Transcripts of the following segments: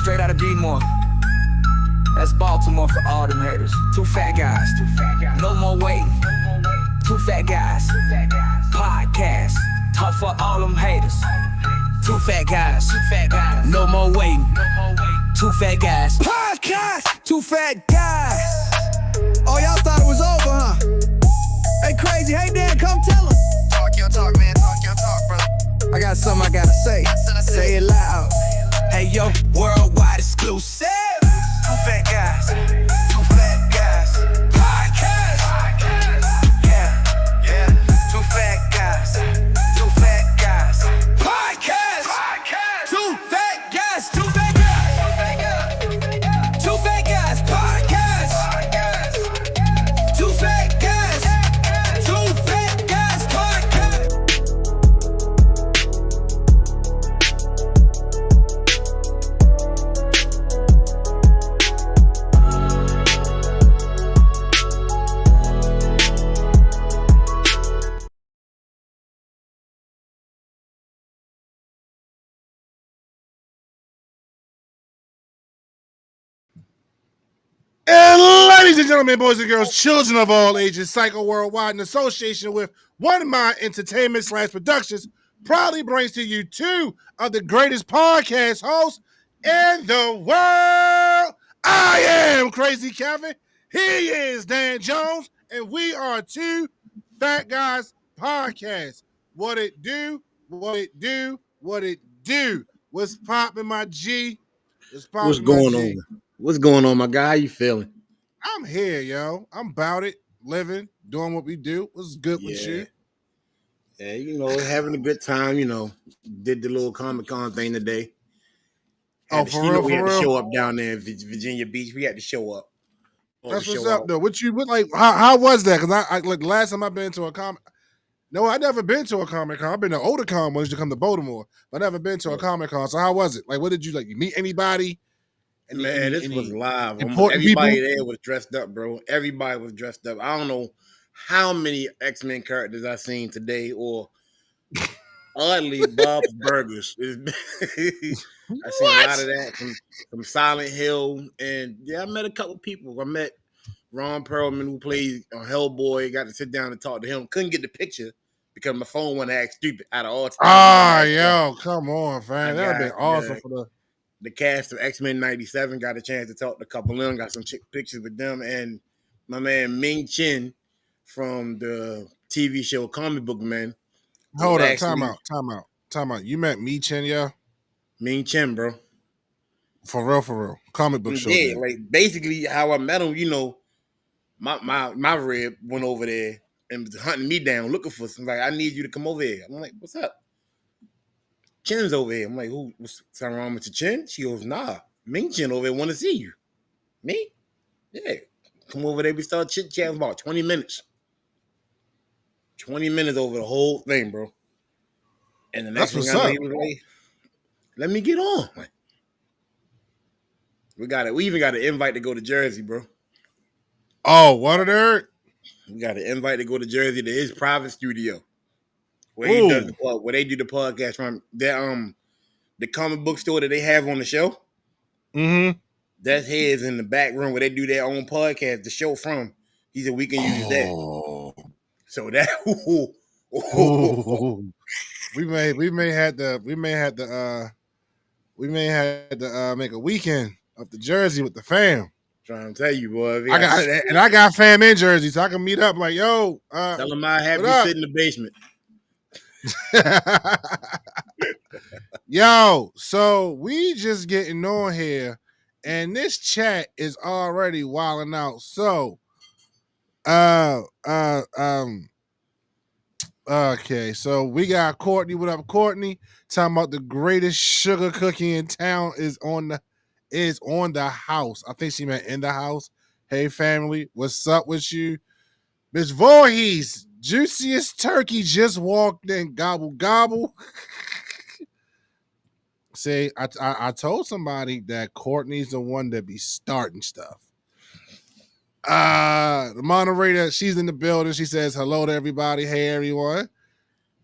Straight out of D-More. That's Baltimore for all them haters. Two fat guys. No more waiting. Two fat guys. Podcast. Talk for all them haters. Two fat guys. No more waiting. Two fat guys. Podcast. Two fat guys. Oh, y'all thought it was over, huh? Hey, Crazy. Hey, Dan, come tell us. Talk your talk, man. Talk your talk, brother. I got something I gotta say. Say it loud. Hey, yo, worldwide exclusive. Two fat guys. Two fat guys. Podcast. Yeah, yeah. Two fat guys. Two fat guys. Podcast. Two fat guys. Two fat guys. Two fat guys. Podcast. Two fat guys. Two fat guys. Podcast. And ladies and gentlemen, boys and girls, children of all ages, Psycho Worldwide, in association with One Mind Entertainment / Productions, proudly brings to you two of the greatest podcast hosts in the world. I am Crazy Kevin. He is Dan Jones, and we are Two Fat Guys Podcast. What it do? What it do? What it do? What's poppin', my G? What's going on? What's going on, my guy? How you feeling? I'm here, yo. I'm about it, living, doing what we do. What's good with you? Yeah, having a good time, Did the little Comic-Con thing today. Oh, for real, we had for real? to show up down there in Virginia Beach. We had to show up. That's what's up, though. How was that? Because I like the last time I've been to a comic. No, I never been to a Comic-Con. I've been to older con when I used to come to Baltimore, but I never been to a Comic-Con. So how was it? Like, what did you like? You meet anybody? Man, this was live. Everybody there was dressed up, bro. Everybody was dressed up. I don't know how many X-Men characters I seen today, or oddly Bob's Burgers. I seen a lot of that from Silent Hill, and I met a couple people. I met Ron Perlman, who plays Hellboy. Got to sit down and talk to him. Couldn't get the picture because my phone went act stupid out of all time. Yo, come on, fam. That would have been awesome for the cast of X-Men 97. Got a chance to talk to a couple of them, got some pictures with them, and my man Ming Chen from the TV show Comic Book Man. Hold up, time out. You met Me Chen, yo? Ming Chen, bro. For real. Comic book show. Yeah, like basically how I met him, my rib went over there and was hunting me down, looking for something. Like, I need you to come over here. I'm like, what's up? Chen's over here. I'm like, what's something wrong with your Chen? She goes, nah, Ming Chen over here want to see you. Me? Yeah. Come over there. We start chit-chatting about 20 minutes. 20 minutes over the whole thing, bro. And the next thing I know, he was like, let me get on. Like, we even got an invite to go to Jersey, bro. Oh, what are there? We got an invite to go to Jersey to his private studio. Where they do the podcast from. The comic book store that they have on the show. Mm-hmm. That's his in the back room where they do their own podcast, the show from. He said we can use that. So that we may have to make a weekend up to Jersey with the fam. Trying to tell you, boy. I got fam in Jersey, so I can meet up. Like, yo, tell them I have you sit in the basement. Yo, so we just getting on here, and this chat is already wilding out. So, okay, so we got Courtney. What up, Courtney? Talking about the greatest sugar cookie in town is on the house. I think she meant in the house. Hey, family, what's up with you? Miss Voorhees, juiciest turkey just walked in. Gobble, gobble. See, I told somebody that Courtney's the one that be starting stuff. The moderator, she's in the building. She says hello to everybody. Hey, everyone.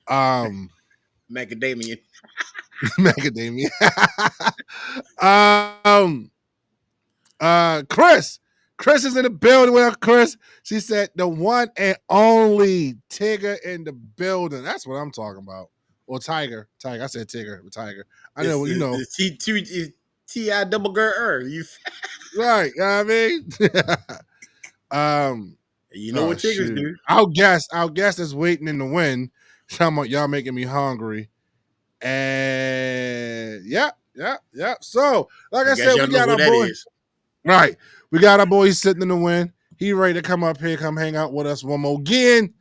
Macadamian. Macadamia. um, Chris. Chris is in the building with us. Chris. She said the one and only Tigger in the building. That's what I'm talking about. Or Tiger. Tiger. I said Tigger. Tiger. I know. You know. T.I. double girl. You Right. You know what I mean? You know what Tiggers do. Our guest is waiting in the wind. Talking about y'all making me hungry. And yeah. So, like I said, we got our boy. Right. We got our boy sitting in the wind. He ready to come up here, come hang out with us one more again.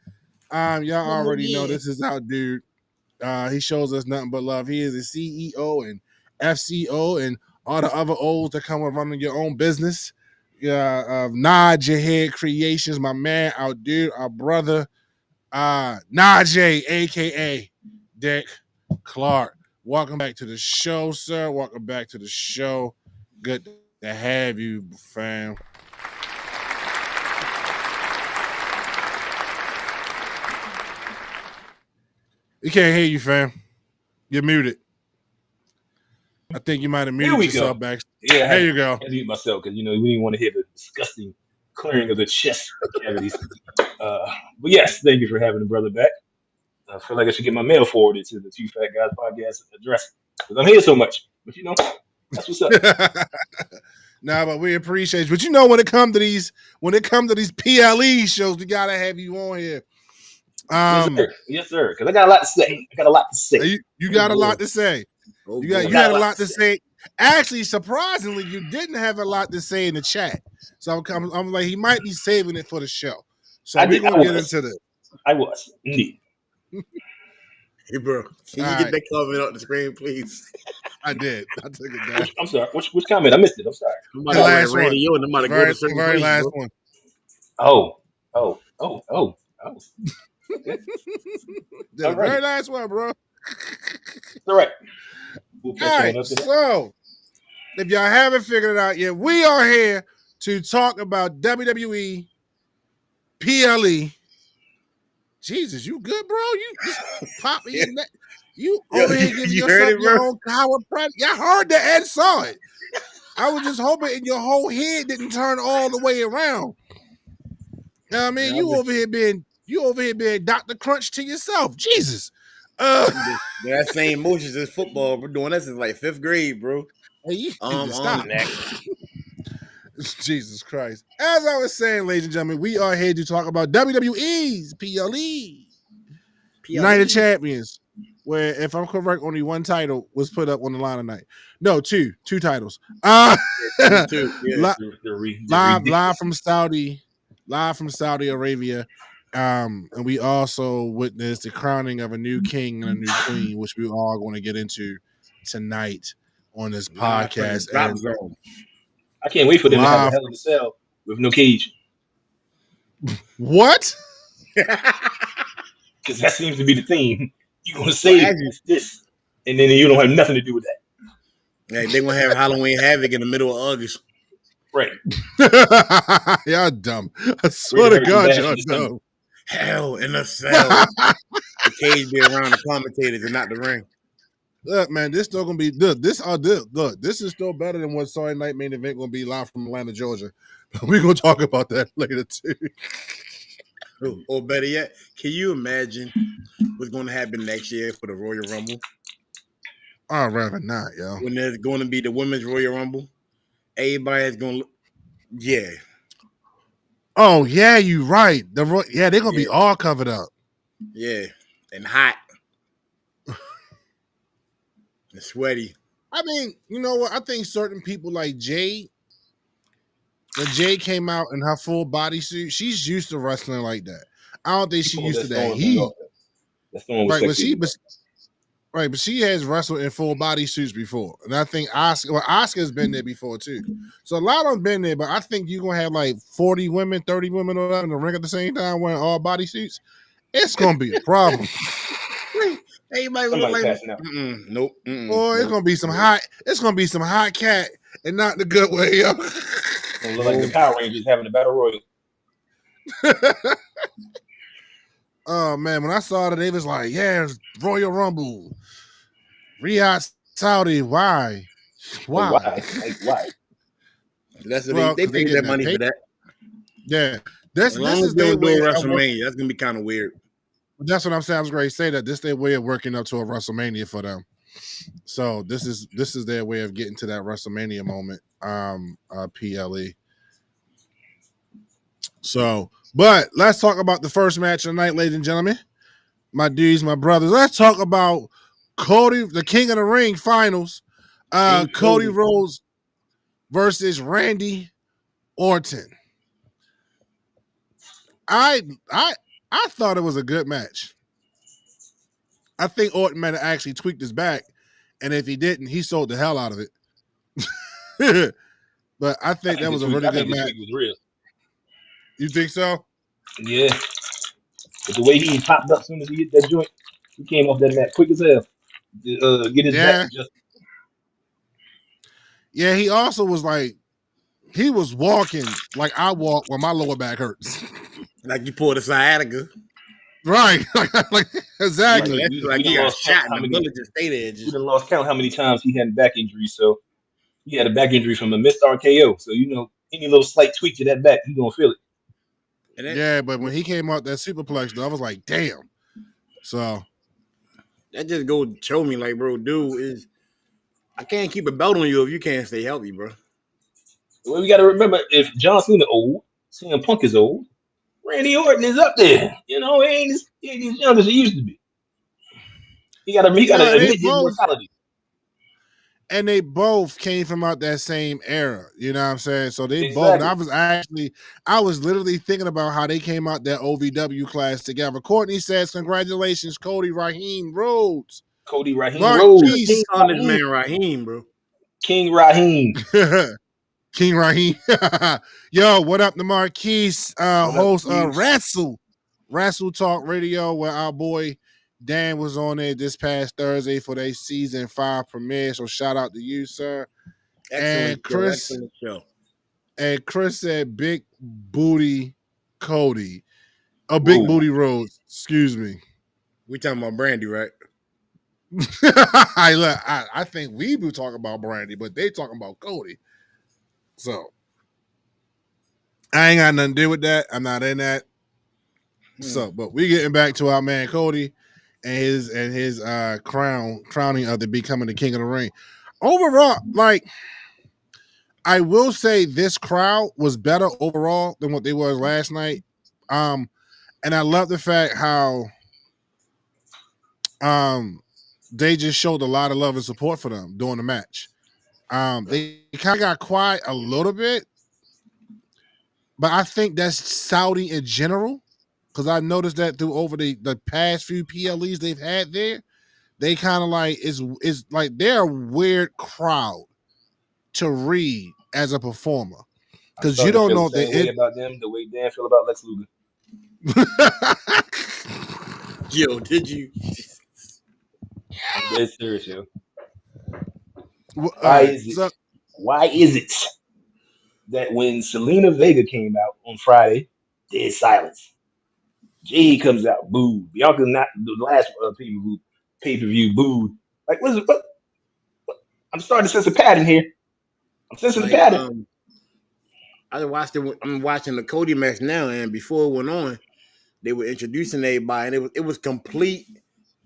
Y'all already know this is our dude. He shows us nothing but love. He is a CEO and FCO and all the other O's that come with running your own business. Nod Your Head Creations, my man, our dude, our brother, Najee, aka Dick Clark. Welcome back to the show, sir. Welcome back to the show. Good to have you, fam. We can't hear you, fam. You're muted. I think you might have muted yourself back. Yeah, there you go. I had to mute myself because we didn't want to hear the disgusting clearing of the chest cavities. But yes, thank you for having the brother back. I feel like I should get my mail forwarded to the Two Fat Guys podcast address because I'm here so much. But that's what's up. Nah, but we appreciate you. But when it comes to these PLE shows, we gotta have you on here. Yes, sir. Because I got a lot to say. You got a lot to say. You had a lot to say. Actually, surprisingly, you didn't have a lot to say in the chat. So I'm like, he might be saving it for the show. So we're gonna get into this. I was indeed. Hey, bro, can you get that comment on the screen, please? I did. I took it down. I'm sorry. Which comment? I missed it. I'm sorry. The last one. The very last one. Oh. Okay. The very last one, bro. All right. All right. So, if y'all haven't figured it out yet, we are here to talk about WWE PLE. Jesus, you good, bro? You just popping your neck. You over here giving yourself your own chiropractic. I heard that and saw it. I was just hoping your whole head didn't turn all the way around. You know what I mean? You over here being Dr. Crunch to yourself. Jesus. That same motions as football. We're doing this since like 5th grade, bro. Hey, stop. Jesus Christ. As I was saying, ladies and gentlemen, we are here to talk about WWE's PLE. Night of Champions, where, if I'm correct, only one title was put up on the line tonight. No, two titles. Live from Saudi Arabia. And we also witnessed the crowning of a new king and a new queen, which we are going to get into tonight on this podcast. I can't wait for them to have a hell of a cell with no cage. What? Because that seems to be the theme. You're going to say this, and then you don't have nothing to do with that. Hey, they're going to have Halloween Havoc in the middle of August. Right. Y'all dumb. I swear to God, y'all dumb. Hell in a cell. The cage be around the commentators and not the ring. Look, man, this still gonna be this is still better than what Sunday Night Main Event gonna be live from Atlanta, Georgia. We're gonna talk about that later too. Or better yet, can you imagine what's gonna happen next year for the Royal Rumble? I'd rather not, yo. When there's gonna be the Women's Royal Rumble, everybody is gonna Oh yeah, you right. They're gonna be all covered up. Yeah, and hot. And sweaty. I mean, you know what? I think certain people like Jade, when Jade came out in her full bodysuit, she's used to wrestling like that. I don't think she's used to that heat. But she has wrestled in full bodysuits before. And I think Oscar's been there before too. So a lot of them been there, but I think you're gonna have like 40 women, 30 women in the ring at the same time wearing all bodysuits. It's gonna be a problem. Everybody look like nope. Boy, it's gonna be some hot. It's gonna be some hot cat, and not the good way, yo. It's gonna look like the Power Rangers having a battle royal. Oh man, when I saw that, they was like, "Yeah, it's Royal Rumble, Riyadh Saudi, why? Like Why? why? Like why? That's what Well, they because they paid getting that that money pay. for that. Yeah, As this long as is they their don't do way a of working. WrestleMania, that's gonna be kind of weird. That's what I'm saying. I was going to say that this their way of working up to a WrestleMania for them. So this is their way of getting to that WrestleMania moment. PLE. So, but let's talk about the first match of the night, ladies and gentlemen. My dudes, my brothers. Let's talk about Cody, the King of the Ring finals. King Cody Cody. Rhodes versus Randy Orton. I I I thought it was a good match. I think Orton might have actually tweaked his back, and if he didn't, he sold the hell out of it. But I think that was a really good the match. tweak was real. You think so? Yeah. But the way he popped up as soon as he hit that joint, he came off that mat quick as hell. Get his back Yeah. adjusted. Yeah, he also was like, he was walking like I walk when my lower back hurts. Like you pulled a sciatica. Right. like We exactly. Like you done got lost count shot and how the many bullet just stayed there. we done lost count how many times he had back injuries. So he had a back injury from a missed RKO. So any little slight tweak to that back, he gonna feel it. And that, Yeah, but when he came out that superplex, though, I was like, damn. So that just go to show me, like, bro, dude is. I can't keep a belt on you if you can't stay healthy, bro. Well, we got to remember, if John Cena old, CM Punk is old, Randy Orton is up there. He ain't as young as he used to be. He got to admit his mortality. And they both came from out that same era. You know what I'm saying? So they Exactly. both. I was literally thinking about how they came out that OVW class together. Courtney says, "Congratulations, Cody Raheem Rhodes." Cody Raheem Marquise. King on this man Raheem, bro. King Raheem. King Raheem. Yo, what up, the Marquise host of Wrestle Talk Radio, where our boy Dan was on there this past Thursday for their season 5 premiere. So shout out to you, sir. Excellent show. And Chris said big booty Cody. Big booty Rhodes. Excuse me. We talking about Brandy, right? I think we do talk about Brandy, but they talking about Cody. So I ain't got nothing to do with that. I'm not in that. So, but we getting back to our man Cody and his crowning of the becoming the King of the Ring. Overall, like, I will say this crowd was better overall than what they was last night. And I love the fact how they just showed a lot of love and support for them during the match. They kind of got quiet a little bit, but I think that's Saudi in general, because I noticed that through over the past few PLEs they've had there. They kind of like is like they're a weird crowd to read as a performer, because you don't know the way about them the way Dan feel about Lex Luger. Yo, did you? I'm dead serious, yo. Why is it that when Selena Vega came out on Friday, dead silence? Jay comes out, boo. Bianca's not the last pay-per-view, booed. Like, what? I'm starting to sense a pattern here. I'm sensing a pattern. I watched it. I'm watching the Cody match now, and before it went on, they were introducing everybody, and it was complete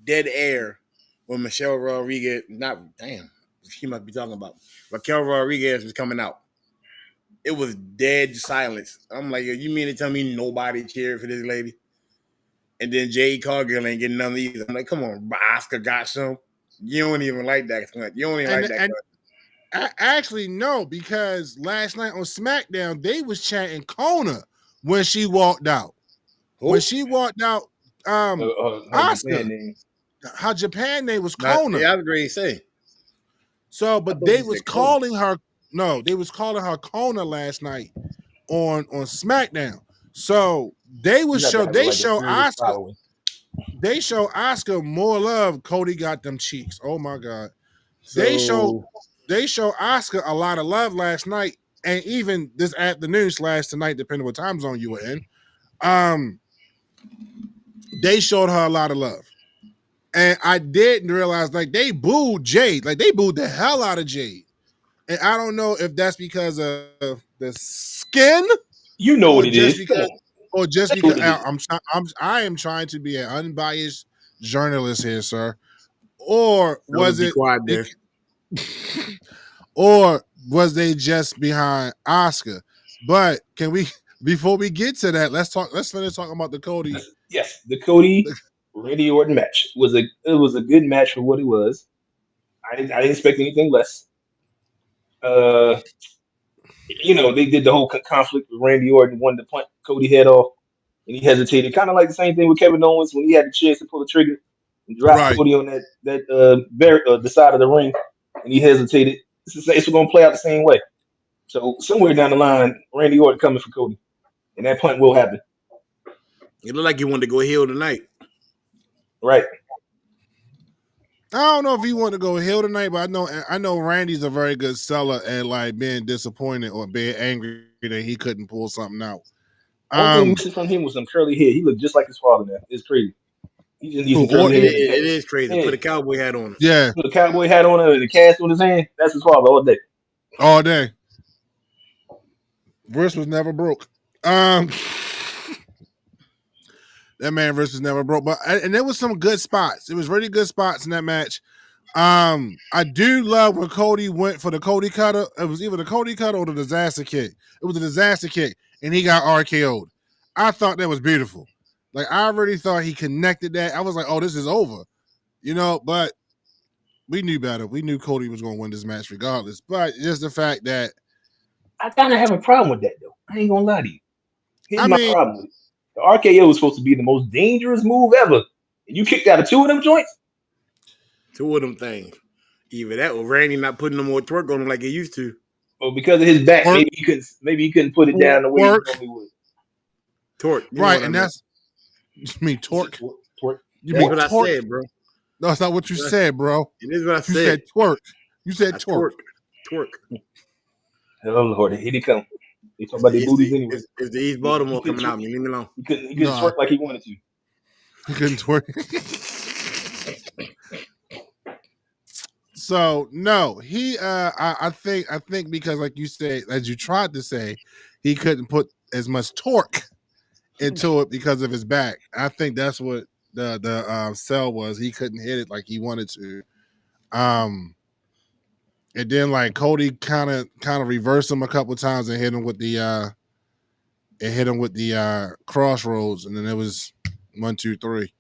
dead air when Michelle Rodriguez. She must be talking about Raquel Rodriguez was coming out. It was dead silence. I'm like, you mean to tell me nobody cheered for this lady? And then Jade Cargill ain't getting none either. I'm like, come on, Oscar got some. You don't even like that. You don't even like that. I actually no, because last night on SmackDown they was chanting Kona when she walked out. Who? When she walked out, Oscar. Her Japan name was Kona. Yeah, I was going to say. So, but they was calling her. No, they was calling her Kona last night on SmackDown. So they was show Oscar. They show Oscar more love. Cody got them cheeks. Oh my God. So, they show Oscar a lot of love last night, and even this afternoon / tonight, depending what time zone you were in. They showed her a lot of love. And I didn't realize like they booed Jade, like they booed the hell out of Jade. And I don't know if that's because of the skin You know or what it just is. Come because on. or just Say what because it is. I am trying to be an unbiased journalist here, sir. Or So to was be it, quiet, it there. or was they just behind Oscar? But can we before we get to that, let's finish talking about the Cody. Yes, the Cody Randy Orton match was a good match for what it was. I didn't expect anything less. Uh, they did the whole conflict with Randy Orton wanted to punt Cody head off, and he hesitated, kind of like the same thing with Kevin Owens when he had the chance to pull the trigger and drop Right. Cody on the side of the ring, and he hesitated. It's going to play out the same way. So somewhere down the line, Randy Orton coming for Cody, and that punt will happen. It looked like you wanted to go heel tonight. Right. I don't know if he wanted to go heel tonight, but I know Randy's a very good seller at like being disappointed or being angry that he couldn't pull something out. Only thing missing from him was some curly hair. He looked just like his father now. It's crazy. He just needs Who, some curly Orton? hair. It is crazy. Yeah. Put a cowboy hat on. Yeah, Put a cowboy hat on and a cast on his hand. That's his father all day. all day. Wrist was never broke. That man wrist was never broke. And there was some good spots. It was really good spots in that match. I do love when Cody went for the Cody cutter. It was either the Cody cutter or the disaster kick. It was a disaster kick, and he got RKO'd. I thought that was beautiful. Like I really thought he connected that. I was like, oh, this is over. But we knew better. We knew Cody was going to win this match regardless. But just the fact that I kind of have a problem with that, though. I ain't going to lie to you. Here's I my mean, problem with it. The RKO was supposed to be the most dangerous move ever. And you kicked out of two of them joints? Two of them things. Either that or Randy not putting no more twerk on him like he used to. Or because of his back, Work. maybe he couldn't put it down the way he Work. normally would. Torque. You know right, what I and mean. that's you mean torque. Twerk. You That's mean what I torque? said, bro. No, that's not what you said, bro. It is what I You said. said twerk. You said I twerk. Twerk. Oh, Lord. Here they come. They talk about their booties anyway. It's the East He Baltimore couldn't coming out. Leave me alone. He couldn't No. twerk like he wanted to. He couldn't twerk. So no, he I think because like you said, as you tried to say, he couldn't put as much torque into it because of his back. I think that's what the sell was. He couldn't hit it like he wanted to. And then like Cody kind of reversed him a couple times and hit him with the crossroads, and then it was 1, 2, 3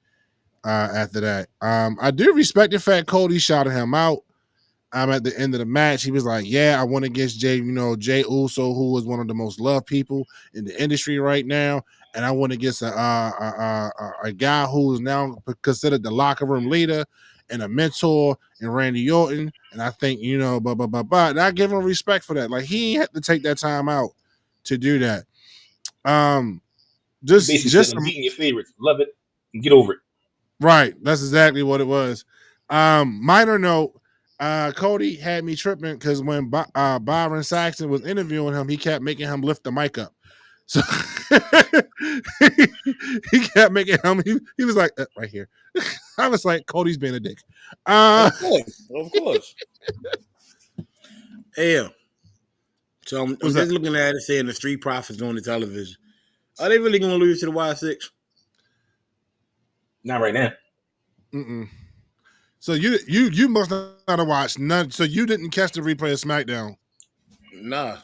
after that. I do respect the fact Cody shouted him out. At the end of the match, he was like, yeah, I went against Jay Uso, who was one of the most loved people in the industry right now. And I went against a guy who is now considered the locker room leader and a mentor in Randy Orton. And I think, and I give him respect for that. Like, he had to take that time out to do that. Basically Just said, I'm beating your favorites. Love it. And get over it. right. That's exactly what it was. Minor note, Cody had me tripping because when Byron Saxton was interviewing him, he kept making him lift the mic up. So he kept making him. He was like right here. I was like, Cody's being a dick. Of course. Yeah. So I'm just looking at it, saying the Street Profits on the television. Are they really going to lose to the Y6? Not right now. Mm-mm. So you must not have watched none. So you didn't catch the replay of SmackDown. Nah.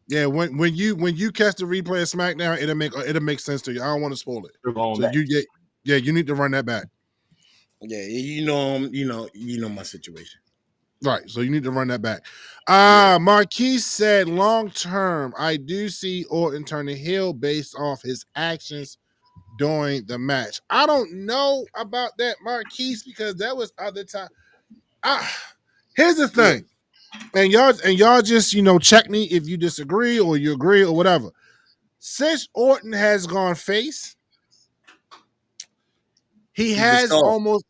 Yeah, when you catch the replay of SmackDown, it'll make sense to you. I don't want to spoil it. So you need to run that back. Yeah, you know my situation. Right, so you need to run that back. Marquise said, long term, I do see Orton turning heel based off his actions during the match. I don't know about that, Marquise, because that was other time. Here's the thing, and y'all just check me if you disagree or you agree or whatever. Since Orton has gone face, he has almost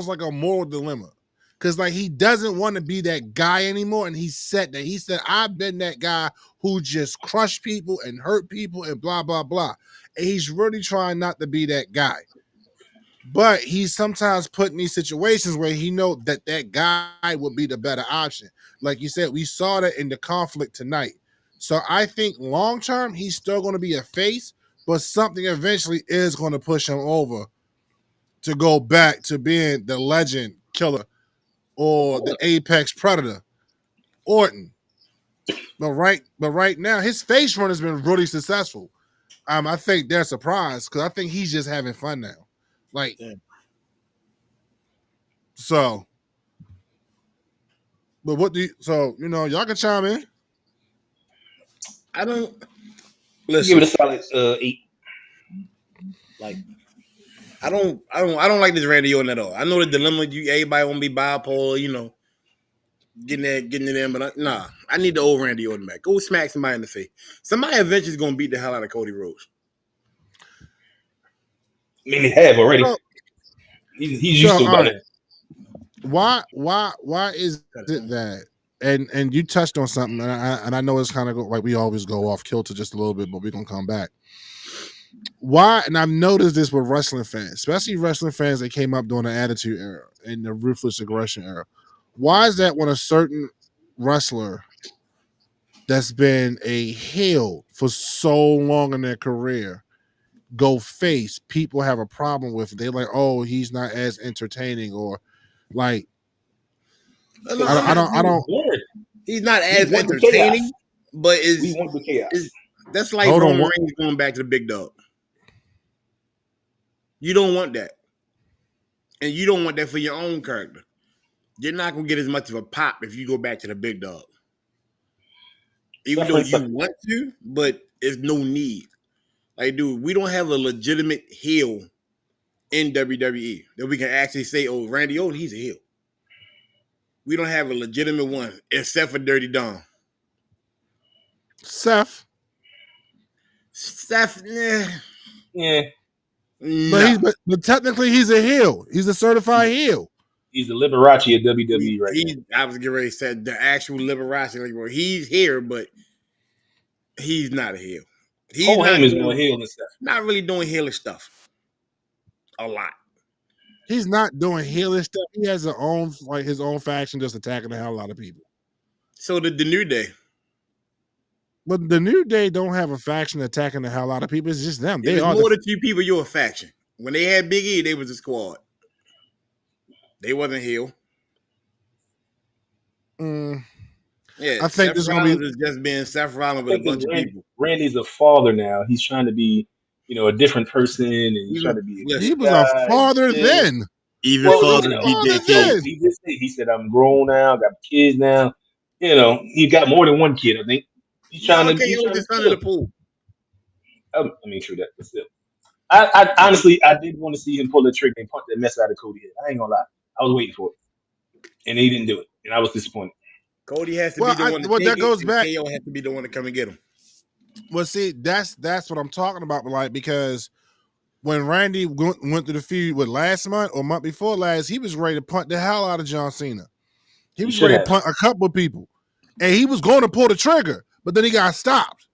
like a moral dilemma. Because like he doesn't want to be that guy anymore, and he said that. He said, I've been that guy who just crushed people and hurt people and blah, blah, blah. And he's really trying not to be that guy. But he's sometimes put in these situations where he know that guy would be the better option. Like you said, we saw that in the conflict tonight. So I think long term he's still going to be a face, but something eventually is going to push him over to go back to being the legend killer or the apex predator, Orton. But right now his face run has been really successful. I think they're surprised because I think he's just having fun now. Like, Yeah. so. But what do you? So y'all can chime in. I don't Give listen. it a solid 8. Like I don't like this Randy Orton at all. I know the dilemma. Everybody want to be bipolar. Getting it in, but nah. I need the old Randy Orton back. Go smack somebody in the face. Somebody eventually is gonna beat the hell out of Cody Rhodes. I mean, they have already. So, He's used to all about right. it. Why is it that? And you touched on something, and I know it's kind of like we always go off kilter just a little bit, but we're gonna come back. Why? And I've noticed this with wrestling fans, especially wrestling fans that came up during the Attitude Era and the Ruthless Aggression Era. Why is that when a certain wrestler that's been a heel for so long in their career go face, people have a problem with it? They're like, oh, he's not as entertaining, or like I don't. He's not We as want the entertaining, chaos. but We want the chaos. that's like Hold on, Roman what? Reigns going back to the big dog. You don't want that, and you don't want that for your own character. You're not gonna get as much of a pop if you go back to the big dog, even though you want to, but there's no need. Like, dude, we don't have a legitimate heel in WWE that we can actually say, "Oh, Randy Orton, he's a heel." We don't have a legitimate one except for Dirty Dom. Seth, Yeah, no. but technically he's a heel. He's a certified heel. he's the Liberace of WWE right now. I was getting ready to say the actual Liberace. Like, well, he's here, but he's not a heel. He's Cole not Heyman's doing, more heel and stuff. not really doing heelish stuff a lot. He's not doing heelish stuff. He has his own faction just attacking the hell out of people. So the New Day. But the New Day don't have a faction attacking the hell out of people. It's just them. If They it's are more than 2 people, you're a faction. When they had Big E, they was a squad. They wasn't heel. Yeah, I think Seth this is Rollins gonna be is just being Seth Rollins with a bunch of people. Randy's a father now. He's trying to be, a different person, and he's trying to be. He was a father then. Even father then. He did say, he said, "I'm grown now, got kids now." He got more than one kid. I think he's trying to. He's trying the to son of the pool. I mean, true that, but still. I honestly, I did want to see him pull the trigger and punch that mess out of Cody head. I ain't gonna lie, I was waiting for it, and he didn't do it, and I was disappointed. Cody has to be the one to take that goes it, back. and KO has to be the one to come and get him. Well, see, that's what I'm talking about, like, because when Randy went through the feud with last month or month before last, he was ready to punt the hell out of John Cena. He was ready to punt a couple of people, and he was going to pull the trigger, but then he got stopped.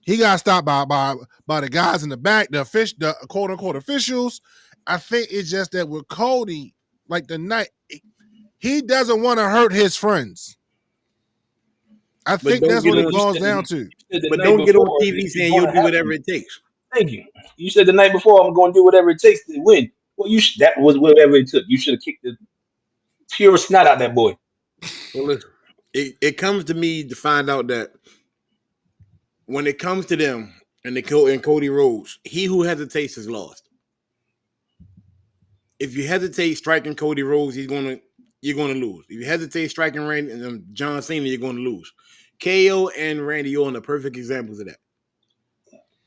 He got stopped by the guys in the back, the quote unquote officials. I think it's just that with Cody, like the night, he doesn't want to hurt his friends. I think that's what it boils down to. But don't get on TV saying you'll do whatever it takes. Thank you. You said the night before, I'm going to do whatever it takes to win. Well, that was whatever it took. You should have kicked the pure snot out that boy. Well, listen, it comes to me to find out that when it comes to them and Cody Rhodes, he who hesitates is lost. If you hesitate striking Cody Rhodes, you're gonna lose. If you hesitate striking Randy and John Cena, you're gonna lose. KO and Randy Orton are perfect examples of that.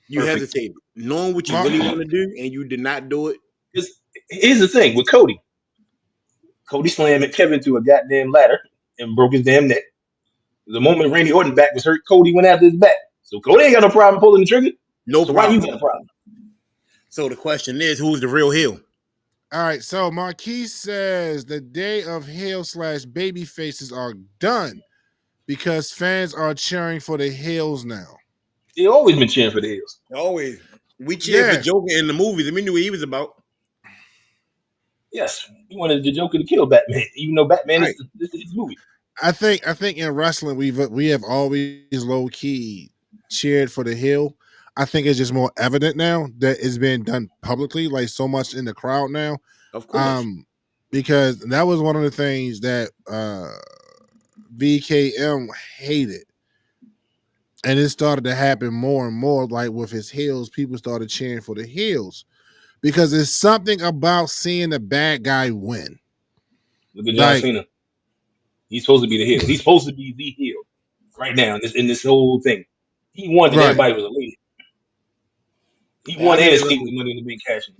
You hesitated, knowing what you really want to do, and you did not do it. Here's the thing with Cody. Cody slammed Kevin to a goddamn ladder and broke his damn neck. The moment Randy Orton's back was hurt, Cody went after his back. So Cody ain't got no problem pulling the trigger. No so problem. Why you got a problem? So the question is, who's the real heel? All right, so Marquise says the day of heel / baby faces are done because fans are cheering for the heels now. They always been cheering for the heels. Always. We cheered for Joker in the movies, and we knew what he was about. Yes, he wanted the Joker to kill Batman, even though Batman Right. is his movie. I think in wrestling we have always low key cheered for the heel. I think it's just more evident now that it's being done publicly, like so much in the crowd now. Of course. Um, because that was one of the things that VKM hated. And it started to happen more and more, like with his heels, people started cheering for the heels. Because there's something about seeing the bad guy win. Look at John Like, Cena. He's supposed to be the heel. He's supposed to be the heel right now in this whole thing. He won and right. everybody was elated. He How won and many of us, escaped the Money in the Bank cash in.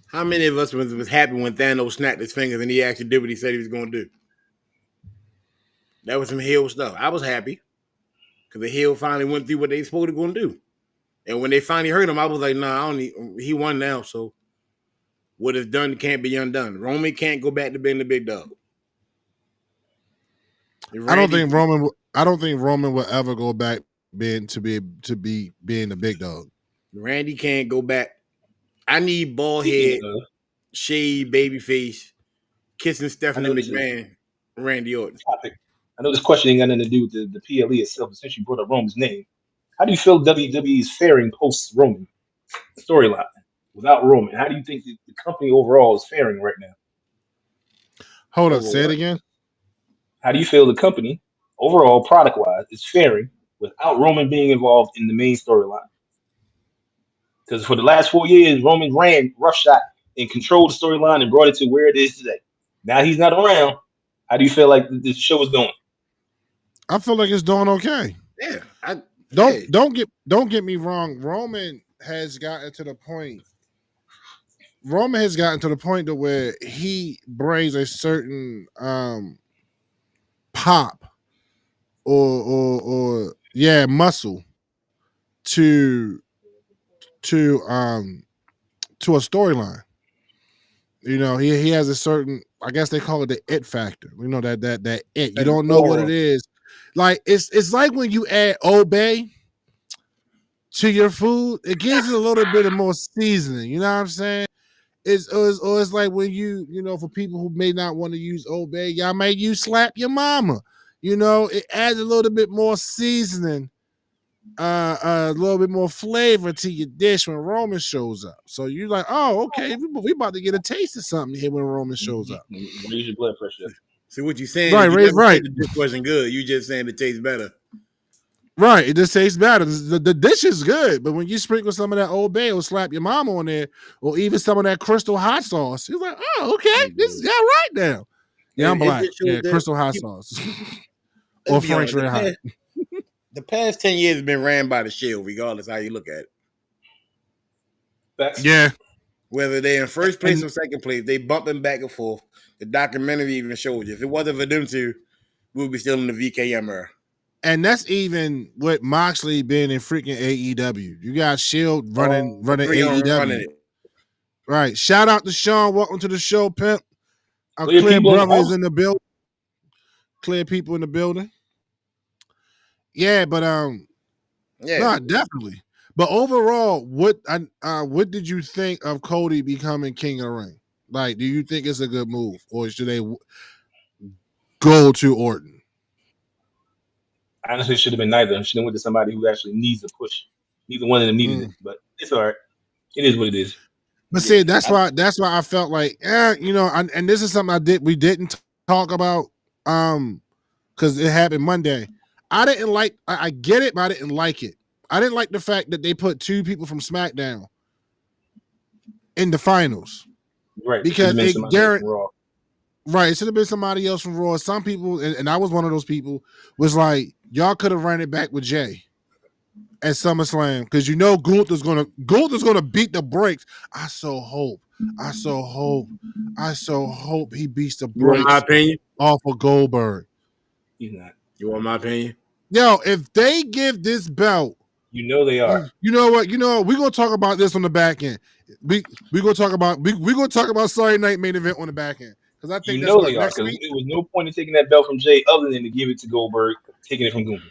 how many of us was happy when Thanos snapped his fingers and he actually did what he said he was going to do? That was some heel stuff. I was happy because the heel finally went through what they supposed to go and do. And when they finally heard him, I was like, nah, I don't need, he won now, so what is done can't be undone. Roman can't go back to being the big dog. I don't think Roman will ever go back being being the big dog. Randy can't go back. I need bald Speaking head, of, shade, baby face, kissing I Stephanie know this is McMahon, Randy Orton. a topic. I know this question ain't got nothing to do with the PLE itself, but since you brought up Roman's name, how do you feel WWE is faring post Roman storyline without Roman? How do you think the company overall is faring right now? Hold up, Over say it what? again. How do you feel the company overall, product wise, is faring without Roman being involved in the main storyline? Because for the last 4 years, Roman ran roughshod and controlled the storyline and brought it to where it is today. Now he's not around. How do you feel like this show is going? I feel like it's doing okay. Yeah. Don't get me wrong. Roman has gotten to the point. To where he brings a certain pop or muscle to to a storyline. You know, he has a certain, I guess they call it the it factor. You know, that it. You don't know what it Aura. is. Like it's like when you add Obey to your food, it gives it a little bit of more seasoning. You know what I'm saying? It's like when you know, for people who may not want to use Obey, y'all may use Slap Your Mama. You know, it adds a little bit more seasoning, a little bit more flavor to your dish when Roman shows up. So you're like, oh, okay, we about to get a taste of something here when Roman shows up. Raise your blood pressure. See what you're saying? Right, You right, never right. said the dish wasn't good. You just saying it tastes better. Right, it just tastes better. The dish is good, but when you sprinkle some of that Old Bay or Slap Your Mama on there, or even some of that Crystal hot sauce, you're like, oh, okay, this is all right now. Yeah, I'm black. just shows Yeah, that Crystal hot people- sauce Let's or be Frank's honest, Red Hot. the past 10 years have been ran by the Shield, regardless how you look at it. Facts. Yeah, Whether they're in first place or second place, they bumping back and forth. The documentary even showed you. If it wasn't for them two, we would be still in the VKM era. and that's even with Moxley being in freaking AEW. You got Shield running Three on AEW. running it. Right. Shout out to Sean. Welcome to the show, pimp. Our Clear clear people in the brother is house. in the building. Clear people in the building. Yeah, but Yeah. no, definitely. But overall, what did you think of Cody becoming King of the Ring? Like, do you think it's a good move, or should they go to Orton? Honestly, it should have been neither. Should have went to somebody who actually needs a push. Neither one of them needed it, but it's all right. It is what it is. But see, that's why I felt like, you know, and this is something we didn't talk about, because it happened Monday. I didn't like. I get it, but I didn't like it. I didn't like the fact that they put two people from SmackDown in the finals. Right. Because it it right, it should have been somebody else from Raw. Some people, and I was one of those people, was like, y'all could have ran it back with Jay at SummerSlam, because you know Gunther's gonna beat the brakes. I so hope he beats the You want my brakes opinion? off of Goldberg. He's not. You want my opinion? Yo, if they give this belt, You know they are. you know what? We're gonna talk about this on the back end. We gonna talk about Saturday Night Main Event on the back end, because I think You that's know what they are, next because week. there was no point in taking that belt from Jay other than to give it to Goldberg, taking it from Gunther.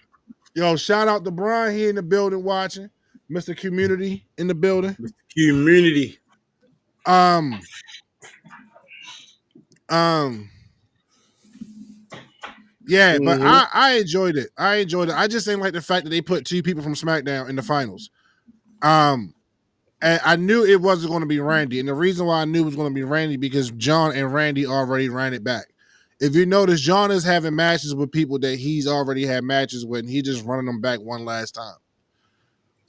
Yo, shout out to Brian here in the building watching, Mr. Community in the building. Community. Um, yeah, but Mhm. I enjoyed it. I just didn't like the fact that they put 2 people from SmackDown in the finals. And I knew it wasn't going to be Randy, and the reason why I knew it was going to be Randy because John and Randy already ran it back. If you notice, John is having matches with people that he's already had matches with, and he's just running them back one last time.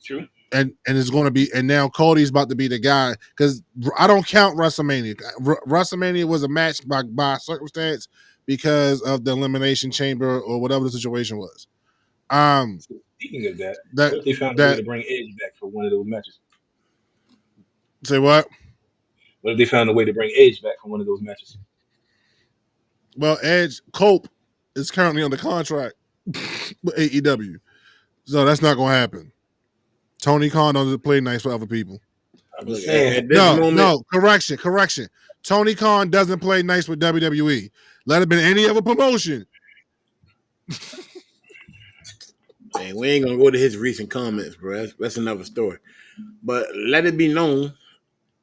True. And it's going to be, and now Cody's about to be the guy because I don't count WrestleMania. WrestleMania was a match by circumstance because of the Elimination Chamber or whatever the situation was. So speaking of that, That what if they found a way that to bring Edge back for one of those matches? say what? What if they found a way to bring Edge back for one of those matches? Well, Edge Cope is currently under contract with AEW, so that's not going to happen. Tony Khan doesn't play nice for other people. I'm Look, just saying. at this moment, No, correction. Tony Khan doesn't play nice with WWE. Let it have been any other promotion. man, we ain't gonna go to his recent comments, bro. That's another story. But let it be known,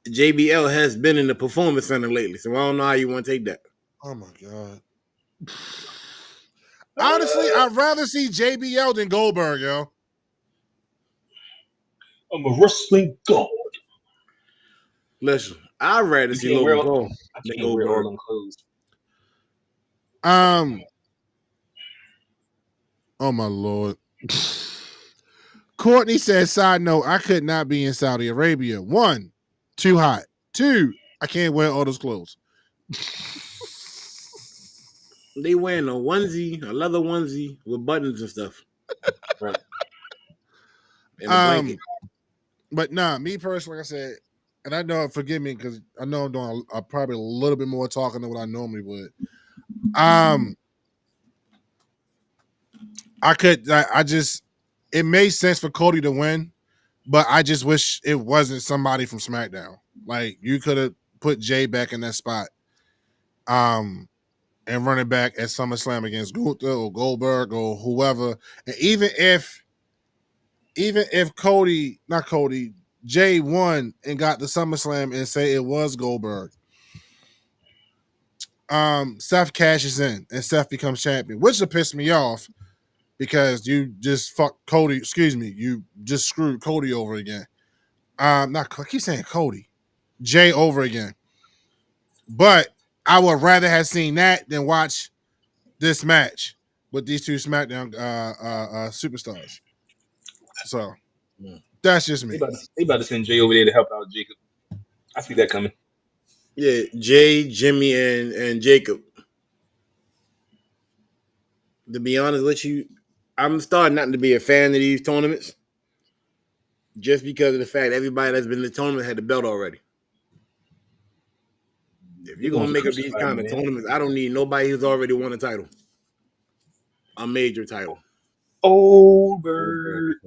JBL has been in the performance center lately, so I don't know how you want to take that. Oh my god. Honestly, I'd rather see JBL than Goldberg, yo. I'm a wrestling god. Listen, I'd rather see Logan Paul I than can't wear all Goldberg. them clothes. Oh my lord. Courtney says, side note, I could not be in Saudi Arabia. 1, too hot. 2, I can't wear all those clothes. They wearing a leather onesie with buttons and stuff. Right. And a blanket. But nah, me personally, like I said, and I know, forgive me because I know I'm doing probably a little bit more talking than what I normally would. It made sense for Cody to win, but I just wish it wasn't somebody from SmackDown. Like you could have put Jay back in that spot, and run it back at SummerSlam against Gunther or Goldberg or whoever. And even if Jay won and got the SummerSlam and say it was Goldberg, Seth cashes in and Seth becomes champion, which will piss me off because you just fucked Cody. Excuse me, you just screwed Cody over again. I keep saying Cody, Jay over again. But I would rather have seen that than watch this match with these 2 SmackDown superstars. So that's just me. They about to send Jay over there to help out Jacob. I see that coming. Yeah, Jay, Jimmy, and Jacob. To be honest with you, I'm starting not to be a fan of these tournaments just because of the fact everybody that's been in the tournament had the belt already. If you're gonna make up these kind of tournaments, I don't need nobody who's already won a title, a major title. Goldberg.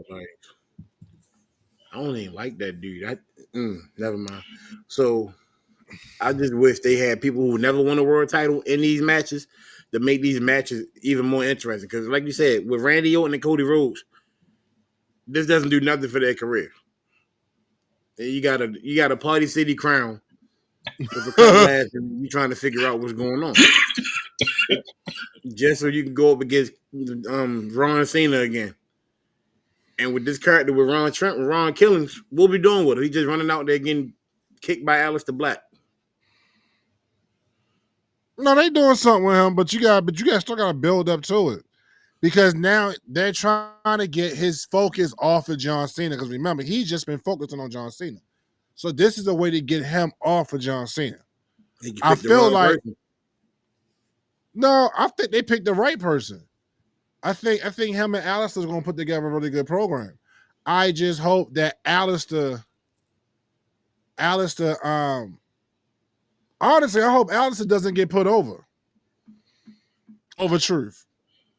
I don't even like that dude. Never mind. So I just wish they had people who never won a world title in these matches to make these matches even more interesting. Because, like you said, with Randy Orton and Cody Rhodes, this doesn't do nothing for their career. And you got a Party City crown with a couple ass, and you're trying to figure out what's going on, just so you can go up against Ron Cena again. And with this character with Ron Trent, with Ron Killings, what we doing with him? He just running out there getting kicked by Aleister Black. No, they doing something with him, but you still got to build up to it because now they're trying to get his focus off of John Cena. Because remember, he's just been focusing on John Cena, so this is a way to get him off of John Cena. I feel like no, I think they picked the right person. I think him and Aleister's going to put together a really good program. I just hope that Aleister, honestly, I hope Aleister doesn't get put over Truth.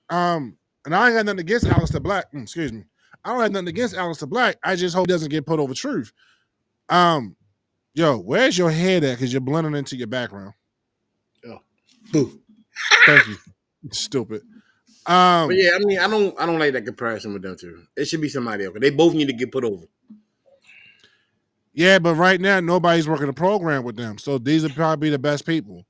And I ain't got nothing against Aleister Black. Excuse me. I don't have nothing against Aleister Black. I just hope he doesn't get put over Truth. Yo, where's your head at? Because you're blending into your background. Oh, boo. Thank you. Stupid. But yeah, I mean, I don't like that comparison with them two. It should be somebody else. They both need to get put over. Yeah, but right now nobody's working a program with them, so these are probably the best people.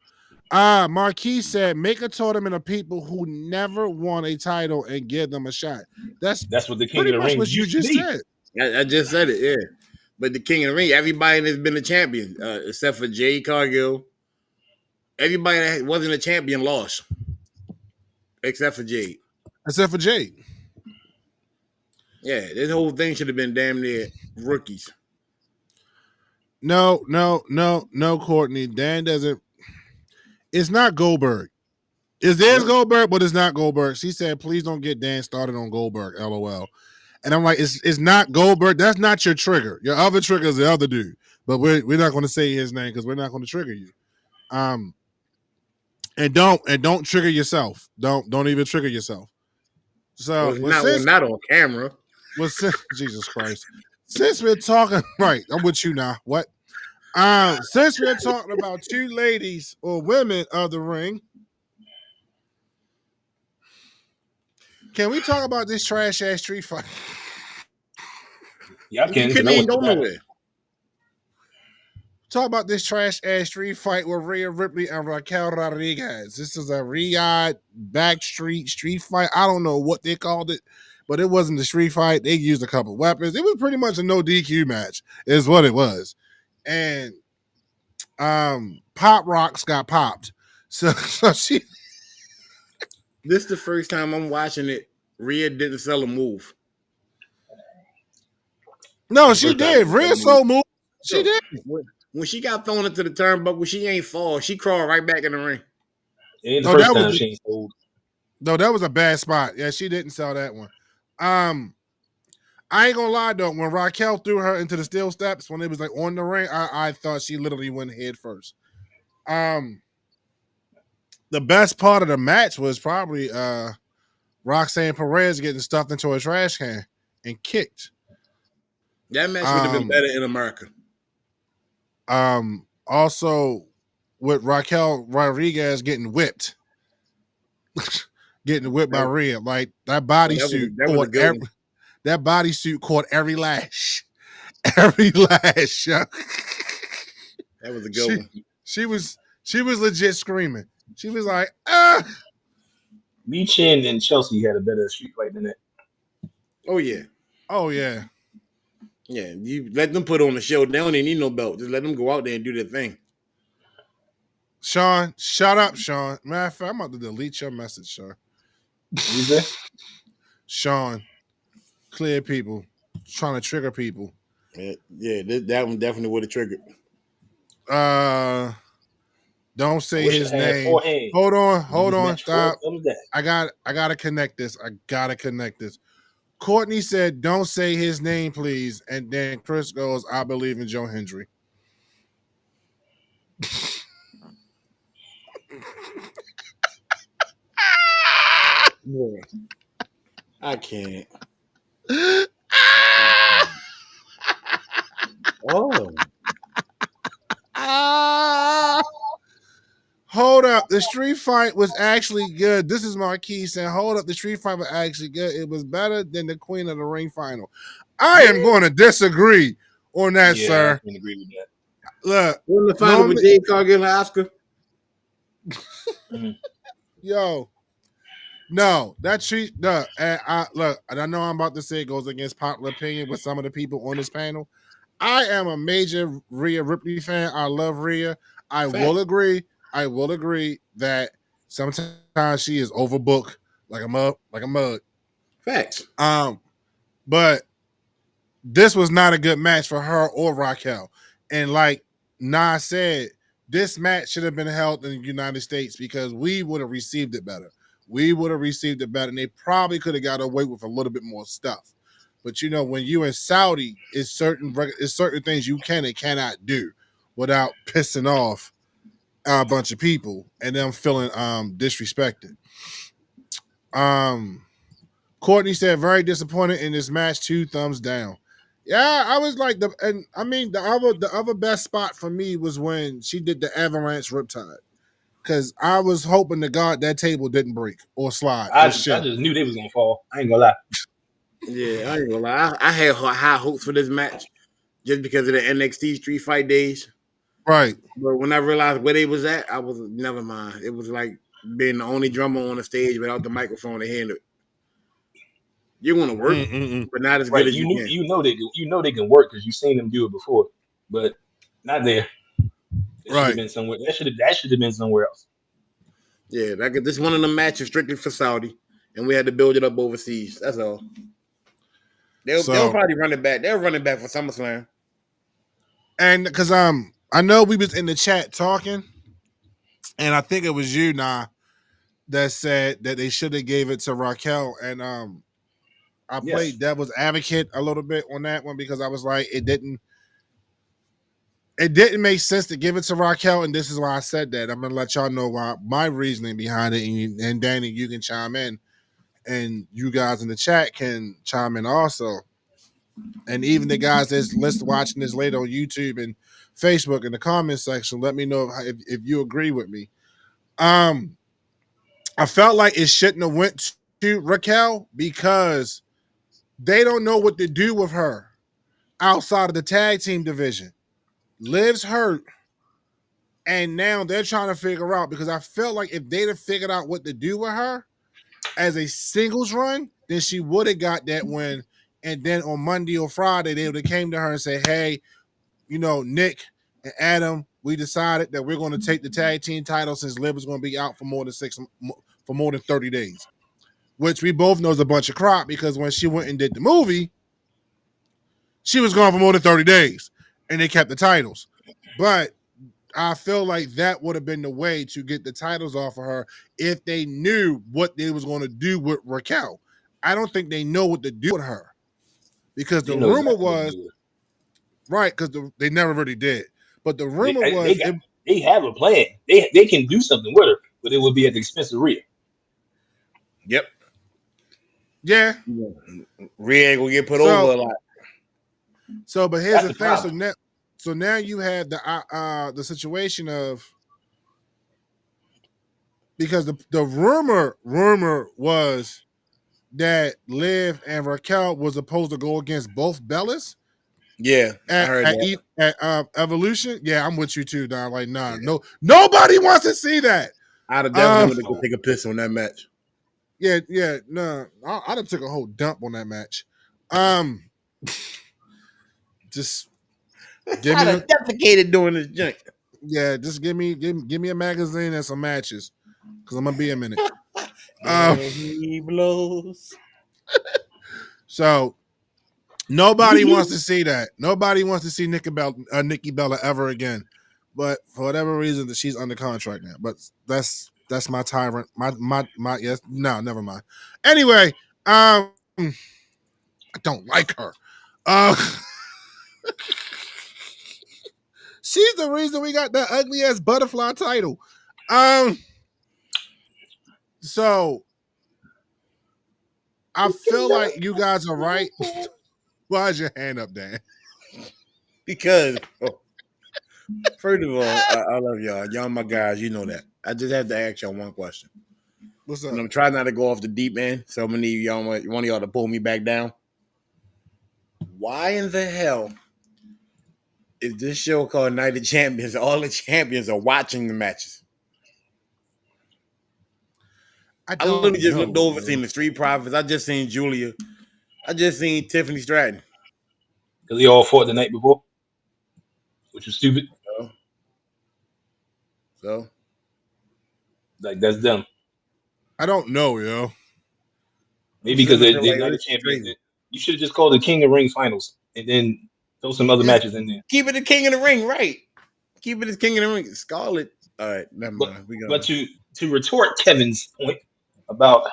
Marquis said, make a tournament of people who never won a title and give them a shot. That's That's what the King pretty of the much Ring what you used to just be. said. I just said it, yeah. But the King of the Ring, everybody that's been a champion, except for Jade Cargill, everybody that wasn't a champion lost, except for Jade. Except for Jade. Yeah, this whole thing should have been damn near rookies. No, Courtney. Dan doesn't. It's not Goldberg. It is Goldberg, but it's not Goldberg. She said, please don't get Dan started on Goldberg, LOL. And I'm like, it's not Goldberg. That's not your trigger. Your other trigger is the other dude. But we're not going to say his name because we're not going to trigger you. And don't trigger yourself. Don't even trigger yourself. So not on camera. Jesus Christ. Since we're talking, right, I'm with you now. What? Since we're talking about two ladies or women of the ring, can we talk about this trash ass street fight? Y'all can. You couldn't even go nowhere. Talk about this trash ass street fight with Rhea Ripley and Raquel Rodriguez. This is a Riyadh backstreet street fight. I don't know what they called it, but it wasn't the street fight. They used a couple weapons. It was pretty much a no DQ match, is what it was. And Pop Rocks got popped. So she. This is the first time I'm watching it. Rhea didn't sell a move. No, she did. Rhea sold move. She did. When she got thrown into the turnbuckle, she ain't fall. She crawled right back in the ring. It ain't the first time she ain't sold. No, that was a bad spot. Yeah, she didn't sell that one. I ain't gonna lie though, when Raquel threw her into the steel steps when it was like on the ring, I thought she literally went head first. The best part of the match was probably Roxanne Perez getting stuffed into a trash can and kicked. That match would have been better in America. Also with Raquel Rodriguez getting whipped. Getting whipped by Rhea. Like that bodysuit that bodysuit caught every lash. Every lash. That was a good one. She was legit screaming. She was like, ah. Lee Chin and Chelsea had a better street fight than that. Oh yeah. Oh yeah. Yeah, you let them put on the show. They don't even need no belt. Just let them go out there and do their thing. Sean, shut up, Sean. Matter of fact, I'm about to delete your message, Sean. You say? Sean, clear people, trying to trigger people. Yeah, that one definitely would have triggered. Don't say his name. Hold on, stop. I gotta connect this. Courtney said, "Don't say his name, please." And then Chris goes, "I believe in Joe Hendry." Yeah. I can't. Oh. Hold up. The street fight was actually good. This is Marquis saying, hold up. The street fight was actually good. It was better than the Queen of the Ring final. I am going to disagree on that, sir. I can agree with that. Look. Wasn't the final with Jade Cargill and Oscar? Yo. No, that street. No, and I know I'm about to say it goes against popular opinion with some of the people on this panel. I am a major Rhea Ripley fan. I love Rhea. I will agree that sometimes she is overbooked like a mug. Facts. But this was not a good match for her or Raquel. And like Nas said, this match should have been held in the United States because we would have received it better. And they probably could have got away with a little bit more stuff. But you know, when you in Saudi, it's certain things you can and cannot do without pissing off a bunch of people and them feeling disrespected. Courtney said, very disappointed in this match, 2 thumbs down. Yeah, I was like the other best spot for me was when she did the avalanche riptide. Because I was hoping to God that table didn't break or slide. I just knew they was gonna fall. I ain't gonna lie. Yeah, I ain't gonna lie. I had high hopes for this match just because of the NXT street fight days. Right. But when I realized where they was at, I was never mind. It was like being the only drummer on the stage without the microphone to handle it. You want to work, Mm-mm-mm. but not as good Right. as you can. You know they can work because you've seen them do it before, but not there. It should have Right. been somewhere. That should have been somewhere else. Yeah, this one of the matches strictly for Saudi, and we had to build it up overseas. That's all. They'll So, probably run it back. They'll run it back for SummerSlam. and because I know we was in the chat talking, and I think it was you, that said that they should have gave it to Raquel, and I Yes. played devil's advocate a little bit on that one because I was like, it didn't make sense to give it to Raquel, and this is why I said that. I'm gonna let y'all know why my reasoning behind it, and Danny, you can chime in, and you guys in the chat can chime in also, and even the guys that's watching this later on YouTube and Facebook in the comment section, let me know if you agree with me. Um, I felt like it shouldn't have went to Raquel because they don't know what to do with her outside of the tag team division. Liv's hurt, and now they're trying to figure out because I felt like if they'd have figured out what to do with her as a singles run, then she would have got that win. And then on Monday or Friday, they would have came to her and said, "Hey, Nick and Adam, we decided that we're going to take the tag team title since Liv is going to be out for more than 30 days." Which we both know is a bunch of crap because when she went and did the movie, she was gone for more than 30 days and they kept the titles. But I feel like that would have been the way to get the titles off of her if they knew what they was going to do with Raquel. I don't think they know what to do with her because the You know rumor exactly what to was, do. right, because they never really did. But the They, rumor they was, got they have a plan. They can do something with her, but it would be at the expense of Rhea. Yep. yeah. Rhea gonna get put So- over a lot. So, but here's That's the the thing. problem. So now you have the situation of, because the rumor was that Liv and Raquel was supposed to go against both Bellas Yeah, I heard that. at Evolution. Yeah, I'm with you too, Don. Like, nah, no, nobody wants to see that. I'd have definitely went to go take a piss on that match. Yeah, no, I'd have took a whole dump on that match. Just give I'd me, have defecated doing this junk. just give me a magazine and some matches, because I'm gonna be a minute. He blows. So nobody wants to see that. Nobody wants to see Nikki Bella ever again. But for whatever reason, that she's under contract now. But that's my tyrant. My yes. No, never mind. Anyway, I don't like her. She's the reason we got that ugly ass butterfly title. So I feel like you guys are right. Why's your hand up, Dan? Because first of all, I love y'all. Y'all my guys, you know that. I just have to ask y'all one question. What's up? And I'm trying not to go off the deep end, so I'm gonna need one of y'all to pull me back down. Why in the hell is this show called Night of Champions? All the champions are watching the matches. I literally just looked over, seen the Street Profits. I just seen Julia. I just seen Tiffany Stratton. Because they all fought the night before, which was stupid. So Like, that's dumb. I don't know, yo. Maybe because Sitting there they're like, not a this is champion. crazy. You should have just called it King of Ring Finals and then throw some other matches in there. Keep it the King of the Ring, right? Keep it as King of the Ring. Scarlet. All right, never mind. But to retort Kevin's point about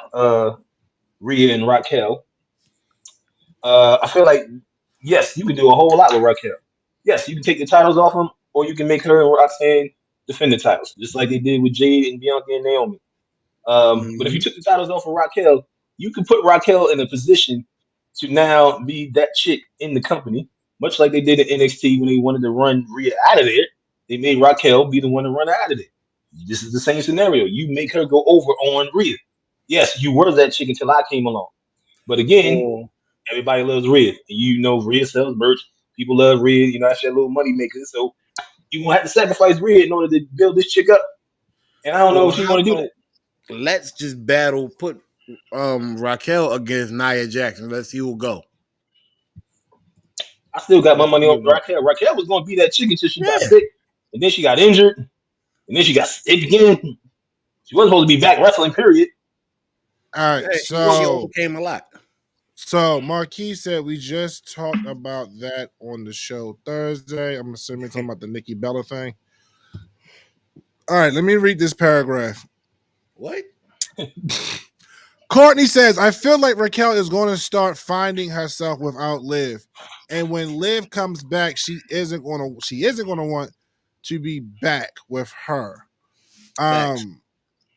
Rhea and Raquel, I feel like, yes, you can do a whole lot with Raquel. Yes, you can take the titles off them, or you can make her and Roxanne defend the titles, just like they did with Jade and Bianca and Naomi. But if you took the titles off of Raquel, you could put Raquel in a position to now be that chick in the company, much like they did in NXT when they wanted to run Rhea out of there. They made Raquel be the one to run her out of there. This is the same scenario. You make her go over on Rhea. Yes, you were that chick until I came along. But again, everybody loves Rhea. And Rhea sells merch. People love Rhea. That's your little money maker. So You gonna have to sacrifice Rhea in order to build this chick up. And I don't know Well, if she's how gonna do about that. let's just battle, put Raquel against Nia Jackson. Let's see who go. I still got my Let's money see on who go. Raquel. Raquel was gonna be that chick until she got Yeah. sick, and then she got injured, and then she got sick again. She wasn't supposed to be back wrestling. Period. All right, Yeah, she so overcame a lot. Marquis said we just talked about that on the show Thursday. I'm assuming talking about the Nikki Bella thing. All right, let me read this paragraph. What? Courtney says, I feel like Raquel is going to start finding herself without Liv. And when Liv comes back, she isn't going to want to be back with her. Facts.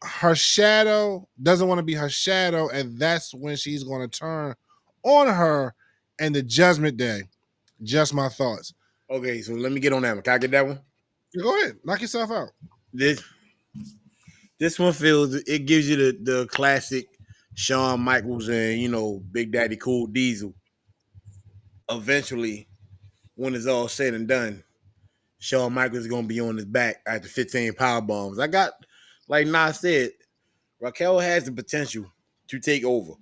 Her shadow doesn't want to be her shadow, and that's when she's going to turn on her and the Judgment Day. Just my thoughts. Okay, so let me get on that one. Can I get that one? Go ahead, knock yourself out. This one feels, it gives you the classic Shawn Michaels and Big Daddy Cool Diesel. Eventually, when it's all said and done, Shawn Michaels is gonna be on his back after 15 power bombs. I got, like Nas said, Raquel has the potential to take over,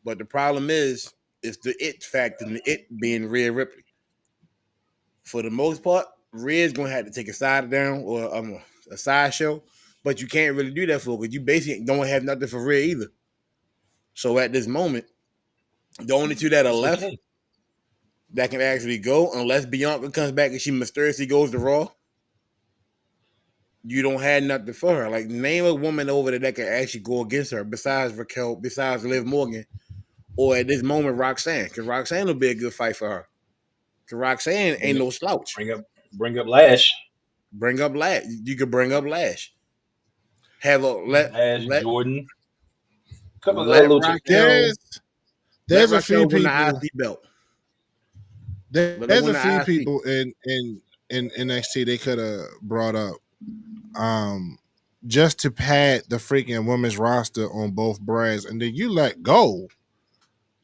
but the problem is it's the it factor and the it being Rhea Ripley. For the most part, Rhea's gonna have to take a side down or a side show, but you can't really do that for because you basically don't have nothing for Rhea either. So at this moment, the only two that are Yes, they left can. that can actually go, unless Bianca comes back and she mysteriously goes to Raw, you don't have nothing for her. Like, name a woman over there that can actually go against her besides Raquel, besides Liv Morgan, or at this moment Roxanne, because Roxanne will be a good fight for her. Because Roxanne Bring ain't up, no slouch. bring up Lash, Bring up Lash. You could bring up Lash. Have a let Lash, let Jordan, a couple of other let little chicks. Raquel let There's a few Raquel win the people. IC belt. Let her There's win a the few IC. people in NXT they could have brought up, just to pad the freaking women's roster on both brands, and then you let go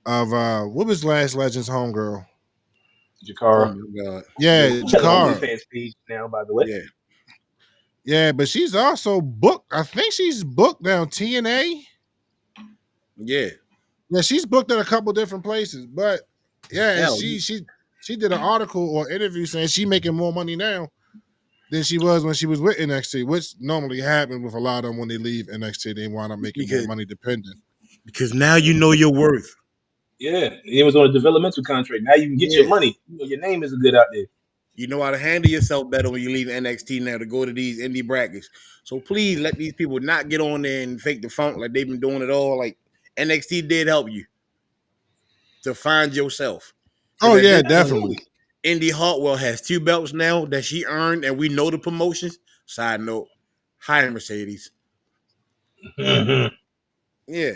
of what was Last Legends homegirl? Oh Jakara. my god. Yeah, She has an Jakara. OnlyFans page now, by the way. Yeah. Yeah, but she's also booked. I think she's booked down TNA. Yeah. Yeah, she's booked at a couple different places. But yeah, and Hell, she did an article or interview saying she making more money now than she was when she was with NXT, which normally happens with a lot of them when they leave NXT. They wind up making more because money dependent. now you know your worth. Yeah, it was on a developmental contract. Now you can get your Yeah. money. You know, your name is good out there. You know how to handle yourself better when you leave NXT now to go to these indie brackets. So please let these people not get on there and fake the funk like they've been doing it all. Like, NXT did help you to find yourself. Because Oh at yeah, this point, definitely. Absolutely. Indy Hartwell has 2 belts now that she earned, and we know the promotions. Side note, hi Mercedes. Mhm. Yeah,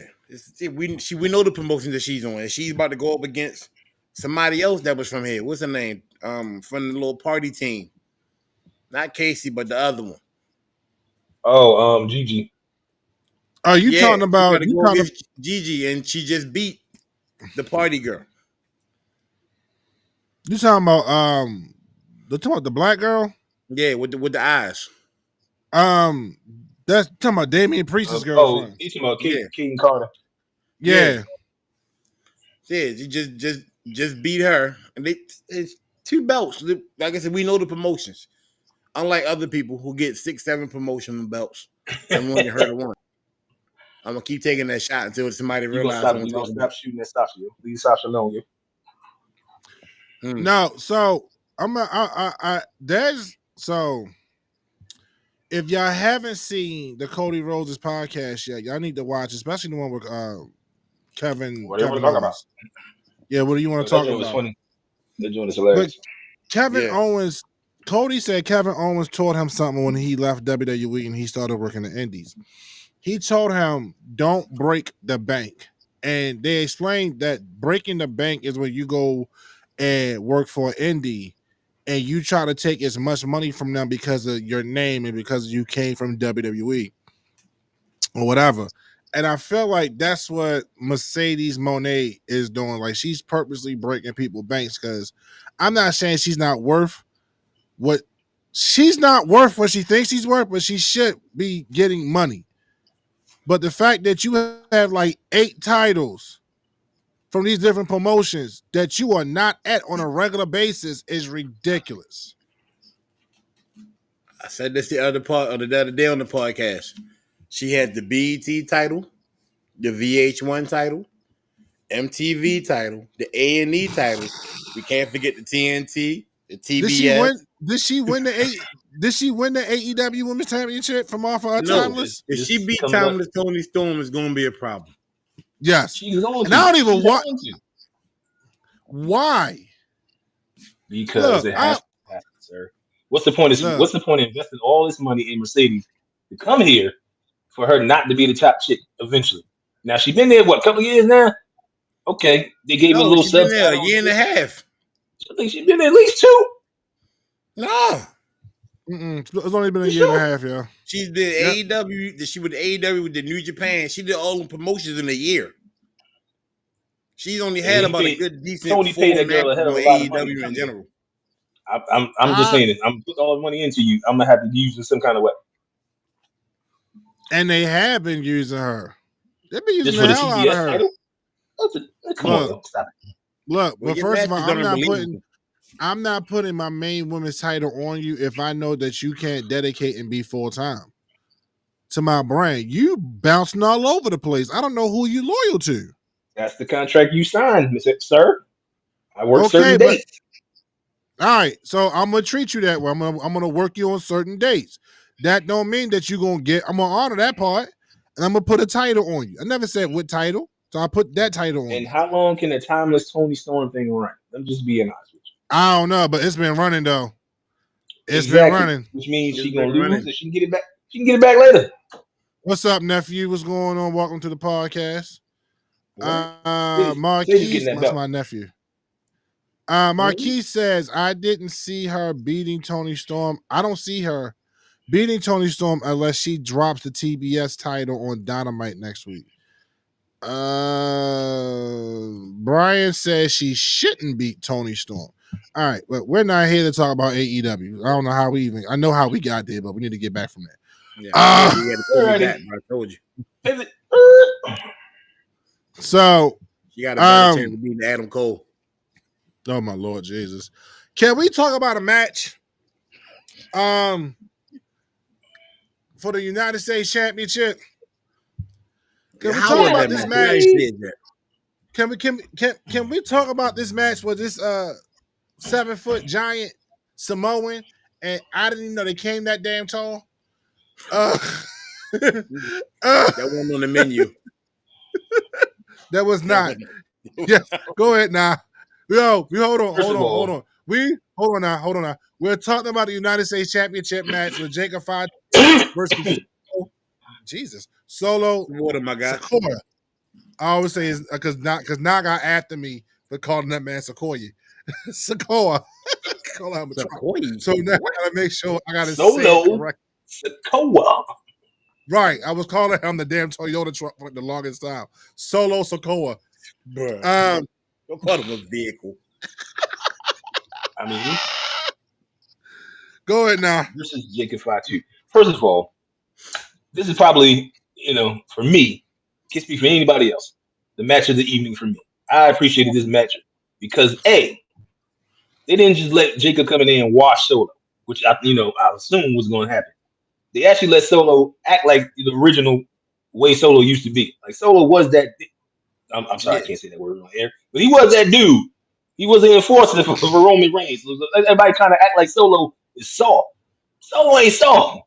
we know the promotions that she's on, and she's about to go up against somebody else that was from here. What's her name? From the little party team, not Casey, but the other one. Oh, Gigi. Oh, you Yeah, talking she about about to go against Gigi, and she just beat the party girl. you talking about the black girl? Yeah, with the eyes. Um that's talking about Damian Priest's Oh, girlfriend. you talking about Yeah, Keaton Carter? yeah, Yeah. yeah. She just beat her, and it's 2 belts. Like I said, we know the promotions. Unlike other people who get 6, 7 promotional belts and we only heard of one. I'm gonna keep taking that shot until somebody You gonna realizes stop? what I'm You gonna talking about. stop shooting at Sasha? Yo. Leave Sasha alone, yo. Hmm. No, so there's so if y'all haven't seen the Cody Rhodes podcast yet, y'all need to watch, especially the one with What they want to Kevin talk about? Owens. Yeah, what do you want to That talk joint was about? funny. That joint is But hilarious. Kevin Yeah. Owens, Cody said Kevin Owens taught him something when he left WWE and he started working the Indies. He told him, don't break the bank. And they explained that breaking the bank is when you go and work for an indie and you try to take as much money from them because of your name and because you came from WWE or whatever. And I feel like that's what Mercedes Monet is doing. Like, she's purposely breaking people's banks because I'm not saying she's not worth what she's not worth what she thinks she's worth, but she should be getting money. But the fact that you have like 8 titles from these different promotions that you are not at on a regular basis is ridiculous. I said this the other day on the podcast. She had the BET title, the VH1 title, MTV title, the A&E title. We can't forget the TNT, the TBS. Did she win? Did she win the eight? Did she win the AEW Women's Championship from off of her No, Timeless? if she beat coming up. Timeless Tony Storm, it's going to be a problem. Yes. She's on And I don't even She's want. on to. Why? Because Look, it has to happen, sir. What's the point of investing all this money in Mercedes to come here for her not to be the top chick eventually? Now she's been there a couple of years now. Okay, they gave her a little she's been sub. there a year and a half. I think she's been there at least 2. No, It's only been a year and a half, yo. she did AEW. She with AEW with the New Japan. She did all the promotions in a year. She's only had about a good decent Tony paid that girl a hell of a lot of money. AEW in general. I'm just saying it. I'm putting all the money into you. I'm gonna have to use it in some kind of way. And they have been using her. They've been using Just for the the hell out of TBS her. title. Come on, Look. stop it. Look, Well, but your first of all, match is I'm not putting my main women's title on you if I know that you can't dedicate and be full time to my brand. You bouncing all over the place. I don't know who you loyal to. That's the contract you signed, sir. I work Okay, certain but- dates. All right, so I'm gonna treat you that way. I'm gonna work you on certain dates. That don't mean that you're gonna get. I'm gonna honor that part, and I'm gonna put a title on you. I never said what title, so I put that title on. And you. how long can the timeless Tony Storm thing run? I'm just being honest with you. I don't know, but it's been running though. It's Exactly. been running. Which means It's she's gonna been lose running. and she can get it back. She can get it back later. What's up, nephew? What's going on? Welcome to the podcast. Please, Marquise, getting that that's belt. my nephew. Marquise says, I didn't see her beating Tony Storm. I don't see her beating Tony Storm unless she drops the TBS title on Dynamite next week. Brian says she shouldn't beat Tony Storm. All right, but we're not here to talk about AEW. I don't know how I know how we got there, but we need to get back from that. Yeah, you had to pull me back, bro. I told you. So, You got a better chance of beating Adam Cole. oh my Lord Jesus. Can we talk about a match? For the United States Championship. Can we talk about this match? Can we talk about this match with this 7-foot giant Samoan? And I didn't even know they came that damn tall. That wasn't on the menu. That was not. Yes, go ahead now. Yo, we hold on. Hold on now. We're talking about the United States Championship match with Jacob Fad versus Solo. Water, my guy. Sequoia. I always say is because now got after me for calling that man Sequoia. Sequoia. Call him Sequoia. So now I gotta make sure I gotta say Solo. it correct. Sequoia. Right. I was calling him the damn Toyota truck for the longest time. Solo Sequoia. Bruh. Don't call him a vehicle. I mean, Go ahead now. this is Jacob Fatu. First of all, this is probably, for me, can't speak for anybody else, the match of the evening for me. I appreciated this match because A, they didn't just let Jacob come in there and wash Solo, which I assume was going to happen. They actually let Solo act like the original way Solo used to be. Like Solo was that. I'm sorry, I can't say that word on air, but he was that dude. He was the enforcer for Roman Reigns. Everybody kind of act like Solo is soft. Solo ain't soft.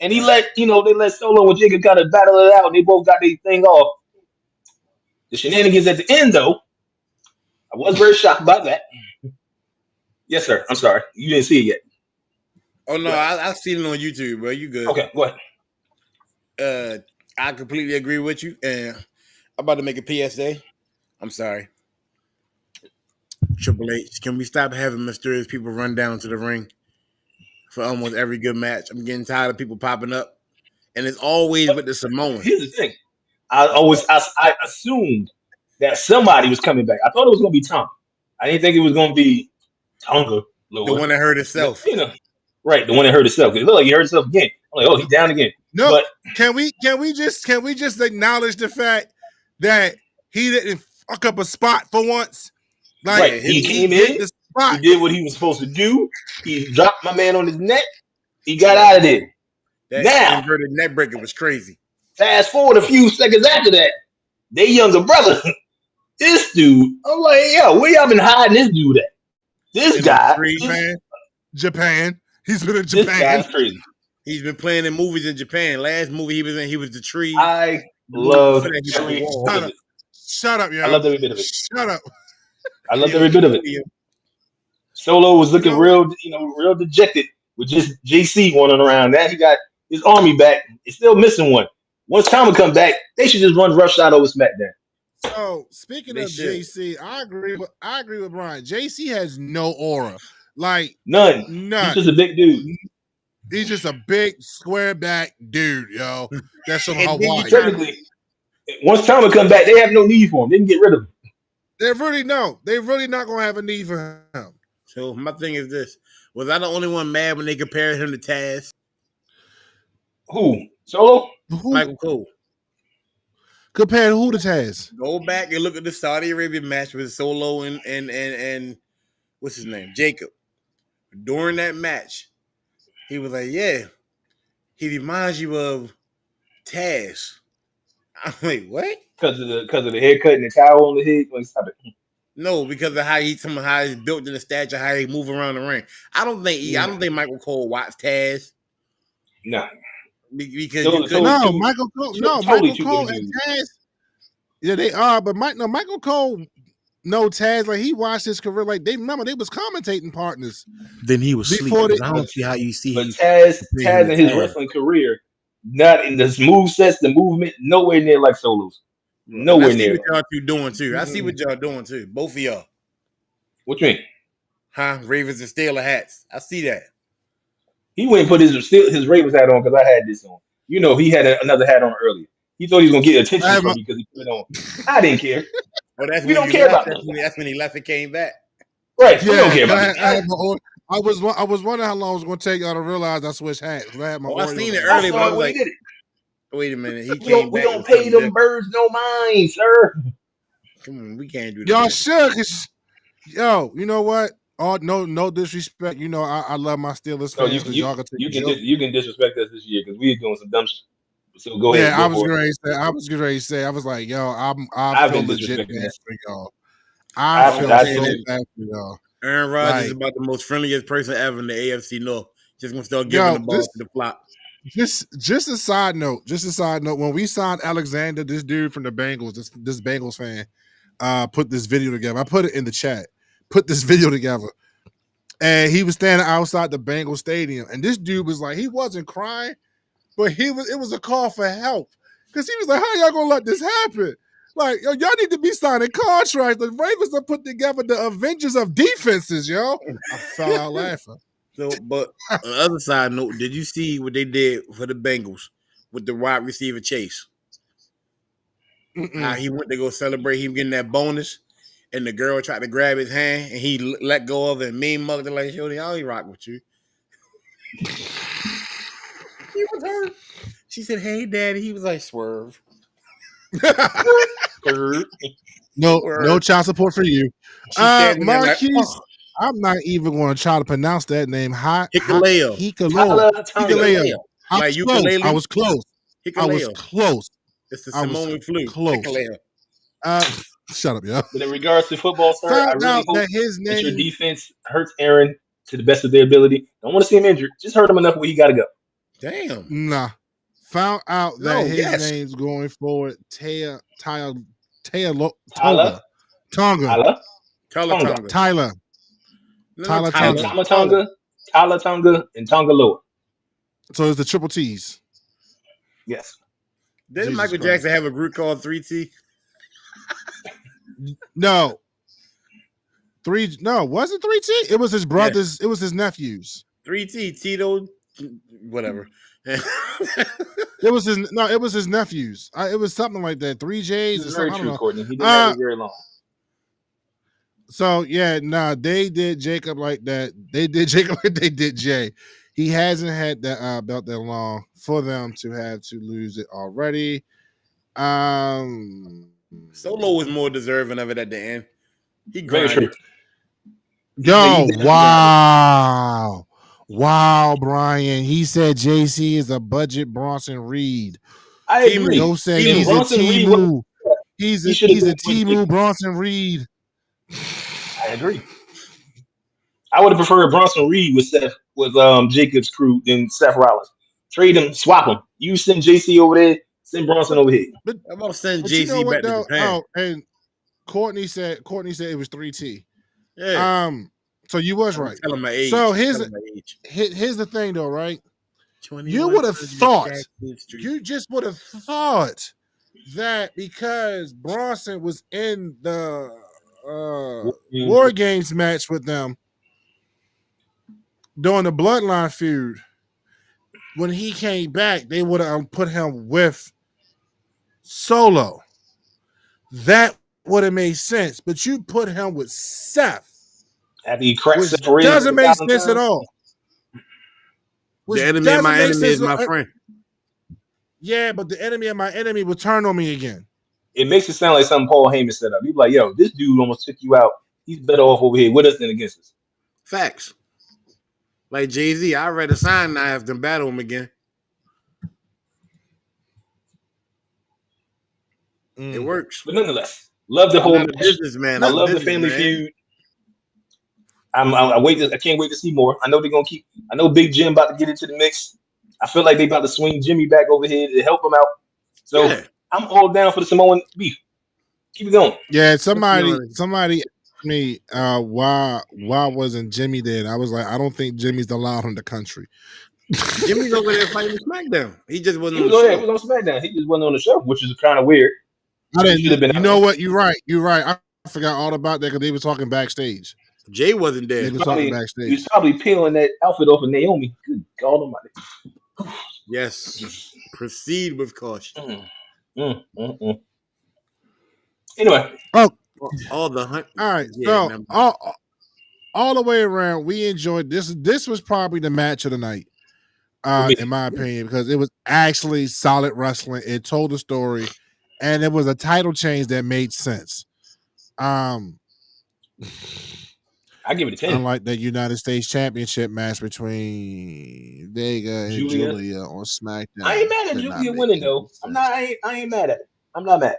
And they let Solo and Jacob kind of battle it out, and they both got their thing off. The shenanigans at the end, though, I was very shocked by that. Yes, sir. I'm sorry. You didn't see it yet. Oh, no, I've seen it on YouTube, bro. You good. Okay, go ahead. I completely agree with you. And I'm about to make a PSA. I'm sorry. Triple H, can we stop having mysterious people run down to the ring for almost every good match? I'm getting tired of people popping up. And it's always with the Samoans. Here's the thing. I assumed that somebody was coming back. I thought it was going to be Tom. I didn't think it was going to be Tonga. The one that hurt himself. Right, the one that hurt himself. It looked like he hurt himself again. I'm like, oh, he's down again. No, But can we just acknowledge the fact that he didn't fuck up a spot for once? Like right, he came hit in, the he spot. did what he was supposed to do. He dropped my man on his neck. He got out of there. That Now, inverted neck breaker was crazy. fast forward a few seconds after that, their younger brother, this dude, I'm like, yo, where y'all been hiding this dude at? This In the guy, tree, Man, Japan. He's been in this Japan. guy's crazy. He's been playing in movies in Japan. Last movie he was in, he was the tree. I The movie love before that, he was every the wall. bit of it. Shut up, yo. I loved every bit of it. Shut up. I loved every bit of it. Solo was looking real dejected with just JC running around. Now he got his army back. It's still missing one. Once Tama come back, they should just run roughshod over SmackDown. So speaking They of should. JC, I agree with Brian. JC has no aura. Like None. none. He's just a big dude. He's just a big square back dude, yo. That's from And then you Hawaii. Technically, once Tama come back, they have no need for him. They can get rid of him. They're really not gonna have a need for him. So my thing is this: was I the only one mad when they compared him to Taz, Who? Solo? Who Michael Cole? compared who to Taz? Go back and look at the Saudi Arabia match with Solo and what's his name, Jacob. During that match, he was like, "Yeah, he reminds you of Taz." I'm like, "What?" Because of the haircut and the towel on the head. Like, stop it. No, because of how he's built in the stature, how he move around the ring. I don't think Michael Cole watched Taz No. because So- you couldn't. No, two- Michael Cole. two- No, totally Michael two Cole different and dudes. Taz. Yeah, they are. But Michael Cole, no Taz. Like he watched his career. Like they was commentating partners. Then he was Before sleeping. they- I don't see how you see But him. Taz compared to in his Taz. wrestling career, not in the move sets, the movement, nowhere near like Solo's. Nowhere I see near. what y'all two doing too. I see what y'all doing too. Both of y'all, What you mean? huh? Ravens and Steeler hats. I see that. He went and put his Ravens hat on because I had this on. You know, he had another hat on earlier. He thought he was gonna get attention I have from me because he put it on. I didn't care. Oh, that's We when don't you care left. about That's when he left and came back. Right? We don't care Yeah, about I this. was wondering how long it was going to take y'all to realize I switched hats. I had my Oh, I Oreos seen it on. I early, but saw I it was when like, he did it. wait a minute. He We came don't, we back. don't with pay something them different. birds no mind, sir. Come on, we can't do Y'all that. should, cause yo, you know what? Oh, no disrespect. You know, I love my Steelers So fans because y'all can take a joke. you can disrespect us this year because we are doing some dumb shit. So go ahead. Yeah, Go I was for it. ready to say. I was like, yo, I I've feel been legit disrespecting bad that. for y'all. I feel I've so been- bad for y'all. Aaron Rodgers Like- is about the most friendliest person ever in the AFC North. Just gonna start giving Yo, the ball to the flop. Just a side note. When we signed Alexander, this dude from the Bengals, this Bengals fan, put this video together. I put it in the chat. Put this video together. And he was standing outside the Bengals stadium. And this dude was like, he wasn't crying, but it was a call for help. Because he was like, how y'all gonna let this happen? Like, yo, y'all need to be signing contracts. The Ravens have put together the Avengers of defenses, yo. I fell out laughing. So, but on the other side note, did you see what they did for the Bengals with the wide receiver Chase? How he went to go celebrate him getting that bonus, and the girl tried to grab his hand, and he let go of it and mean mugged her like, "Shorty, I ain't rock with you." He was hurt. She said, "Hey, Daddy." He was like, "Swerve." No child support for you. She standing there like, Marquise, "Oh." I'm not even going to try to pronounce that name. Hikaleo. Hikaleo. Hikaleo. Like ukulele? I was close. Hikaleo. Close. It's the I was Simone flu. close. Hikaleo. Shut up, yo. But in regards to football, sir, I Found really out hope that his that your name. defense hurts Aaron to the best of their ability. Don't want to see him injured. Just hurt him enough where he got to go. Damn. Nah. Found out that No, his yes. name's going forward. Tyler? Tonga. Tyler? Tonga. Tonga. Tyler. No, Tyler Tyler. Tonga. Tyler Tonga, and Tonga Loa. So it's the triple T's. Yes. Didn't Jesus Michael Christ. Jackson have a group called 3T? No. Was it 3T? It was his brothers. It was his nephews. 3T, Tito, whatever. It was his nephews. It was something like that. 3J's This or is something. very I don't true, know. Courtney. He didn't have it very long. So yeah, they did Jacob like that. They did Jacob like they did Jay. He hasn't had that belt that long for them to have to lose it already. Solo was more deserving of it at the end. He Very grinded. true. Yo, He- wow, Brian. He said JC is a budget Bronson Reed. I agree. Go say If he's a Bronson Reed was- Timu. He's he a should have been Timu Bronson Reed. I agree. I would have preferred Bronson Reed with Jacob's crew than Seth Rollins. Trade him, swap him. You send JC over there, send Bronson over here. I'm gonna send But JC you know what back to though? Japan. Oh, and Courtney said it was 3T. Yeah. So you was right. Tell him my age. So Tell him my age. here's the thing though, right? 21 You would have thought, Jackson Street. you just would have thought that because Bronson was in the War Games match with them during the Bloodline feud, when he came back, they would have put him with Solo. That would have made sense, but you put him with Seth, After he cracked which Seth Rollins doesn't make 1,000 sense at times. all. The enemy of my enemy is my friend. Yeah, but the enemy of my enemy will turn on me again. It makes it sound like something Paul Heyman set up. He's like, yo, this dude almost took you out. He's better off over here with us than against us. Facts. Like Jay-Z, I'd rather sign knives than battle him again. It works. But nonetheless, love the whole I'm not a match. businessman. I I'm a love the family businessman. feud. I can't wait to see more. I know they're gonna keep. I know Big Jim about to get into the mix. I feel like they about to swing Jimmy back over here to help him out. So Yeah. I'm all down for the Samoan beef. Keep it going. Yeah, somebody asked me why wasn't Jimmy there? And I was like, I don't think Jimmy's allowed in the country. Jimmy's over there fighting SmackDown. He just wasn't He on was, the on, show. he was on SmackDown. He just wasn't on the show, which is kind of weird. I He should have didn't. been You out know there. what? You're right. You're right. I forgot all about that because they were talking backstage. Jay wasn't They there. were talking He was backstage. probably peeling that outfit off of Naomi. Good God Almighty. Yes. Proceed with caution. Anyway, All the hunt. All right. Yeah, So all the way around, we enjoyed this. This was probably the match of the night, me. in my opinion, because it was actually solid wrestling. It told a story, and it was a title change that made sense. I give it a 10. Unlike the United States Championship match between Vega and Julia on SmackDown. I ain't mad at did not Julia make winning any though. sense. I ain't mad at it. I'm not mad.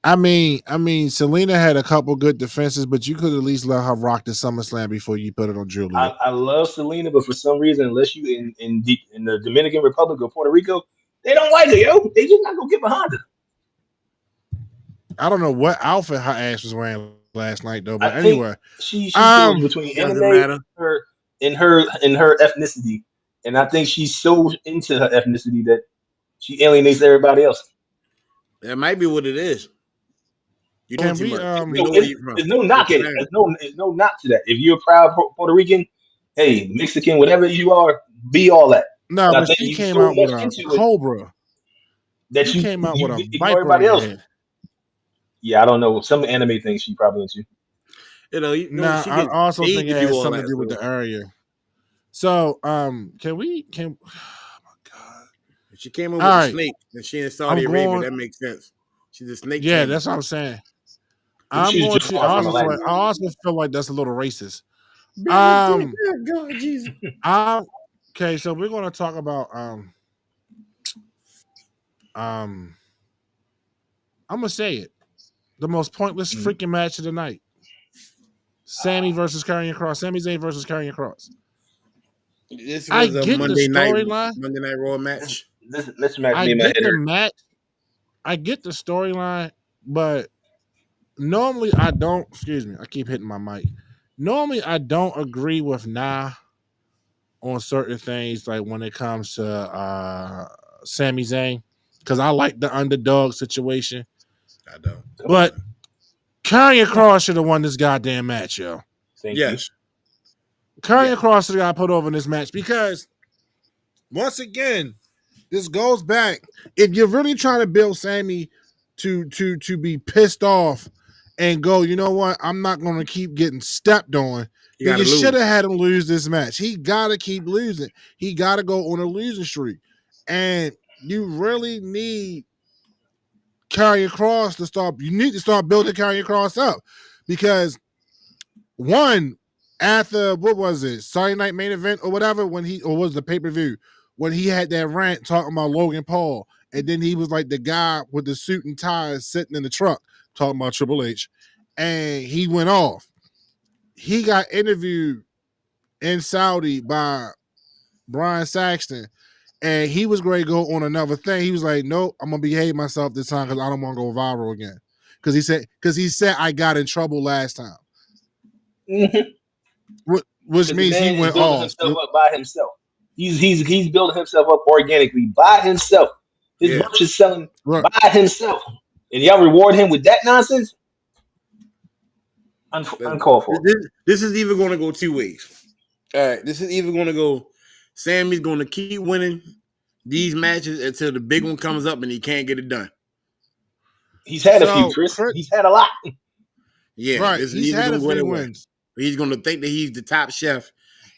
I mean, Selena had a couple good defenses, but you could at least let her rock the SummerSlam before you put it on Julia. I love Selena, but for some reason, unless you in the Dominican Republic or Puerto Rico, they don't like her, yo. They just not gonna get behind her. I don't know what outfit her ass was wearing last night though, but I think anyway, she goes between doesn't anime matter. and her ethnicity, and I think she's so into her ethnicity that she alienates everybody else. That might be what it is. You Can know too we, much. We No, know where you from. there's no knock at it. It's There's no knock to that. If you're a proud Puerto Rican, hey, Mexican, whatever you are, be all that. no, But I but think she you came so out with much a into it cobra. that She you came out with a ignore viper everybody on else. her head. Yeah, I don't know. Some anime things she probably into. You know, Nah, she I gets also paid think it to has do all something to that, do with so the area. So, oh my god. she came over All with right. a snake, and she in Saudi I'm Arabia. going- That makes sense. She's a snake. Yeah, tamer. that's what I'm saying. Maybe I'm she's going just to. far from Atlanta. I also feel like that's a little racist. God, Jesus. Okay, so we're going to talk about I'm gonna say it. The most pointless freaking match of the night. Sammy versus Karrion Kross. Sami Zayn versus Karrion Kross. This I was a get the Monday night storyline. Raw match. This match I made my get head the hurt. match. I get the storyline, but normally I don't. Excuse me, I keep hitting my mic. Normally I don't agree with Nah on certain things, like when it comes to Sami Zayn, because I like the underdog situation. I don't. But Karrion Kross should have won this goddamn match, yo. Thank you. Yes. Karrion Kross should have got put over in this match because, once again, this goes back. If you're really trying to build Sammy to be pissed off and go, you know what? I'm not going to keep getting stepped on. then you lose. should have had him lose this match. He got to keep losing. He got to go on a losing streak. And you really need Karrion Kross to start. You need to start building Karrion Kross up because one, after what was it, Saturday Night Main Event or whatever, or was the pay-per-view when he had that rant talking about Logan Paul, and then he was like the guy with the suit and ties sitting in the truck talking about Triple H, and he went off. He got interviewed in Saudi by Brian Saxton, and he was going to go on another thing. He was like, "Nope, I'm gonna behave myself this time because I don't want to go viral again." Because he said I got in trouble last time. Mm-hmm. Which means he went off. Himself up by himself. He's building himself up organically by himself. His merch is selling by himself, and y'all reward him with that nonsense. Uncalled for. This is even going to go two ways. All right, this is either going to go. Sammy's going to keep winning these matches until the big one comes up and he can't get it done. He's had a few, Chris. He's had a lot. Yeah, right. He's had a few wins. He's going to think that he's the top chef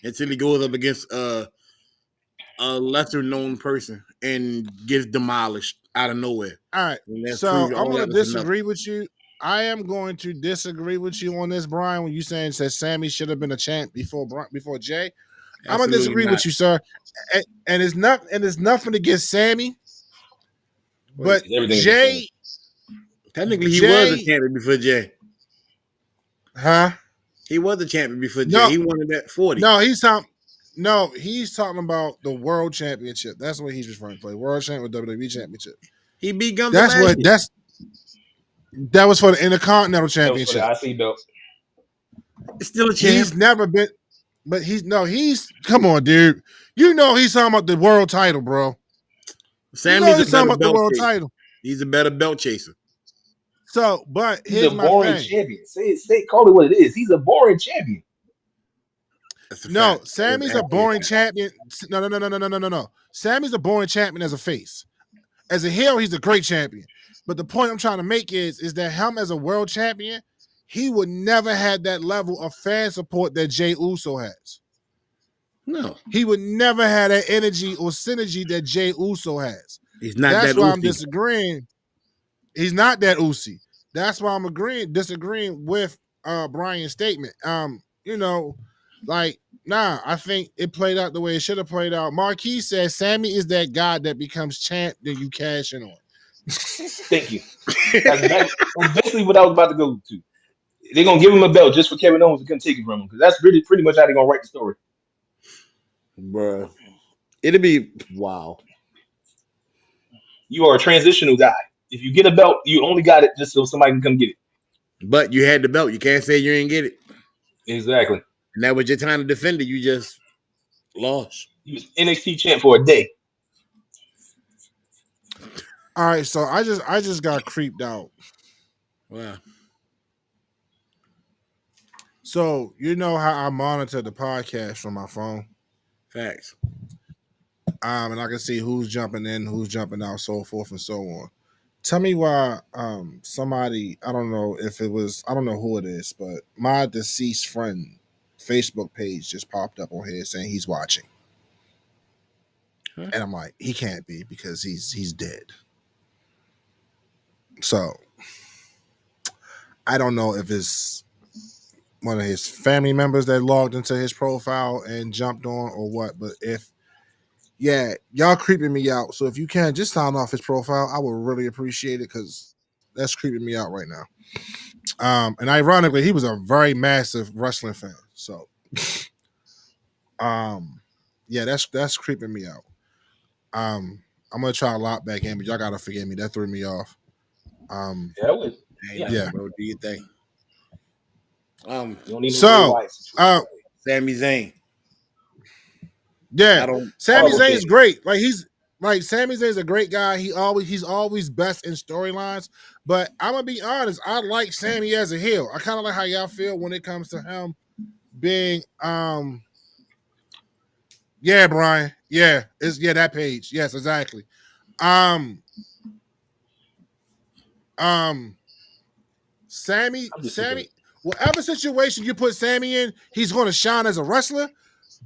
until he goes up against a lesser known person and gets demolished out of nowhere. All right. So I'm going to disagree with you. I am going to disagree with you on this, Brian, when you saying that Sammy should have been a champ before Jay. I'm going to disagree with you, sir. And it's nothing against Sammy, but Jay. Technically, he was a champion before Jay. Huh? He was a champion before Jay. He won that 40. No, he's talking about the World Championship. That's what he's referring to. World Champion with WWE Championship. He beat Gunther. That was for the Intercontinental Championship. That was for the IC belt. It's still a champ. He's never been, but come on, dude. You know he's talking about the world title, bro. Sammy's talking about the world title. He's a better belt chaser. So, but he's a boring champion. Call it what it is. He's a boring champion. No, Sammy's a boring champion. No. Sammy's a boring champion as a face. As a heel, he's a great champion. But the point I'm trying to make is that him as a world champion, he would never have that level of fan support that Jey Uso has. No. He would never have that energy or synergy that Jey Uso has. He's not That's that why Uzi. I'm disagreeing. He's not that Uzi. That's why I'm disagreeing with Brian's statement. I think it played out the way it should have played out. Marquis says Sammy is that guy that becomes champ that you cash in on. Thank you. That's basically what I was about to go to. They're gonna give him a belt just for Kevin Owens to come take it from him because that's really pretty much how they're gonna write the story. Bruh. It'll be wow. You are a transitional guy. If you get a belt, you only got it just so somebody can come get it. But you had the belt. You can't say you didn't get it. Exactly. And that was your time to defend it. You just lost. He was NXT champ for a day. All right, so I just got creeped out. Wow. So you know how I monitor the podcast from my phone? Facts. And I can see who's jumping in, who's jumping out, so forth and so on. Tell me why somebody, I don't know who it is, but my deceased friend Facebook page just popped up on here saying he's watching. Huh? And I'm like, he can't be because he's dead. So I don't know if it's one of his family members that logged into his profile and jumped on or what, but y'all creeping me out. So if you can just sign off his profile, I would really appreciate it because that's creeping me out right now. And ironically, he was a very massive wrestling fan. So that's creeping me out. I'm gonna try to lock back in, but y'all gotta forgive me. That threw me off. Bro, do you think? Sami Zayn. Yeah, Sami Zayn's great. Sami Zayn's a great guy. He's always best in storylines. But I'm gonna be honest, I like Sami as a heel. I kind of like how y'all feel when it comes to him being Brian. Yeah, that page. Yes, exactly. Sammy, whatever situation you put Sammy in, he's going to shine as a wrestler.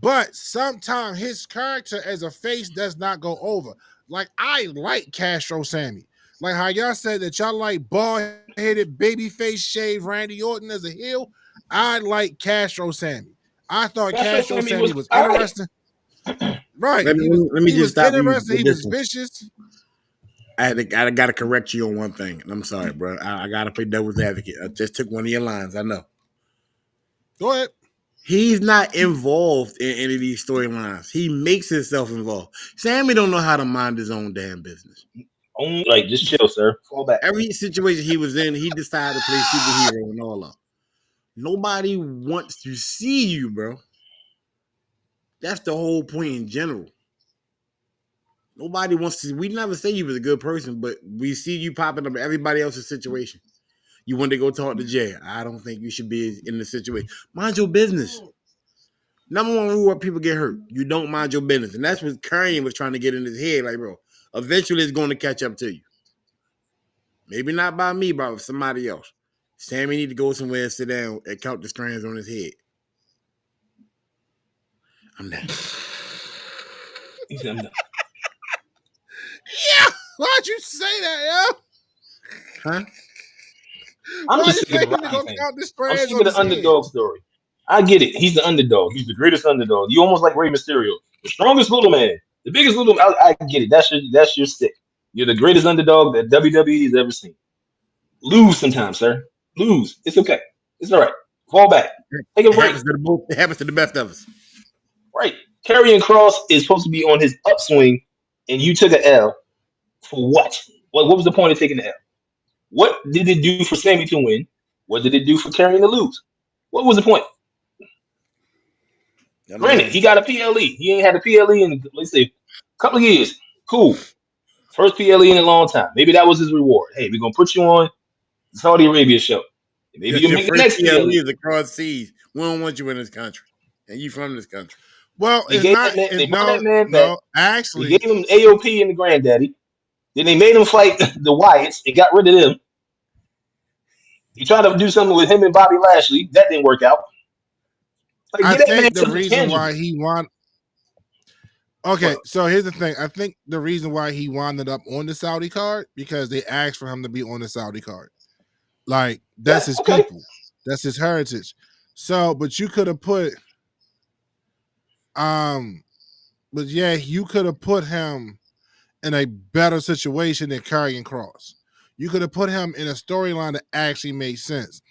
But sometimes his character as a face does not go over. Like, I like Castro Sammy. Like how y'all said that y'all like bald-headed, babyface shaved Randy Orton as a heel. I like Castro Sammy. I thought Castro Sammy was interesting. Right. Let me He just was stop you interesting. He with was this one. vicious. I got to correct you on one thing. And I'm sorry, bro. I got to play devil's advocate. I just took one of your lines. I know. Go ahead. He's not involved in any of these storylines. He makes himself involved. Sammy don't know how to mind his own damn business. Like, just chill, sir. Fall back. Every situation he was in, he decided to play superhero and all up. Nobody wants to see you, bro. That's the whole point in general. Nobody wants to. We never say you was a good person, but we see you popping up in everybody else's situation. You want to go talk to Jay. I don't think you should be in the situation. Mind your business. Number one rule where people get hurt. You don't mind your business. And that's what Curry was trying to get in his head. Like, bro, eventually it's going to catch up to you. Maybe not by me, but somebody else. Sammy need to go somewhere and sit down and count the strands on his head. I'm done. He said, I'm done. Yeah. Why'd you say that, yo? Huh? I'm just Why'd you sick of the say he Rocky gonna thing. count the I'm strands sick on of his the head? underdog story. I get it. He's the underdog. He's the greatest underdog. You almost like Rey Mysterio, the strongest little man, the biggest little man. I get it. That's your stick. You're the greatest underdog that WWE has ever seen. Lose sometimes, sir. Lose. It's okay. It's all right. Fall back. Take a It break. happens to the both. It happens to the best of us. Right. Karrion Cross is supposed to be on his upswing, and you took an L for what? What was the point of taking the L? What did it do for Sammy to win? What did it do for Karrion to lose? What was the point? Granted, he got a PLE. He ain't had a PLE in, let's say, a couple of years. Cool. First PLE in a long time. Maybe that was his reward. Hey, we're going to put you on the Saudi Arabia show. Maybe you'll Your make the first next PLE PLE. is across seas. We don't want you in this country, and you from this country. Well, They it's gave not. that man, they brought No, that man back. no. They Actually, gave him AOP and the granddaddy. Then they made him fight the Wyatts and got rid of them. He tried to do something with him and Bobby Lashley. That didn't work out. Like, I get that man think the something reason tangible. why he won. Okay, Well, so here's the thing. I think the reason why he wound up on the Saudi card because they asked for him to be on the Saudi card. Like, that's his okay. people. That's his heritage. So, but you could have put, but yeah, you could have put him in a better situation than Karrion Cross. You could have put him in a storyline that actually made sense.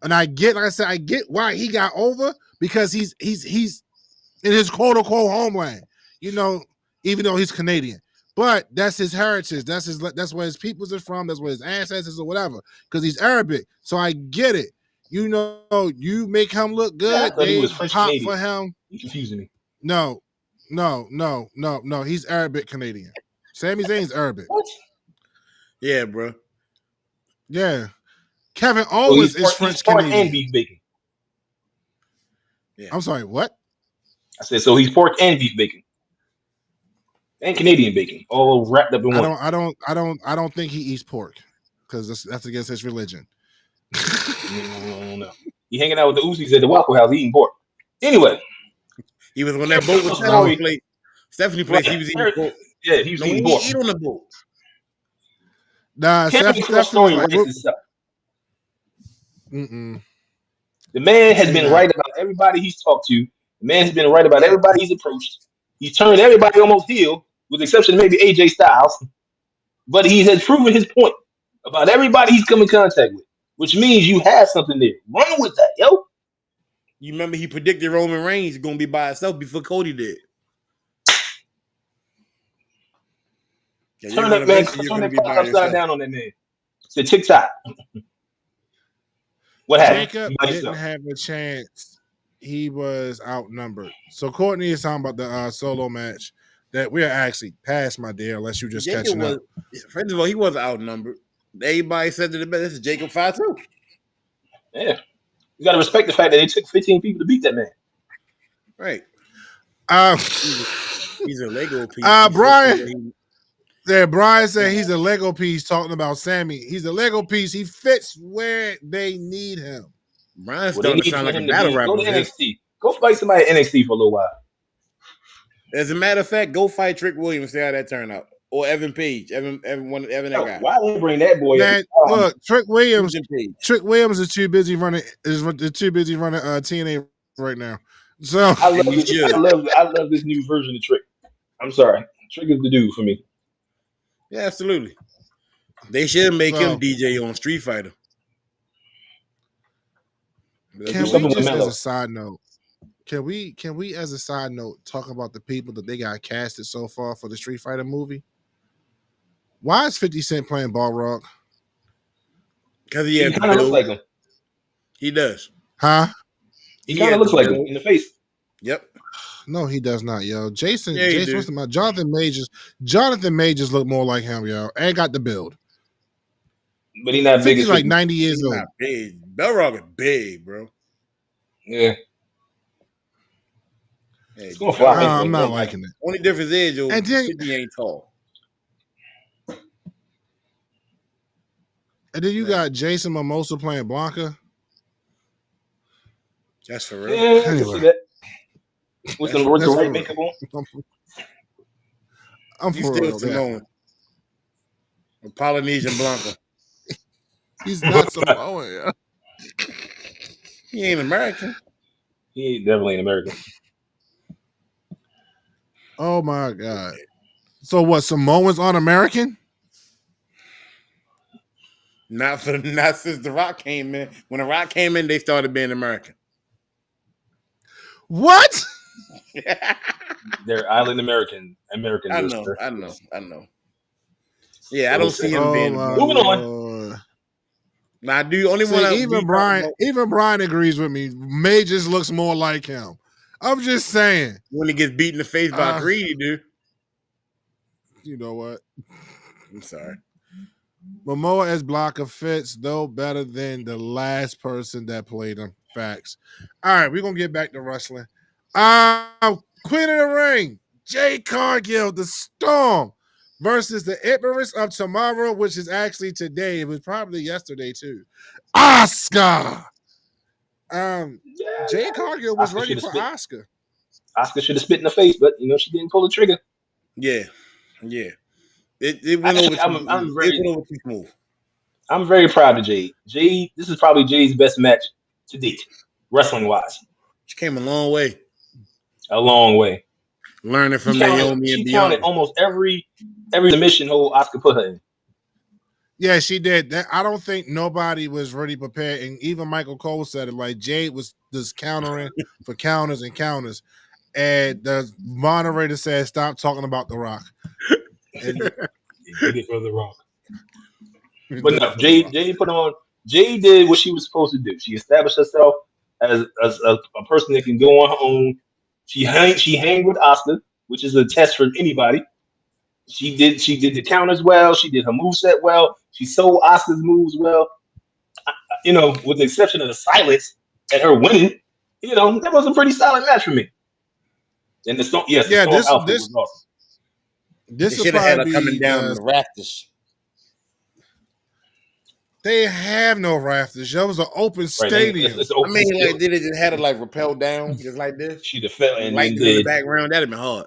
And I get, like I said, I get why he got over because he's in his quote unquote homeland. You know, even though he's Canadian. But that's his heritage. That's where his peoples are from. That's where his ancestors or whatever. Because he's Arabic. So I get it. You know, you make him look Yeah, I good. thought he They was French pop Canadian. for him. He confusing me. No. He's Arabic Canadian. Sami Zayn's Arabic. What? Yeah, bro. Yeah. Kevin So Owens is he's French pork and Canadian. beef bacon. Yeah. I'm sorry, what? I said so he's pork and beef bacon. And Canadian bacon, all wrapped up in one. I don't think he eats pork because that's against his religion. No. He hanging out with the Uzis at the Waffle House eating pork. Anyway, He was on that boat with Stephanie place. Stephanie place. He was eating pork. Yeah, he was No, eating he pork. eat on the boat. Nah, Karrion Cross story writes itself. Mm-mm. The man has been Yeah. right about everybody he's talked to. The man has been right about everybody he's approached. He's turned everybody almost heel, with the exception of maybe AJ Styles. But he has proven his point about everybody he's come in contact with, which means you have something there. Run with that, yo. You remember he predicted Roman Reigns going to be by himself before Cody did. Yeah, Turn that man, turn that clock upside down on that man. Say TikTok. What happened? Jacob By didn't yourself. have a chance. He was outnumbered. So Courtney is talking about the solo match that we're actually past, my dear, unless you just Jacob catching was, up. first of all, he wasn't outnumbered. Everybody said to the best, this is Jacob 5-2. Yeah. You got to respect the fact that it took 15 people to beat that man. Right. Uh, He's a Lego piece. Brian. Yeah, Brian said he's a Lego piece talking about Sammy. He's a Lego piece. He fits where they need him. Brian's Well, they starting to need sound for like a him to battle be go rapper. to Man. NXT. Go fight somebody at NXT for a little while. As a matter of fact, go fight Trick Williams. See how that turn out. Or Evan Page. Evan that guy. Why they bring that boy up? Man, look, Trick Williams Evan Page. is too busy running TNA right now. So I love And he this. should. I love this new version of Trick. I'm sorry, Trick is the dude for me. Yeah, absolutely. They should make So- him DJ on Street Fighter. can we something with just as Melo. a side note, can we as a side note talk about the people that they got casted so far for the Street Fighter movie? Why is 50 Cent playing Balrog? Because he He had the kind of looks build. like him. He does. Huh? He kind of had looks the like him build. in the face. Yep. No, he does not, yo. Jason, Yeah, he do. what's the matter? Jonathan Majors look more like him, yo. And got the build. But he's not big 50's as like 50. 90 years He's old. not big. Belrog is big, bro. Yeah, Hey, it's gonna fly. I'm not liking it. Only difference is, Joe, And then- 50 ain't tall. And then you got Jason Momoa playing Blanca. That's for real. Yeah, I can Anyway. see that. With the That's right for makeup on. I'm He's for still real. Yeah. Samoan. A Polynesian Blanca. He's not Samoan, yeah. He ain't American. He ain't definitely an American. Oh my God. So what? Samoans aren't American? Not since The Rock came in. When The Rock came in, they started being American. What? They're island Americans. I know. Yeah, I So don't see him Oh being. my Moving on. Lord. Now, I do only See, one. even Brian agrees with me. Majors looks more like him. I'm just saying. when he gets beat in the face by Creed, he do. You know what? I'm sorry. Momoa as Blanca fits, though, better than the last person that played him. Facts. All right, we're going to get back to wrestling. Queen of the Ring, Jade Cargill, the Storm, versus the Empress of Tomorrow, which is actually today. It was probably yesterday, too. Asuka. Jade Cargill was Asuka ready should've for spit. Asuka. Asuka should have spit in the face, but she didn't pull the trigger. Yeah. It went over. I'm It went over too smooth. I'm very proud of Jade. Jade, this is probably Jade's best match to date, wrestling wise. She came a long way. A long way. Learning from She Naomi and counted beyond. almost every submission hole Asuka put her in. Yeah, she did. I don't think nobody was really prepared, and even Michael Cole said it. Like Jade was just countering for counters and counters, and the moderator said, "Stop talking about The Rock." And, Did it for The Rock. But no, Jade did what she was supposed to do. She established herself as a person that can go on her own. She hanged with Asuka, which is a test for anybody. She did the counters well. She did her moveset well. She sold Asuka's moves well. With the exception of the silence and her winning, that was a pretty solid match for me. And the Storm outfit was awesome. This They will should have had probably her coming be down the rafters. They have no rafters. That was an open stadium. It's I open mean, still. like, did it just had to rappel down just like this? She'd have fell and then Lightning in the did background, that'd have been hard.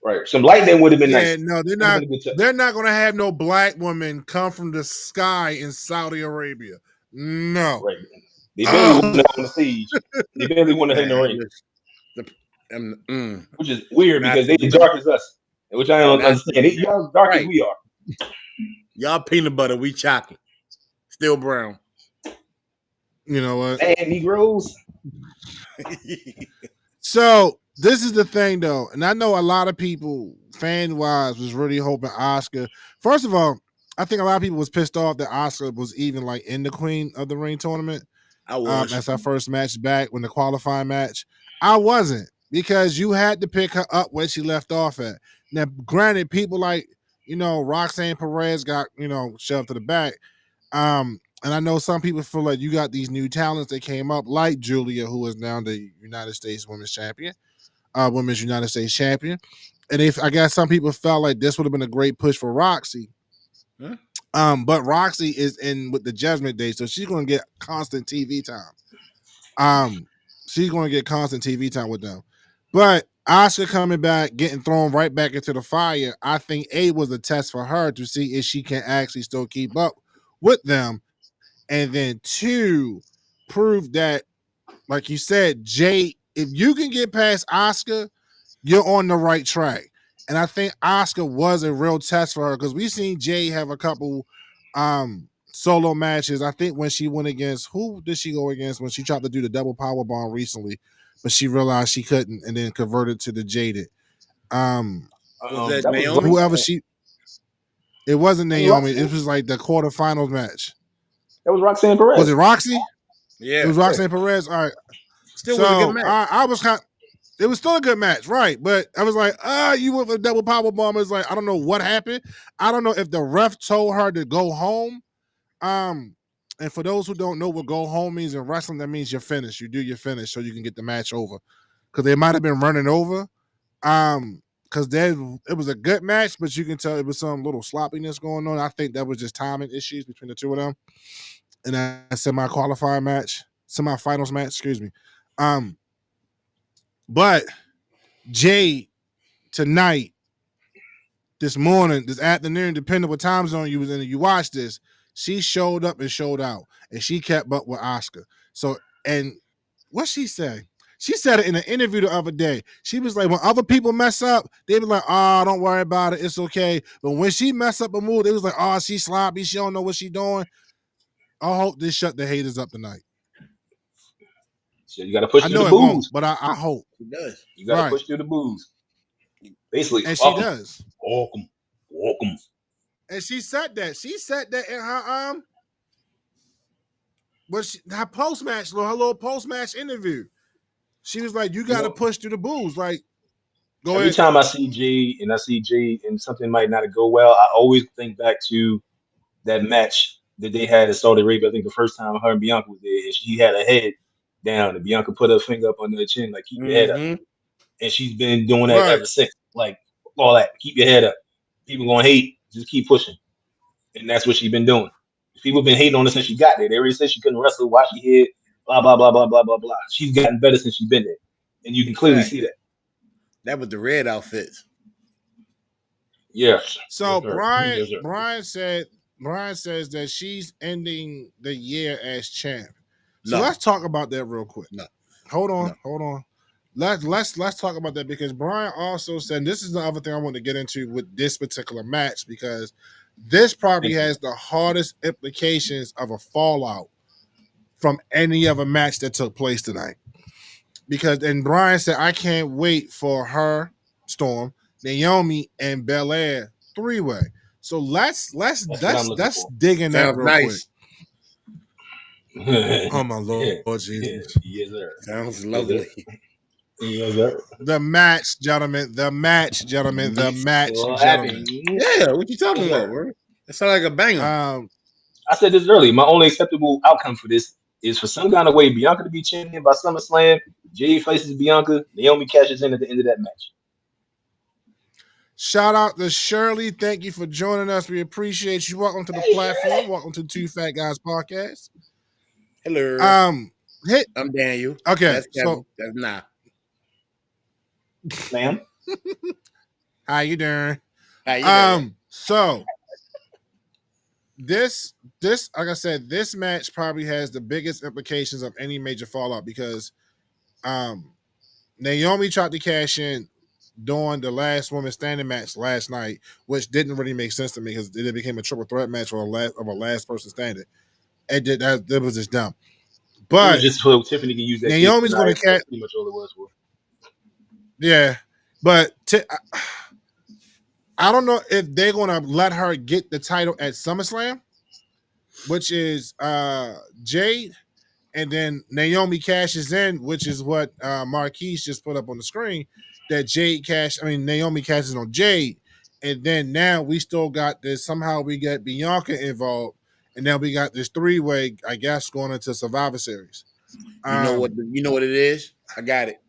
right. Some lightning would have been Yeah, nice. no, they're Would've not. been a good touch. They're not going to have no black women come from the sky in Saudi Arabia. No. Right. They barely won on the stage. They barely won in the ring, which is weird because they as dark as us, which I don't understand. Y'all as dark as we are. Y'all peanut butter, we chocolate. Still brown. You know what? And Negroes. So this is the thing, though, and I know a lot of people, fan-wise, was really hoping Asuka. First of all, I think a lot of people was pissed off that Asuka was even like in the Queen of the Ring tournament. I was. That's our first match back when the qualifying match. I wasn't, because you had to pick her up where she left off at. Now, granted, people like Roxanne Perez got shoved to the back. And I know some people feel like you got these new talents that came up, like Julia, who is now the United States Women's Champion, Women's United States Champion. And I guess some people felt like this would have been a great push for Roxy. Huh? But Roxy is in with the Judgment Day, so she's gonna get constant TV time. She's gonna get constant TV time with them. But Oscar coming back, getting thrown right back into the fire, I think A was a test for her to see if she can actually still keep up with them. And then two, prove that, like you said, Jay, if you can get past Oscar, you're on the right track. And I think Oscar was a real test for her because we seen Jay have a couple solo matches. I think when she went against, who did she go against when she tried to do the double power bomb recently, but she realized she couldn't and then converted to the Jaded. Was that That was Naomi? Whoever she, it wasn't was Naomi. Roxanne. It was like the quarterfinals match. That was Roxanne Perez. Was it Roxy? It Yeah, was Roxanne Perez. All right. still was a good So match. I was kind. It was still a good match, right? But I was like, you went for a double power bomb. It's like I don't know what happened. I don't know if the ref told her to go home. And for those who don't know what go home means in wrestling, that means you're finished. You do your finish so you can get the match over. Because they might have been running over. Because it was a good match, but you can tell it was some little sloppiness going on. I think that was just timing issues between the two of them in that semi-qualifying match, semi-finals match. Excuse me. But Jay tonight, this morning, this afternoon, depending what time zone you was in, and you watched this, she showed up and showed out, and she kept up with Oscar. So, and what she say? She said it in an interview the other day. She was like, when other people mess up, they be like, "Oh, don't worry about it, it's okay." But when she mess up a move, it was like, "Oh, she sloppy, she don't know what she doing." I hope this shut the haters up tonight. So you got to push I through know the it won't, booze. but I hope. She does. You got to Right. push through the booze. Basically, And she welcome, does. welcome. And she said that. She said that in her her post match, her little post match interview. She was like, "You got to push through the booze." Like, go Every ahead. time I see Jay and something might not go well, I always think back to that match that they had in Saudi Arabia. I think the first time her and Bianca was there, and she had her head down, and Bianca put her finger up on her chin, like keep your head up, Mm-hmm. and she's been doing that Right. ever since. Like all that, keep your head up. People gonna hate, just keep pushing, and that's what she's been doing. People have been hating on her since she got there. They already said she couldn't wrestle, why she hit, blah blah blah blah blah blah blah. She's gotten better since she's been there, and you can clearly Fact. see that. That was the red outfits. Yes. So Yes, sir. Brian, Yes, sir. Brian says that she's ending the year as champ. So No. let's talk about that real quick. No. Hold on, No. hold on. Let's talk about that because Brian also said this is the other thing I want to get into with this particular match because this probably Thank you. has the hardest implications of a fallout from any other match that took place tonight. Because and Brian said I can't wait for her, Storm, Naomi, and Belair 3-way. So let's That's what I'm looking for. dig in that Sounds real nice. quick. Oh my Lord Jesus. Yes, sir. Sounds Yes, lovely. sir. Yes, sir. The match, gentlemen. The match, gentlemen. The match, So gentlemen. happy. Yeah, what you talking Yes, about, sir. bro? That sound like a banger. I said this earlier. My only acceptable outcome for this is for some kind of way Bianca to be champion by SummerSlam. Jay faces Bianca. Naomi cashes in at the end of that match. Shout out to Shirley. Thank you for joining us. We appreciate you. Welcome to the platform. Welcome to Two Fat Guys Podcast. Hello. Hit. I'm Daniel. Okay, That's Kevin. so That's nah. Ma'am. how you doing? How you doing? So this like I said, this match probably has the biggest implications of any major fallout because Naomi tried to cash in during the last woman standing match last night, which didn't really make sense to me because it became a triple threat match for a last person standing. It did that was just dumb. It But was just so Tiffany can use that. Naomi's going to catch. That's pretty much all it was for. Yeah, but I don't know if they're going to let her get the title at SummerSlam, which is Jade, and then Naomi cashes in, which is what Marquise just put up on the screen. That Naomi cashes on Jade, and then now we still got this. Somehow we get Bianca involved, and now we got this 3-way, I guess, going into Survivor Series. You know what it is? I got it.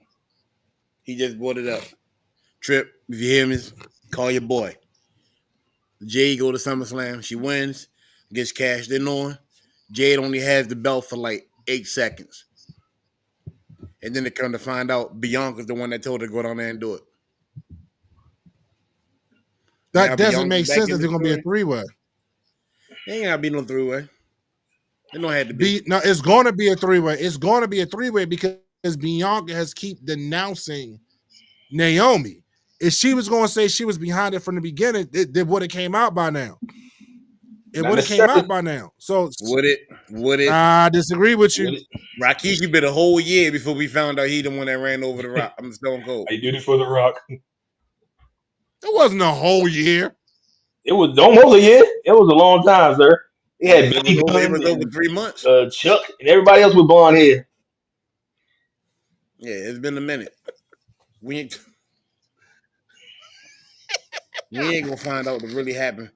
He just brought it up. Trip, if you hear me, call your boy. Jay go to SummerSlam. She wins. gets cashed in on. Jade only has the belt for like 8 seconds. And then they come to find out Bianca's the one that told her to go down there and do it. That Now doesn't Bianca's make back sense in if the they're gonna be a story. three-way. There ain't gotta be no three-way. It don't have to be. No, it's gonna be a three-way. It's gonna be a three-way because Bianca has keep denouncing Naomi. If she was gonna say she was behind it from the beginning, it would have came out by now. It Not would have came necessarily. out by now. So Would it? Would it? I disagree with you. Would it? Rikishi been a whole year before we found out he the one that ran over the Rock. I'm Stone Cold. I did it for The Rock. It wasn't a whole year. It was almost a year. It was a long time, sir. It had It Billy it Gunn was over and 3 months. Chuck and everybody else with blonde hair. Yeah, it's been a minute. We ain't gonna find out what really happened.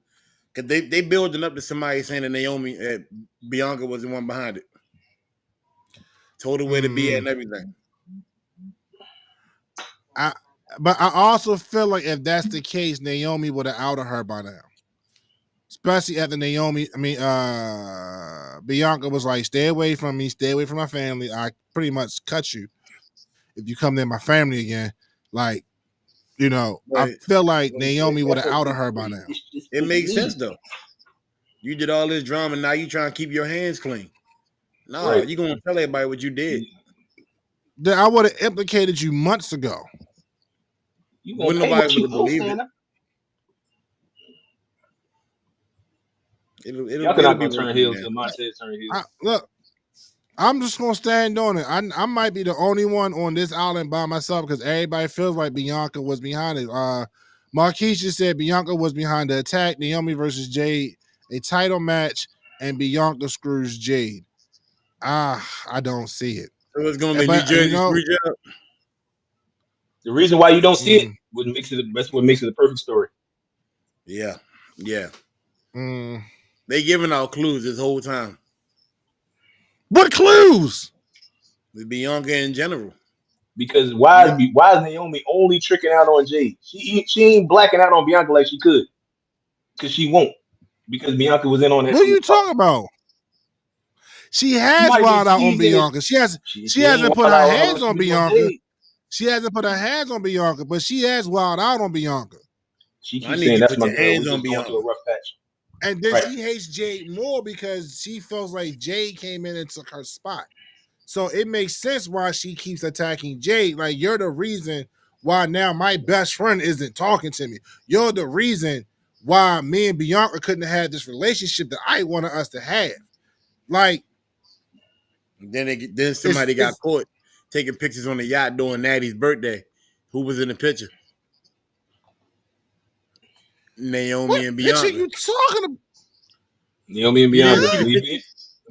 Cause they building up to somebody saying that Naomi Bianca was the one behind it. Told her where to be at and everything. But I also feel like if that's the case, Naomi would have outed her by now. Especially after Bianca was like, stay away from me, stay away from my family. I pretty much cut you if you come near my family again. Like, you know, I feel like Naomi would have outed her by now. It makes sense though. You did all this drama, now you trying to keep your hands clean. No, Right. you gonna tell everybody what you did. Then I would have implicated you months ago. You Wouldn't gonna pay nobody what you would believe it. Santa? It'll Y'all be not gonna worth turn it, heels man. till Montez turn heels. Look, I'm just gonna stand on it. I might be the only one on this island by myself because everybody feels like Bianca was behind it. Marquise just said Bianca was behind the attack. Naomi versus Jade, a title match, and Bianca screws Jade. I don't see it. So it's gonna be But, New Jersey you know, screw job. The reason why you don't see it that's what makes it a perfect story. Yeah. mm. They giving out clues this whole time. What clues? With Bianca in general. Because why is Naomi only tricking out on Jade? She ain't blacking out on Bianca like she could. Because she won't. Because Bianca was in on that. What are you talking about? She has wild out on Bianca. She hasn't put her hands on Bianca. She hasn't put her hands on Bianca, but she has wild out on Bianca. She keeps saying that's my girl. We're just going through a rough patch. And then she hates Jade more because she feels like Jade came in and took her spot. So it makes sense why she keeps attacking Jade. Like, you're the reason why now my best friend isn't talking to me. You're the reason why me and Bianca couldn't have had this relationship that I wanted us to have. Like, then somebody got caught taking pictures on the yacht during Natty's birthday. Who was in the picture? Naomi and Bianca. What picture you talking about? Naomi and Bianca.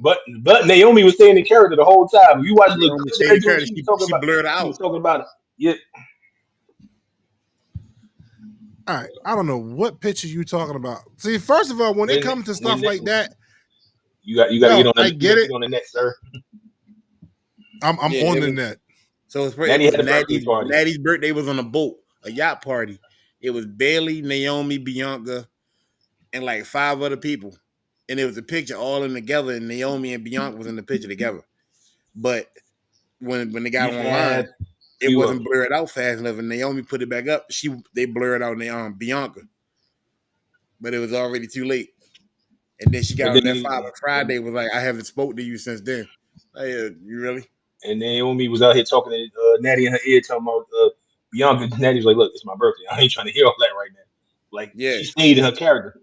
But Naomi was staying in character the whole time. If you watch the clip, she blurred out. She was talking about it. Yeah. All right, I don't know what picture you talking about. See, first of all, when it comes to stuff like that, you got to get on the, get on the net, sir. I'm on the net. So it's Natty's birthday was on a boat, a yacht party. It was Bailey, Naomi, Bianca, and like 5 other people. And it was a picture all in together, and Naomi and Bianca was in the picture together. But when they got online, it wasn't blurred out fast enough, and Naomi put it back up. They blurred out Bianca, but it was already too late. And then she got on that 5 Friday was like, I haven't spoke to you since then. You really? And Naomi was out here talking to Natty in her ear, talking about Bianca. Natty's like, look, it's my birthday. I ain't trying to hear all that right now. Like, she stayed in her character.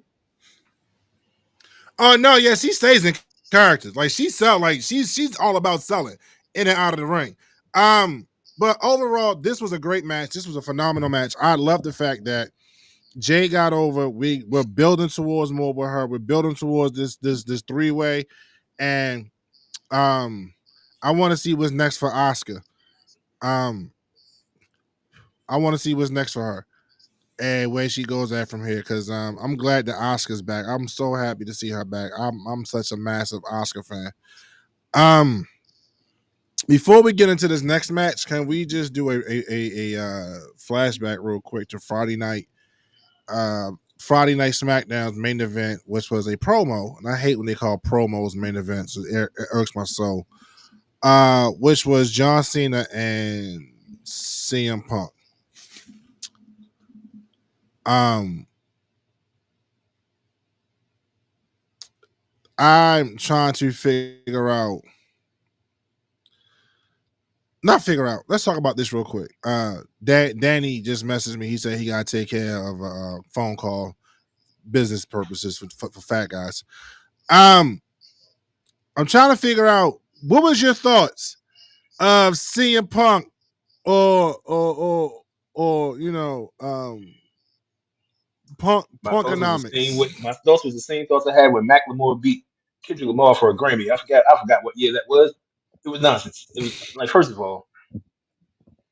Oh no, yeah, she stays in characters. Like, she's all about selling in and out of the ring. But overall, this was a great match. This was a phenomenal match. I love the fact that Jay got over. We're building towards more with her. We're building towards this 3-way, and I want to see what's next for Asuka. I want to see what's next for her and where she goes at from here, because I'm glad that Asuka's back. I'm so happy to see her back. I'm such a massive Asuka fan. Before we get into this next match, can we just do a flashback real quick to Friday night Friday Night SmackDown's main event, which was a promo, and I hate when they call promos main events. It irks my soul. Which was John Cena and CM Punk. I'm trying to figure out. Not figure out. Let's talk about this real quick. Danny just messaged me. He said he got to take care of a phone call, business purposes for fat guys. I'm trying to figure out what was your thoughts of CM Punk or Punkonomics. My thoughts was the same thoughts I had when Macklemore beat Kendrick Lamar for a Grammy. I forgot what year that was. It was nonsense. It was like, first of all,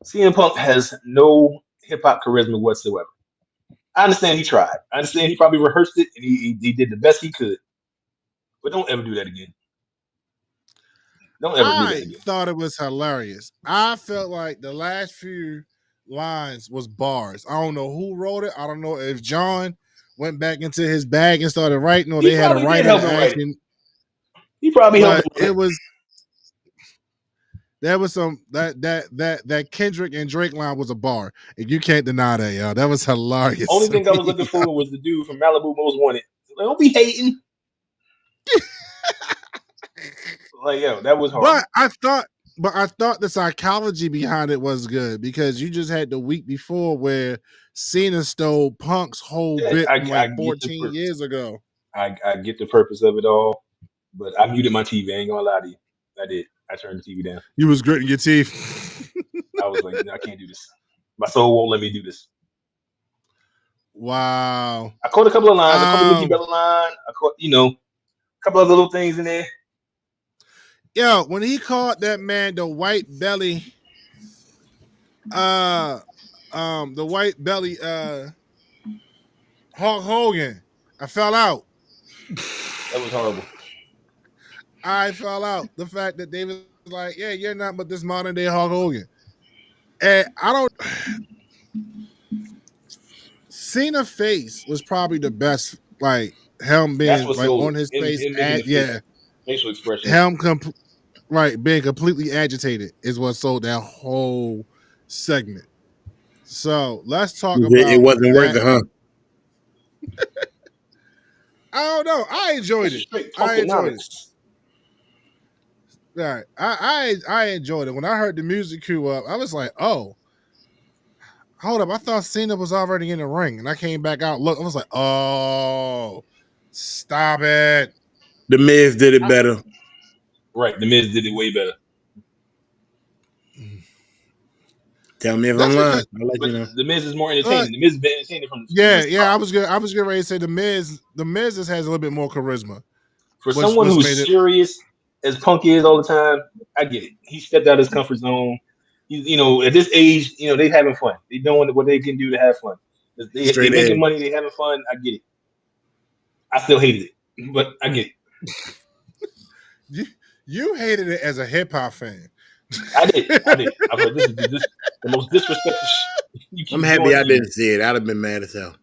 CM Punk has no hip hop charisma whatsoever. I understand he tried. I understand he probably rehearsed it and he did the best he could. But don't ever do that again. Don't ever do that I again. thought it was hilarious. I felt like the last few lines was bars. I don't know who wrote it. I don't know if John went back into his bag and started writing, or He they had a probably did writer help to him write ask it. him. He probably helped But him write it was there was some that Kendrick and Drake line was a bar, and you can't deny that, yo. That was hilarious. Only to thing I was me. looking for was the dude from Malibu Most Wanted. Like, don't be hating. Like, yo, that was horrible. But I thought the psychology behind it was good, because you just had the week before where Cena stole Punk's whole Yeah, bit I from like get the 14 purpose. years ago. I get the purpose of it all, but I muted my TV. I ain't gonna lie to you. I did. I turned the TV down. You was gritting your teeth. I was like, no, I can't do this. My soul won't let me do this. Wow. I caught a couple of lines. I caught the Nikki Bella line. I caught, a couple of little things in there. Yo, when he called that man the white belly, Hulk Hogan, I fell out. That was horrible. I fell out. The fact that they was like, yeah, you're not but this modern day Hulk Hogan. And I don't. Cena face was probably the best, like him That's being what like sold on his it. face, Him making the yeah, facial expression. him being completely agitated is what sold that whole segment. So let's talk about It wasn't worth that. it, huh? I don't know. I enjoyed it. I enjoyed it. All right. I enjoyed it. When I heard the music cue up, I was like, oh, hold up. I thought Cena was already in the ring. And I came back out. Look, I was like, oh, stop it. The Miz did it better. Right. The Miz did it way better. Tell me if That's I'm lying. because- I'll let you know. The Miz is more entertaining. The Miz has been entertaining from the Yeah. I was getting ready to say the Miz just has a little bit more charisma. For someone who's serious as Punk is all the time, I get it. He stepped out of his comfort zone. He's, at this age, they having fun. They doing what they can do to have fun. They making money. They having fun. I get it. I still hated it, but I get it. You hated it as a hip hop fan. I did. I was like, this is the most disrespectful shit. I'm happy I didn't see it. I'd have been mad as hell.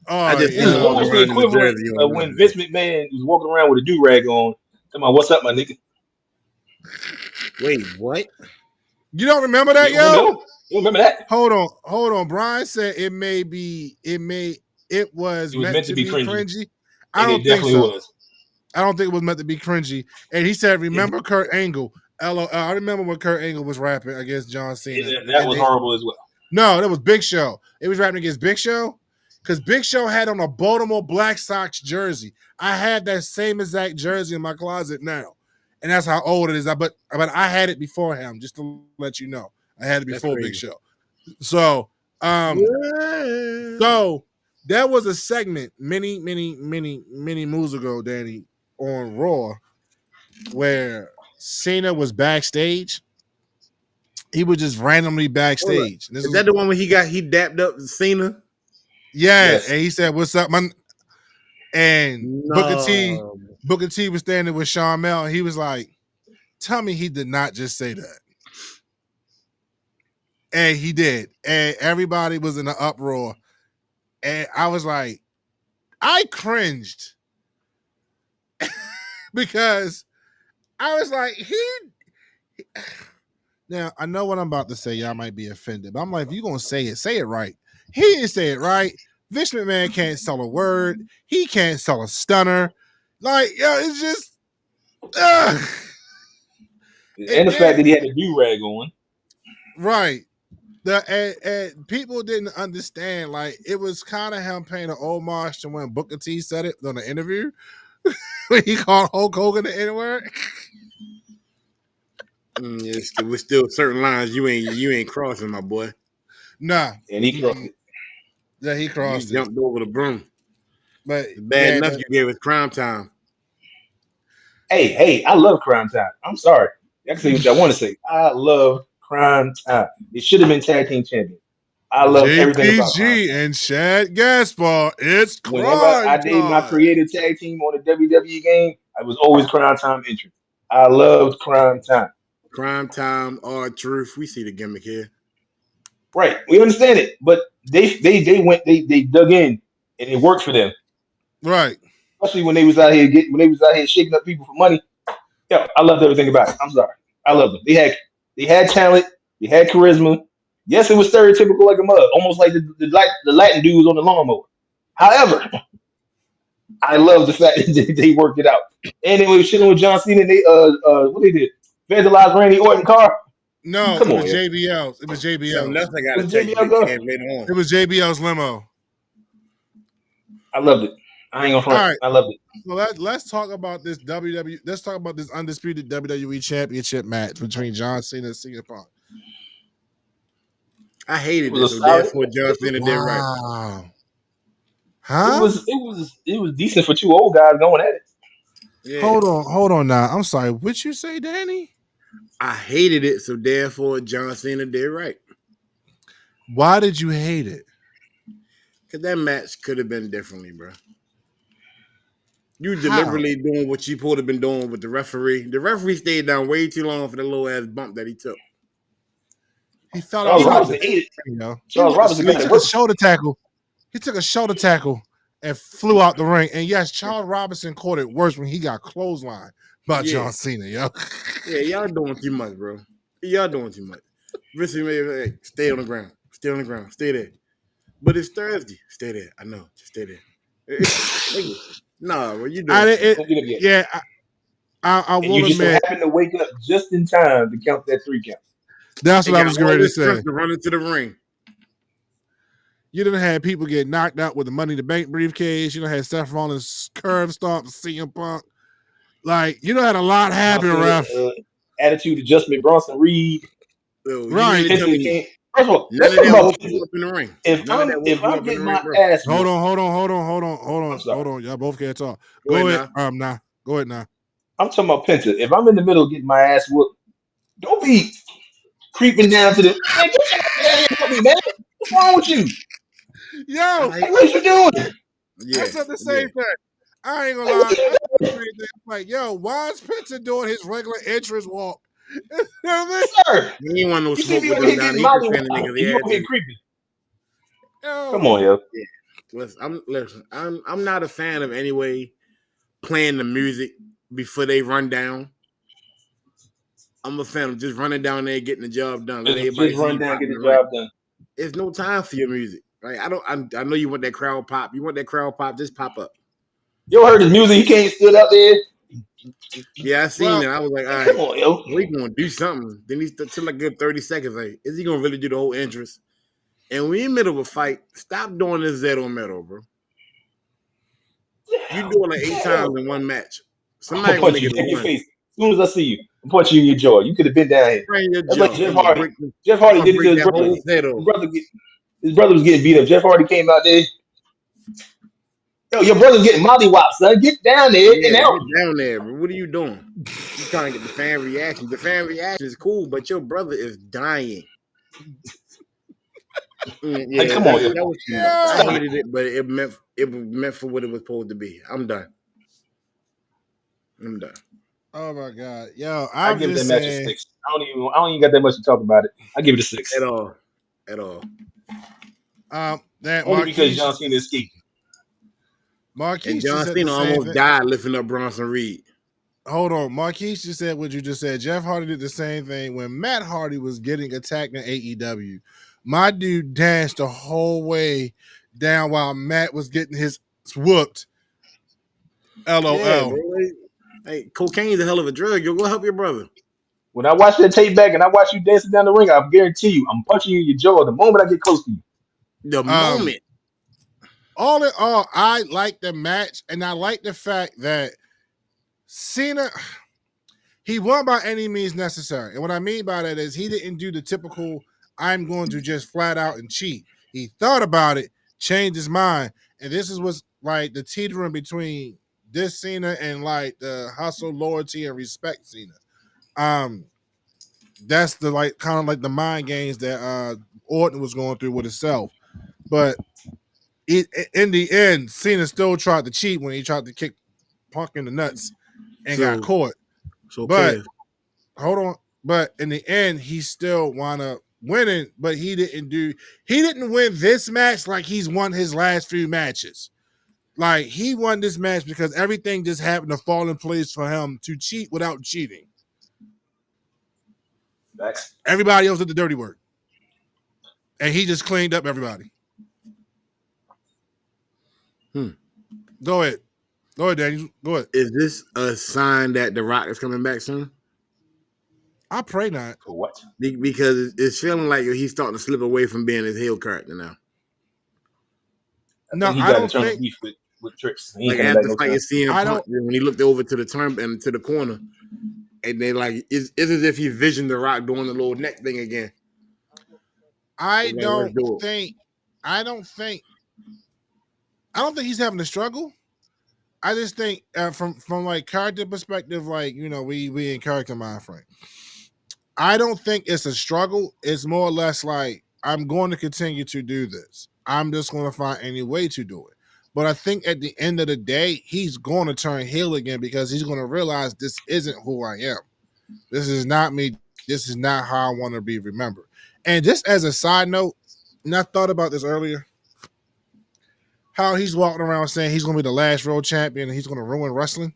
Oh, I just This is almost the equivalent of when Vince McMahon was walking around with a do-rag on. Talking about, what's up, my nigga? Wait, what? You don't remember that, You don't remember that? Hold on. Brian said it was meant to be cringy. I don't think so. I don't think it was meant to be cringy. And he said, remember Kurt Angle? I remember when Kurt Angle was rapping against John Cena. That was horrible as well. No, that was Big Show. It was rapping against Big Show. Because Big Show had on a Baltimore Black Sox jersey. I had that same exact jersey in my closet now. And that's how old it is. But I had it before him, just to let you know. I had it before Big Show. So, so there was a segment many moons ago, Danny, on Raw, where Cena was backstage. He was just randomly backstage. Is that the one where he dapped up Cena? Yeah, yes. And he said, "What's up, man?" And Booker T was standing with Sean Mel, and he was like, "Tell me he did not just say that." And he did, and everybody was in an uproar. And I was like, I cringed because I was like, now I know what I'm about to say. Y'all might be offended, but I'm like, if you're gonna say it right. He didn't say it right. Vince McMahon can't sell a word. He can't sell a stunner. Like, yo, it's just And the fact that he had a do-rag on. right. And people didn't understand. Like, it was kind of him paying an homage to when Booker T said it on the interview when he called Hulk Hogan the N-word. Yes, there was still certain lines you ain't crossing, my boy. Nah, And he crossed it. yeah, he You crossed it. jumped over the broom. But It's bad enough you gave us crime time. Hey, I love Crime Time. I'm sorry. I can say what I want to say. I love Crime Time. It should have been tag team champion. I love everything about Crime JPG Time. and Chad Gaspar, it's Whenever crime I did my time. creative tag team on the WWE game, I was always Crime Time entrance. I loved Crime Time. Crime time, R-Truth. We see the gimmick here. Right. We understand it. But they dug in and it worked for them. Right. Especially when they was out here shaking up people for money. Yeah, I loved everything about it. I'm sorry. I loved them. They had talent, they had charisma. Yes, it was stereotypical like a mug, almost like the Latin dudes on the lawnmower. However, I love the fact that they worked it out. And they were shitting with John Cena. And they what they did? Vandalized Randy Orton car. No, Come it on, was yo. JBL's. It was Something JBL's. else I It gotta was tell you, JBL Big car. Kev, later on. It was JBL's limo. I loved it. I ain't gonna front. All right. I loved it. So let's talk about this WWE. Let's talk about this undisputed WWE Championship match between John Cena and CM Punk. I hated It was this, a so solid. therefore John Cena did right. Wow. It Huh? was decent for two old guys going at it. Yeah. Hold on now. I'm sorry. What you say, Danny? I hated it, so therefore John Cena did right. Why did you hate it? Because that match could have been differently, bro. You How? deliberately doing what you supposed to have been doing with the referee. The referee stayed down way too long for the little ass bump that he took. He felt Charles outside Robinson the ate it. ring, yo. Charles Robinson He got it took a working. shoulder tackle. He took a shoulder tackle and flew out the ring. And yes, Charles Robinson caught it worse when he got clotheslined by Yeah. John Cena, yo. Yeah, y'all doing too much, bro. Y'all doing too much. Rissy may hey, stay on the ground. Stay on the ground. Stay there. But it's Thursday. Stay there. I know. Just stay there. Nah, bro, you doing too much. Don't get up yet. Yeah, I And you will just so admit happened to wake up just in time to count that 3 count. that's They what I got was all going to this say. strength to run into the ring. You done had people get knocked out with the Money in the Bank briefcase. You done had Seth Rollins curve stomp CM Punk. Like, you done had a lot happen, ref. Attitude adjustment, Bronson Reed. So, Right. You mean to tell me First of all, none let's of talk that about woke Penta. you up in the ring? If None of that woke I'm you up in getting the my ring, bro. ass Hold whooped, on. I'm sorry. Hold on. Y'all both can't talk. Go Go ahead ahead. Nah. Go ahead now. I'm talking about Penta. If I'm in the middle of getting my ass whooped, don't be creeping down to the man. Get your ass down here and help me, man. What's wrong with you? Yo, Like, what are you doing? Yeah, I said the yeah. same thing. I ain't gonna Like, lie. what are you I doing, said the same thing. I'm like, yo, why is Penta doing his regular entrance walk? You know what I mean? sir? He ain't want no You see smoke me with over them here down. getting He just molly saying to and niggas he you had over here to. creeping. Yo. Come on, yo. Listen, I'm not a fan of anyway playing the music before they run down. I'm a fan of just running down there, getting the job done. Let everybody Just see run you down, pop get in the the ring. job done. There's no time for your music. Right? I know you want that crowd pop. You want that crowd pop, just pop up. You heard his music? He can't stood out there. Yeah, I seen Well, it. I was like, all Hey, right, come on, yo. we gonna do something. Then he took like a good 30 seconds. Like, is he gonna really do the whole entrance? And we in the middle of a fight. Stop doing this Zeto metal, bro. You do it like 8 times in one match. I'm Somebody gonna gonna punch make you it dead a in your one. face. As soon as I see you, I'm punch you in your jaw. You could have been down here. Bring your That's like jaw. Jeff I'm gonna Hardy. break Jeff Hardy did it to his that brother. whole Zeto. His brother was getting beat up. Jeff Hardy came out there. Yo, your brother's getting mollywopped, son. Get down there and Yeah, help. get down there, bro. What are you doing? You trying to get the fan reaction. The fan reaction is cool, but your brother is dying. Like, Yeah, come on, yo. that was too much. I Stop yo. it. hated it, but it was meant for what it was supposed to be. I'm done. Oh my God. Yo, I I'm give that just match a saying. 6. I don't even got that much to talk about it. I give it a 6. At all. That Only because Marquise. John Cena escaped. Marquise John just said the Cena same almost thing. died lifting up Bronson Reed. Hold on. Marquise just said what you just said. Jeff Hardy did the same thing when Matt Hardy was getting attacked in AEW. My dude danced the whole way down while Matt was getting his whooped. LOL. Yeah, bro. Hey, cocaine's a hell of a drug. You'll go help your brother. When I watch that tape back and I watch you dancing down the ring, I guarantee you, I'm punching you in your jaw the moment I get close to you. The moment. All in all, I like the match, and I like the fact that Cena, he won by any means necessary. And what I mean by that is he didn't do the typical, I'm going to just flat out and cheat. He thought about it, changed his mind. And this is what's like the teetering between this Cena and like the hustle, loyalty, and respect Cena. That's the like kind of like the mind games that Orton was going through with himself. But in the end, Cena still tried to cheat when he tried to kick Punk in the nuts and got caught. But hold on. But in the end, he still wound up winning, but he didn't win this match like he's won his last few matches. Like he won this match because everything just happened to fall in place for him to cheat without cheating. Facts. Everybody else did the dirty work. And he just cleaned up everybody. Go ahead. Go ahead, Danny. Go ahead. Is this a sign that The Rock is coming back soon? I pray not. For what? Because it's feeling like he's starting to slip away from being his heel character now. I think he got internal beef with Tricks. Like after fighting CM Punk, when he looked over to the turn and to the corner, and they like it's as if he visioned The Rock doing the little neck thing again. I don't think he's having a struggle. I just think from like character perspective, like we in character mind frame. I don't think it's a struggle. It's more or less like I'm going to continue to do this. I'm just going to find any way to do it. But I think at the end of the day, he's going to turn heel again because he's going to realize this isn't who I am. This is not me. This is not how I want to be remembered. And just as a side note, and I thought about this earlier, how he's walking around saying he's going to be the last world champion and he's going to ruin wrestling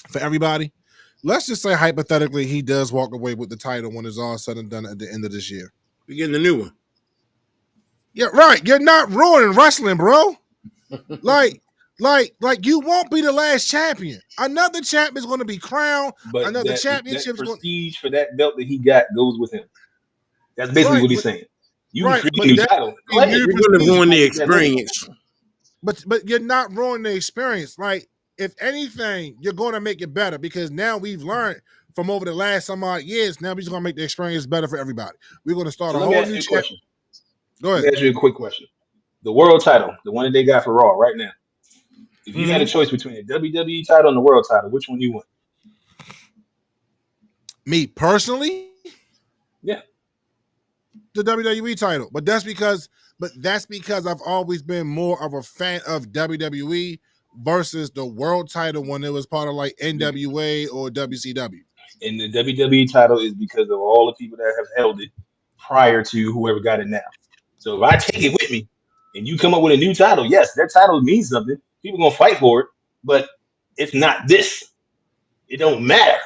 for everybody. Let's just say hypothetically he does walk away with the title when it's all said and done at the end of this year. We're getting the new one. Yeah, right. You're not ruining wrestling, bro. like you won't be the last champion. Another champion is going to be crowned. But another championship prestige for that belt that he got goes with him. That's basically what he's saying. You can create a new title. You're going to ruin the experience. But you're not ruining the experience. Like, if anything, you're going to make it better because now we've learned from over the last some odd years. Now we're just going to make the experience better for everybody. We're going to start a whole new question. Go ahead. Let me ask you a quick question. The world title, the one that they got for Raw right now. If you had a choice between the WWE title and the world title, which one you want? Me personally? Yeah. The WWE title. But that's because I've always been more of a fan of WWE versus the world title when it was part of like NWA or WCW. And the WWE title is because of all the people that have held it prior to whoever got it now. So if I take it with me and you come up with a new title, yes, that title means something. People are going to fight for it, but it's not this. It don't matter.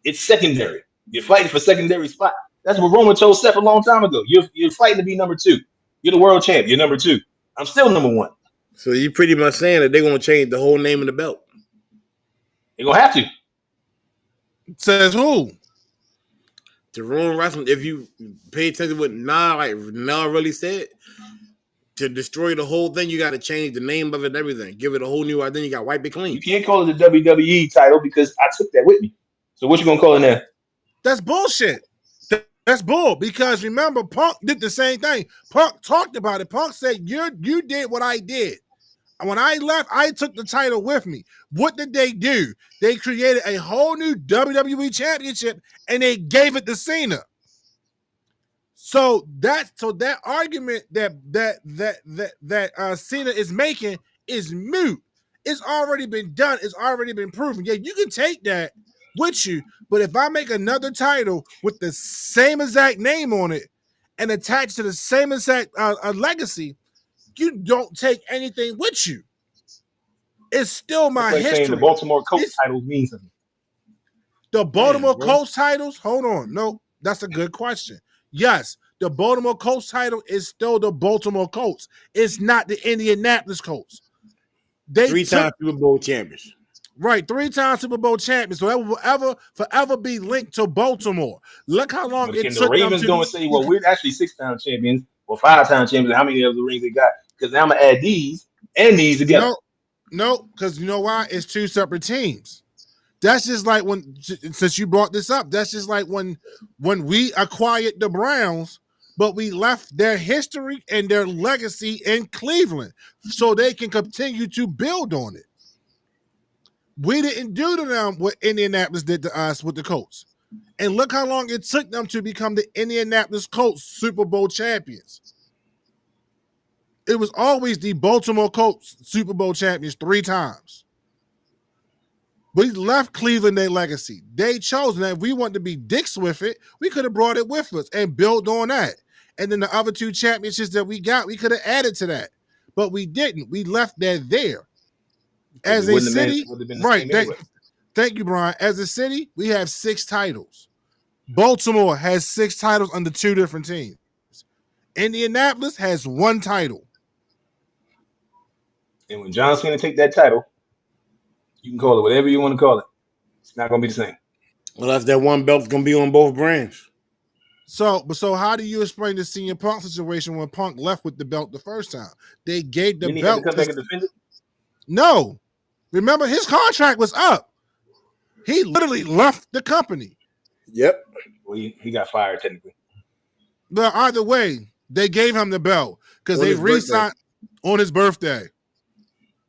It's secondary. You're fighting for secondary spot. That's what Roman told Seth a long time ago. You're fighting to be number 2. You're the world champ. You're number 2. I'm still number 1. So you pretty much saying that they're going to change the whole name of the belt. They're going to have to. Says who? To ruin wrestling, if you pay attention to what Nah really said, to destroy the whole thing, you got to change the name of it and everything. Give it a whole new identity. You got to wipe it clean. You can't call it the WWE title because I took that with me. So what you going to call it now? That's bullshit. That's bull because remember, Punk did the same thing. Punk talked about it. Punk said, you did what I did. And when I left, I took the title with me. What did they do? They created a whole new WWE championship and they gave it to Cena. So that argument that Cena is making is moot. It's already been done. It's already been proven. Yeah, you can take that with you, but if I make another title with the same exact name on it and attached to the same exact legacy, you don't take anything with you. It's still my That's like saying the history. Baltimore Colts It's title means something. the Baltimore bro. Colts titles. Hold on, no, that's a good question. Yes, the Baltimore Colts title is still the Baltimore Colts. It's not the Indianapolis Colts. They 3-time Super Bowl champions. right 3-time Super Bowl champions, so that will forever be linked to Baltimore. Look how long But it can the took them Ravens to go and say, well, we're actually 6-time champions or 5-time champions? How many of the rings they got? Because now I'm going to add these and these together. No, because you know why? It's two separate teams. That's just like when, since you brought this up, that's just like when we acquired the Browns, but we left their history and their legacy in Cleveland so they can continue to build on it. We didn't do to them what Indianapolis did to us with the Colts. And look how long it took them to become the Indianapolis Colts Super Bowl champions. It was always the Baltimore Colts Super Bowl champions 3 times. We left Cleveland their legacy. They chose, and if we wanted to be dicks with it, we could have brought it with us and built on that. And then the other 2 championships that we got, we could have added to that. But we didn't. We left that there. As a city, right. Thank you, Brian. As a city, we have 6 titles. Baltimore has 6 titles under 2 different teams. Indianapolis has 1 title. And when John Cena take that title, you can call it whatever you want to call it. It's not going to be the same. Well, that's that one belt's going to be on both brands. So how do you explain the CM Punk situation when Punk left with the belt the first time? They gave the Didn't he belt. have to come back and defend it? No. Remember, his contract was up. He literally left the company. Yep. Well, he got fired technically. But either way, they gave him the belt because they re-signed on his birthday.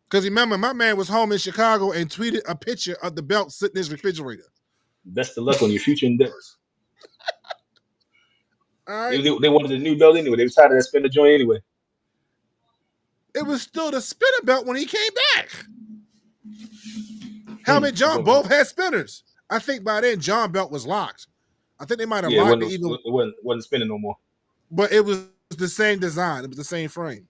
Because remember, my man was home in Chicago and tweeted a picture of the belt sitting in his refrigerator. Best of luck on your future endeavors. All right. They wanted a new belt anyway. They were tired of that spinner joint anyway. It was still the spinner belt when he came back. Helmet John both had spinners. I think by then John belt was locked. I think they might have locked it even. It wasn't spinning no more. But it was the same design. It was the same frame.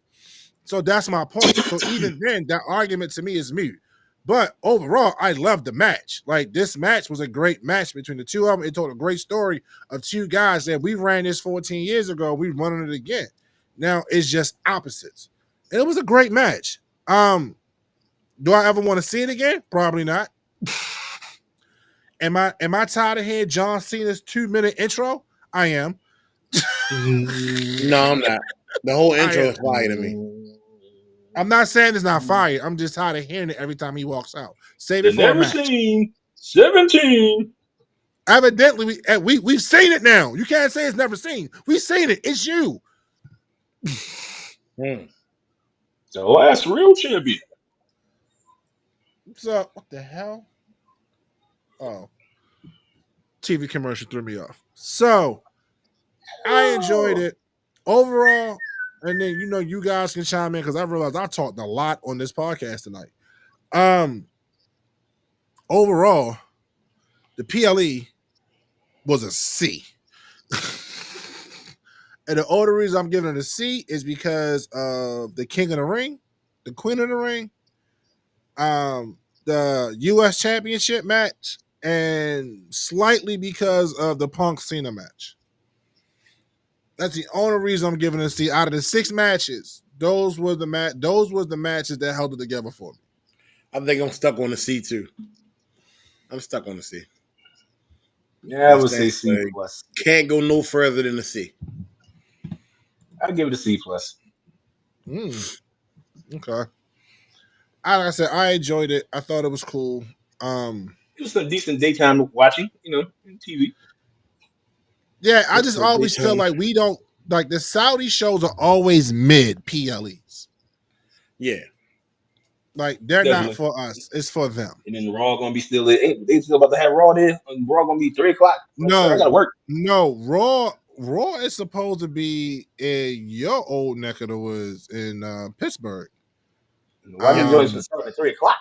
So that's my point. So even then, that argument to me is mute. But overall, I love the match. Like, this match was a great match between the two of them. It told a great story of 2 guys that we ran this 14 years ago. We're running it again. Now it's just opposites. And it was a great match. Do I ever want to see it again? Probably not. Am I tired of hearing John Cena's 2-minute intro? I am. No, I'm not. The whole intro is fire to me. I'm not saying it's not fire. I'm just tired of hearing it every time he walks out. Save it for a match. Seen 17. Evidently, we've seen it now. You can't say it's never seen. We've seen it. It's you. The last real champion. So, what the hell? Oh. TV commercial threw me off. So, I enjoyed it. Overall, and then, you guys can chime in because I realized I talked a lot on this podcast tonight. Overall, the PLE was a C. And the only reason I'm giving it a C is because of the King of the Ring, the Queen of the Ring, the U.S. Championship match, and slightly because of the Punk Cena match. That's the only reason I'm giving it a C. Out of the 6 matches, those were the matches that held it together for me. I think I'm stuck on the C too. I'm stuck on the C. Yeah, I would say C plus. Can't go no further than a C. I'd give it a C plus. Okay. Like I said, I enjoyed it. I thought it was cool. It was some decent daytime watching, TV. Yeah, I just always feel like we don't like the Saudi shows are always mid PLEs. Yeah. Like they're not for us, it's for them. And then Raw gonna be still there. They still about to have Raw there. And Raw gonna be 3:00. No, I gotta work. No, Raw is supposed to be in your old neck of the woods in Pittsburgh. Why didn't Joyce start at 3:00?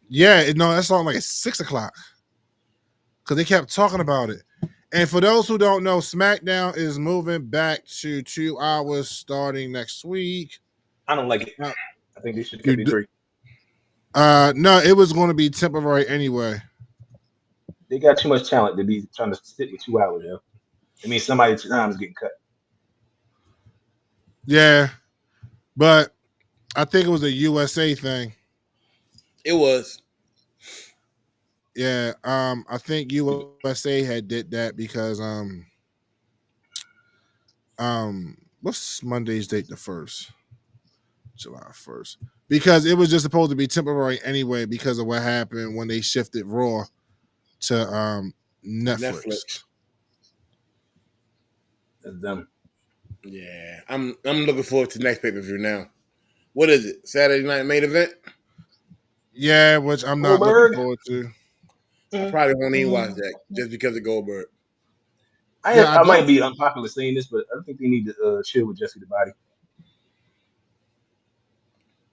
Yeah, that's on like 6:00. Because they kept talking about it. And for those who don't know, SmackDown is moving back to 2 hours starting next week. I don't like it. I think they should keep it 3. No, it was going to be temporary anyway. They got too much talent to be trying to stick with 2 hours. Yo, it means somebody's time is getting cut. Yeah, but I think it was a USA thing. It was. Yeah, I think USA had did that because what's Monday's date? The 1st, July 1st, because it was just supposed to be temporary anyway because of what happened when they shifted Raw to Netflix. Netflix. That's them. Yeah, I'm looking forward to next pay per view now. What is it? Saturday night main event? Yeah, which I'm not Goldberg. looking forward to. I probably won't even watch that just because of Goldberg. I might be unpopular saying this, but I think they need to chill with Jesse the Body.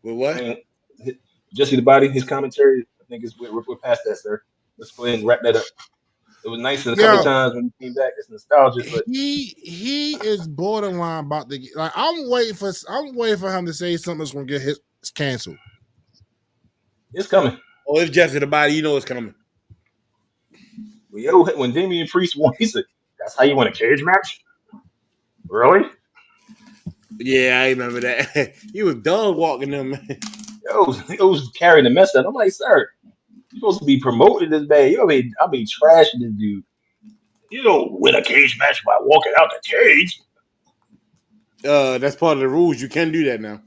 With what? I mean, Jesse the Body, his commentary, I think we're past that, sir. Let's go ahead and wrap that up. It was nice in a couple of times when he came back. It's nostalgic, but he is borderline about to get, like I'm waiting for him to say something that's gonna get his canceled. It's coming. Oh, it's Jesse the Body. You know it's coming. Well, yo, when Damian Priest won, he said, "That's how you win a cage match." Really? Yeah, I remember that. He was dog walking them. Yo, he was carrying the mess up. I'm like, sir, you're supposed to be promoting this man. I mean, trashing this dude. You don't win a cage match by walking out the cage. That's part of the rules. You can do that now.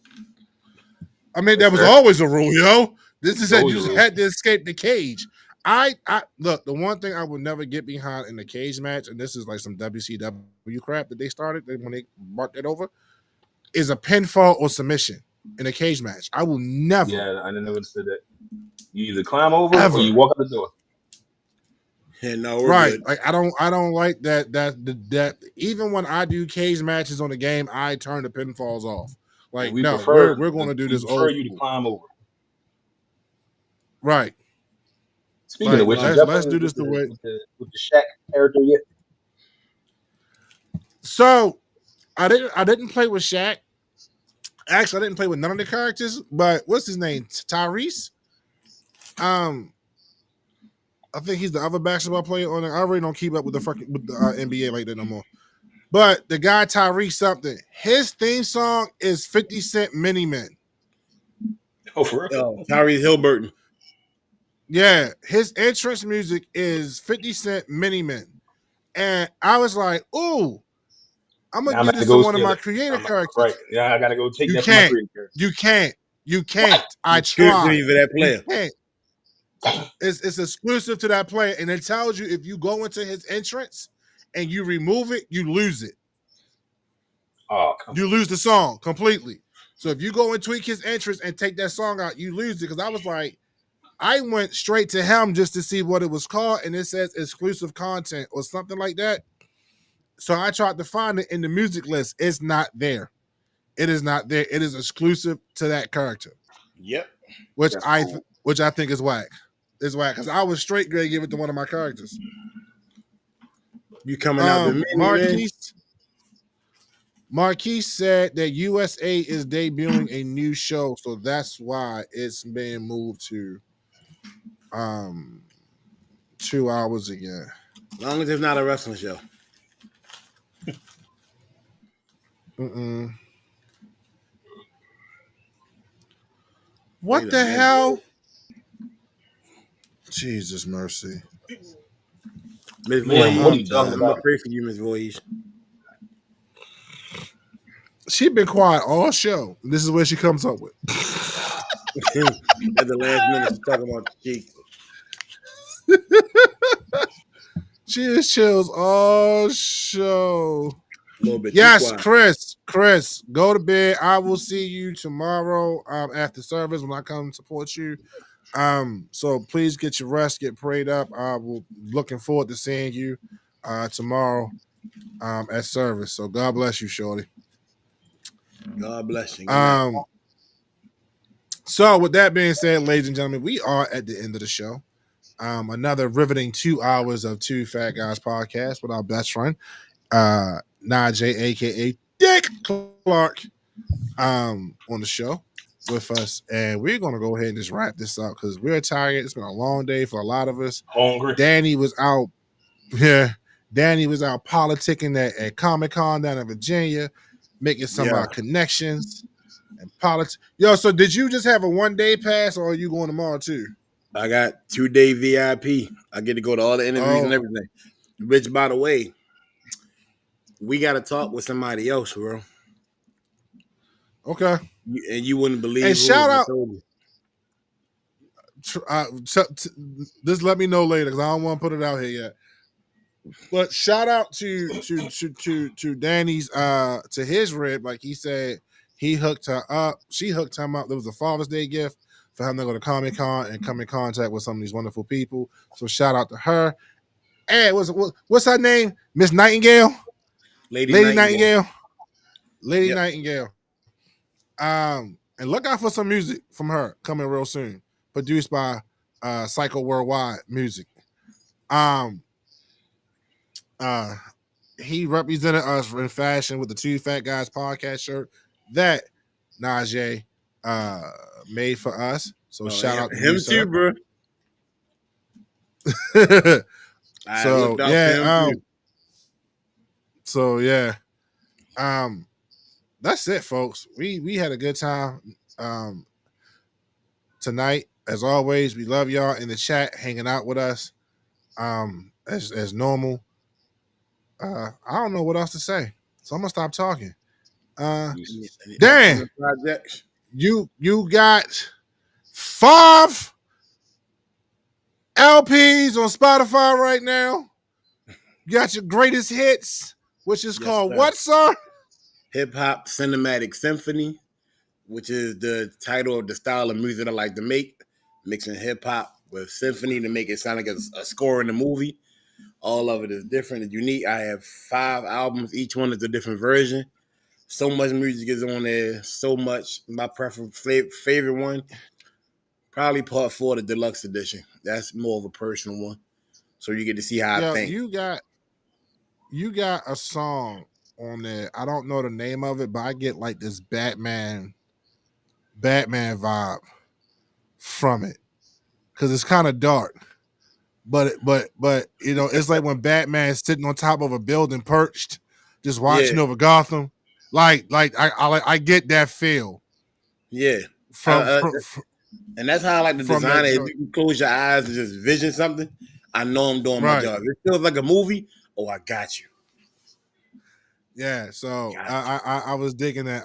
I mean, that was always a rule, yo. This is that Always you had to escape the cage. I look, the one thing I would never get behind in the cage match, and this is like some WCW crap that they started when they brought that over, is a pinfall or submission in a cage match. I will never. Yeah, I never understood that. You either climb over Ever. or you walk out the door. Yeah, no, we're Right. good. Like I don't like that even when I do cage matches on the game, I turn the pinfalls off. Like we're going to do this. Prefer you to climb over. Right. Speaking of which, let's do this the way with the Shaq character yet. So I didn't play with Shaq. Actually, I didn't play with none of the characters. But what's his name? Tyrese. I think he's the other basketball player on it. I really don't keep up with the NBA like that no more. But the guy Tyrese something, his theme song is 50 Cent Mini Men. Oh, for real? Oh, Tyrese Hilburton. Yeah, his entrance music is 50 Cent Mini Men. And I was like, ooh, I'm going to give this to one of my creator characters. Right. Yeah, I got to go take that from my creator character. You can't. What? I tried. For that player. You can't. It's exclusive to that player. And it tells you if you go into his entrance and you remove it, you lose it. Oh, you lose the song completely. So if you go and tweak his entrance and take that song out, you lose it. Because I was like, I went straight to him just to see what it was called, and it says exclusive content or something like that. So I tried to find it in the music list. It's not there. It is not there. It is exclusive to that character. Yep. Which I think is whack. It's whack because I was straight going to give it to one of my characters. You coming out the mini, Marquise said that USA is debuting a new show, so that's why it's being moved to 2 hours again. As long as it's not a wrestling show. What the hell? Jesus mercy. Miss Voyage, what are you talking I'm about? gonna pray for you, Miss Voyage. She been quiet all show. This is where she comes up with. At the last minute, she's talking about the cheeks. She is chills all show. A little bit. Yes, Chris, go to bed. I will see you tomorrow after service when I come support you. So please get your rest, get prayed up. I will looking forward to seeing you tomorrow at service. So God bless you, shorty. God bless you. So with that being said, ladies and gentlemen, we are at the end of the show. Another riveting 2 hours of Two Fat Guys podcast with our best friend, Najee, aka Dick Clark, on the show. with us, and we're gonna go ahead and just wrap this up because we're tired. It's been a long day for a lot of us. Hungry. Danny was out. Yeah, Danny was out politicking at Comic Con down in Virginia, making some Yeah. connections and politics. Yo, so did you just have a 1-day pass, or are you going tomorrow too? I got 2-day VIP. I get to go to all the interviews and Oh. everything. Which, by the way, we got to talk with somebody else, bro. Okay. And you wouldn't believe And who shout if I out. told you. Just let me know later because I don't want to put it out here yet. But shout out to Danny's to his rib, like he said, he hooked her up. She hooked him up. There was a Father's Day gift for him to go to Comic Con and come in contact with some of these wonderful people. So shout out to her. And what's her name? Miss Nightingale? Lady Nightingale. Lady Yep. Nightingale. And look out for some music from her coming real soon. Produced by Psycho Worldwide Music. He represented us in fashion with the Two Fat Guys podcast shirt that Najee made for us. So shout out to him you, sir. too, bro. I So looked out for him too. so yeah, that's it, folks. We had a good time tonight. As always, we love y'all in the chat hanging out with us as normal. I don't know what else to say, so I'm gonna stop talking. Dan, Projects. you got 5 LPs on Spotify right now. You got your greatest hits, which is Yes, called sir. what, sir? Hip Hop Cinematic Symphony, which is the title of the style of music I like to make, mixing hip hop with symphony to make it sound like a score in the movie. All of it is different and unique. I have 5 albums. Each one is a different version. So much music is on there. So much. My favorite one, probably Part 4, the deluxe edition. That's more of a personal one. So you get to see how I think. You got a song on there. I don't know the name of it, but I get like this Batman vibe from it because it's kind of dark. But you know, it's like when Batman's sitting on top of a building, perched, just watching over Gotham. Like I get that feel. Yeah. And that's how I like the design it. If you can close your eyes and just vision something, I know I'm doing my job. If it feels like a movie, oh, I got you. Yeah, so I was digging that.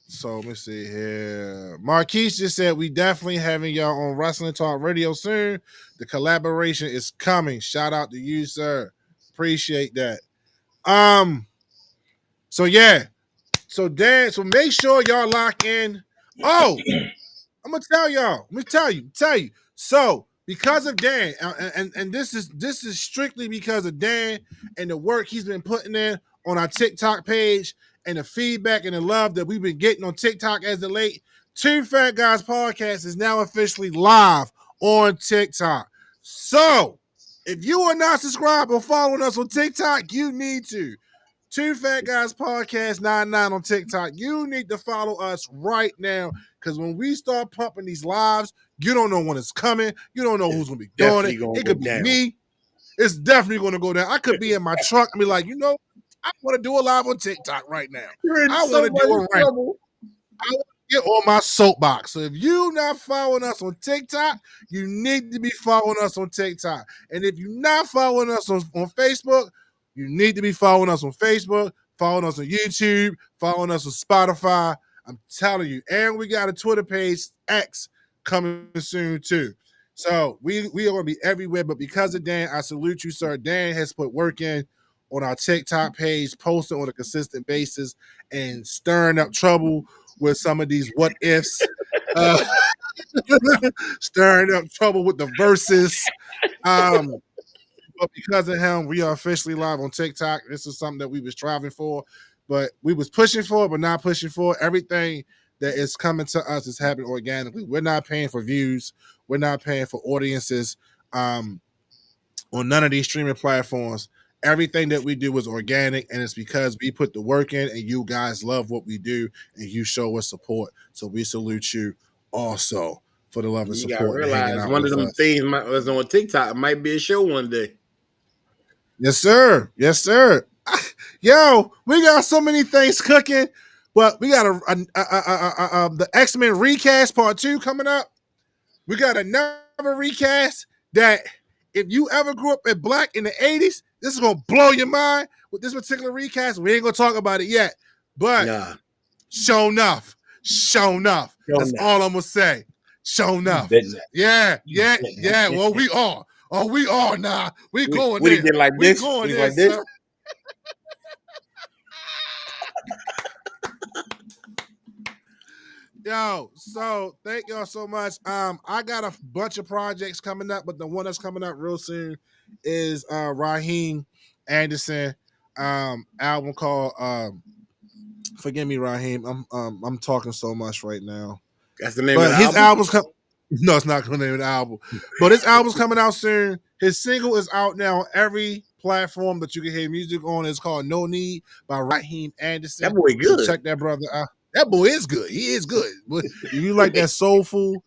So let me see here. Marquise just said we definitely having y'all on Wrestling Talk Radio soon. The collaboration is coming. Shout out to you, sir. Appreciate that. So yeah. So Dan, so make sure y'all lock in. Oh, I'm gonna tell y'all. Let me tell you. So because of Dan, and this is strictly because of Dan and the work he's been putting in on our TikTok page and the feedback and the love that we've been getting on TikTok as of late. Two Fat Guys Podcast is now officially live on TikTok. So if you are not subscribed or following us on TikTok, you need to. Two Fat Guys Podcast 99 on TikTok. You need to follow us right now because when we start pumping these lives, you don't know when it's coming. You don't know who's going to be doing it. It could be me. It's definitely going to go down. I could be in my truck and be like, you know, I want to do a live on TikTok right now. I want to do a rant. I want to get on my soapbox. So if you're not following us on TikTok, you need to be following us on TikTok. And if you're not following us on Facebook, you need to be following us on Facebook, following us on YouTube, following us on Spotify. I'm telling you. And we got a Twitter page, X, coming soon too. So we are going to be everywhere. But because of Dan, I salute you, sir. Dan has put work in on our TikTok page, posting on a consistent basis and stirring up trouble with some of these what ifs. Stirring up trouble with the verses. But because of him, we are officially live on TikTok. This is something that we was striving for, but we was pushing for it, but not pushing for it. Everything that is coming to us is happening organically. We're not paying for views. We're not paying for audiences on none of these streaming platforms. everything that we do is organic, and it's because we put the work in, and you guys love what we do, and you show us support. So we salute you also for the love and You gotta support and hanging realize out one with of them us. things was on TikTok. It might be a show one day. Yes, sir. Yes, sir. Yo, we got so many things cooking, but we got the X-Men recast part 2 coming up. We got another recast that if you ever grew up in black in the 80s, this is gonna blow your mind with this particular recast. We ain't gonna talk about it yet, but show enough. That's all I'm gonna say. Show enough. Yeah. Well, we are. Oh, we are now. We going we there. Did like we this. going we there. Like this. Yo, so thank y'all so much. I got a bunch of projects coming up, but the one that's coming up real soon is Raheem Anderson album called forgive me, Raheem. I'm talking so much right now. That's the name of the his album? album's no, it's not the name of the album. But his album's coming out soon. His single is out now on every platform that you can hear music on. It's called No Need by Raheem Anderson. That boy good. So check that brother out. That boy is good. He is good. But if you like that soulful,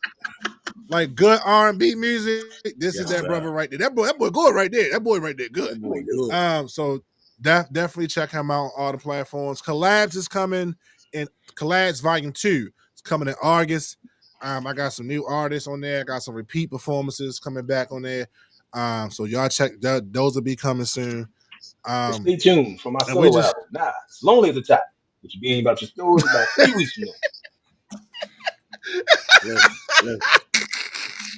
like good R&B music, this is that brother right there. That boy good right there. That boy right there good. That boy good. So definitely check him out on all the platforms. Collabs is coming in Collabs Volume 2. It's coming in August. I got some new artists on there. I got some repeat performances coming back on there. So y'all check that. Those will be coming soon. Stay tuned for my solo album. Nah, it's lonely at the top. But you being about your stories about 3 weeks from now.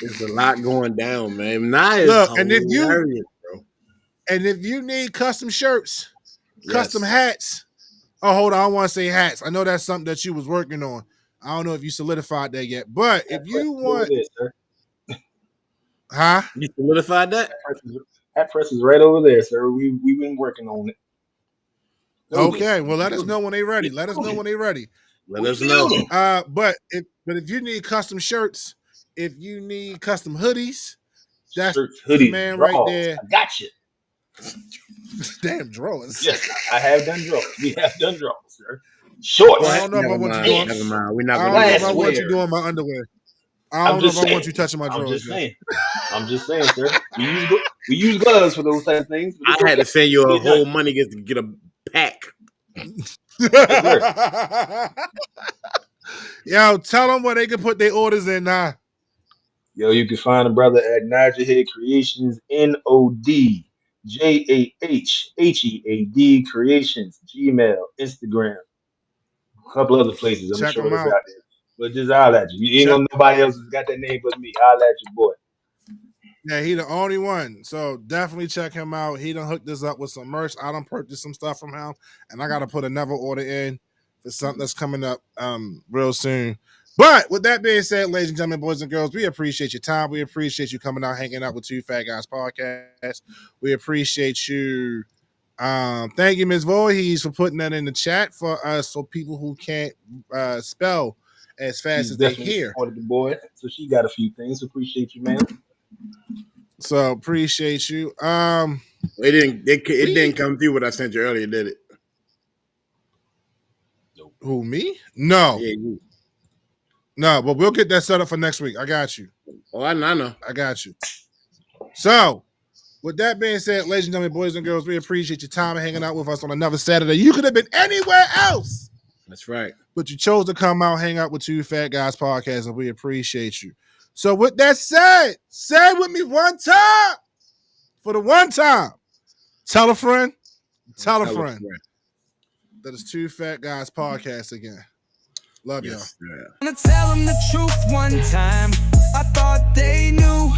There's a lot going down, man. Nice. Look, and if you need custom shirts, custom hats. Oh, hold on. I want to say hats. I know that's something that you was working on. I don't know if you solidified that yet, but if you want, huh? You solidified that? Hat press is right over there, sir. We've been working on it. Okay, well, let us know when they're ready. Let us know. But if you need custom shirts, if you need custom hoodies, that's the man draws. right there. I got you. Damn drawers. Yes, I have done draws. We have done draws, sir. Shorts. Well, I don't know if I want you doing. Never mind. We're I not don't know if I want you doing my underwear. I don't know if I want you touching my drawers. I'm just saying, sir. We use gloves for those type of things. I had to send you a whole money to get a pack. Yo, tell them where they can put their orders in now. Yo, you can find a brother at Nodjahhead Creations, NODJAHHEAD Creations, Gmail, Instagram, a couple other places. I'm sure it's out there. But just holler at you. You ain't gonna nobody else has got that name but me. Holler at your boy. Yeah, he the only one. So definitely check him out. He done hooked us up with some merch. I done purchased some stuff from him, and I gotta put another order in for something that's coming up real soon. But with that being said, ladies and gentlemen, boys and girls, we appreciate your time. We appreciate you coming out, hanging out with Two Fat Guys Podcast. We appreciate you. Thank you, Ms. Voorhees, for putting that in the chat for us, so people who can't spell as fast as they hear. The boy, so she got a few things. Appreciate you, man. So appreciate you. It didn't come through what I sent you earlier, did it? Who, me? No. Yeah, you. No, but we'll get that set up for next week. I got you. Oh, I know. I got you. So, with that being said, ladies and gentlemen, boys and girls, we appreciate your time and hanging out with us on another Saturday. You could have been anywhere else. That's right. But you chose to come out, hang out with Two Fat Guys Podcast, and we appreciate you. So, with that said, say it with me one time. For the one time. Tell a friend. Tell a friend. That is Two Fat Guys Podcast again. Love y'all. I'm gonna tell them the truth one time. I thought they knew.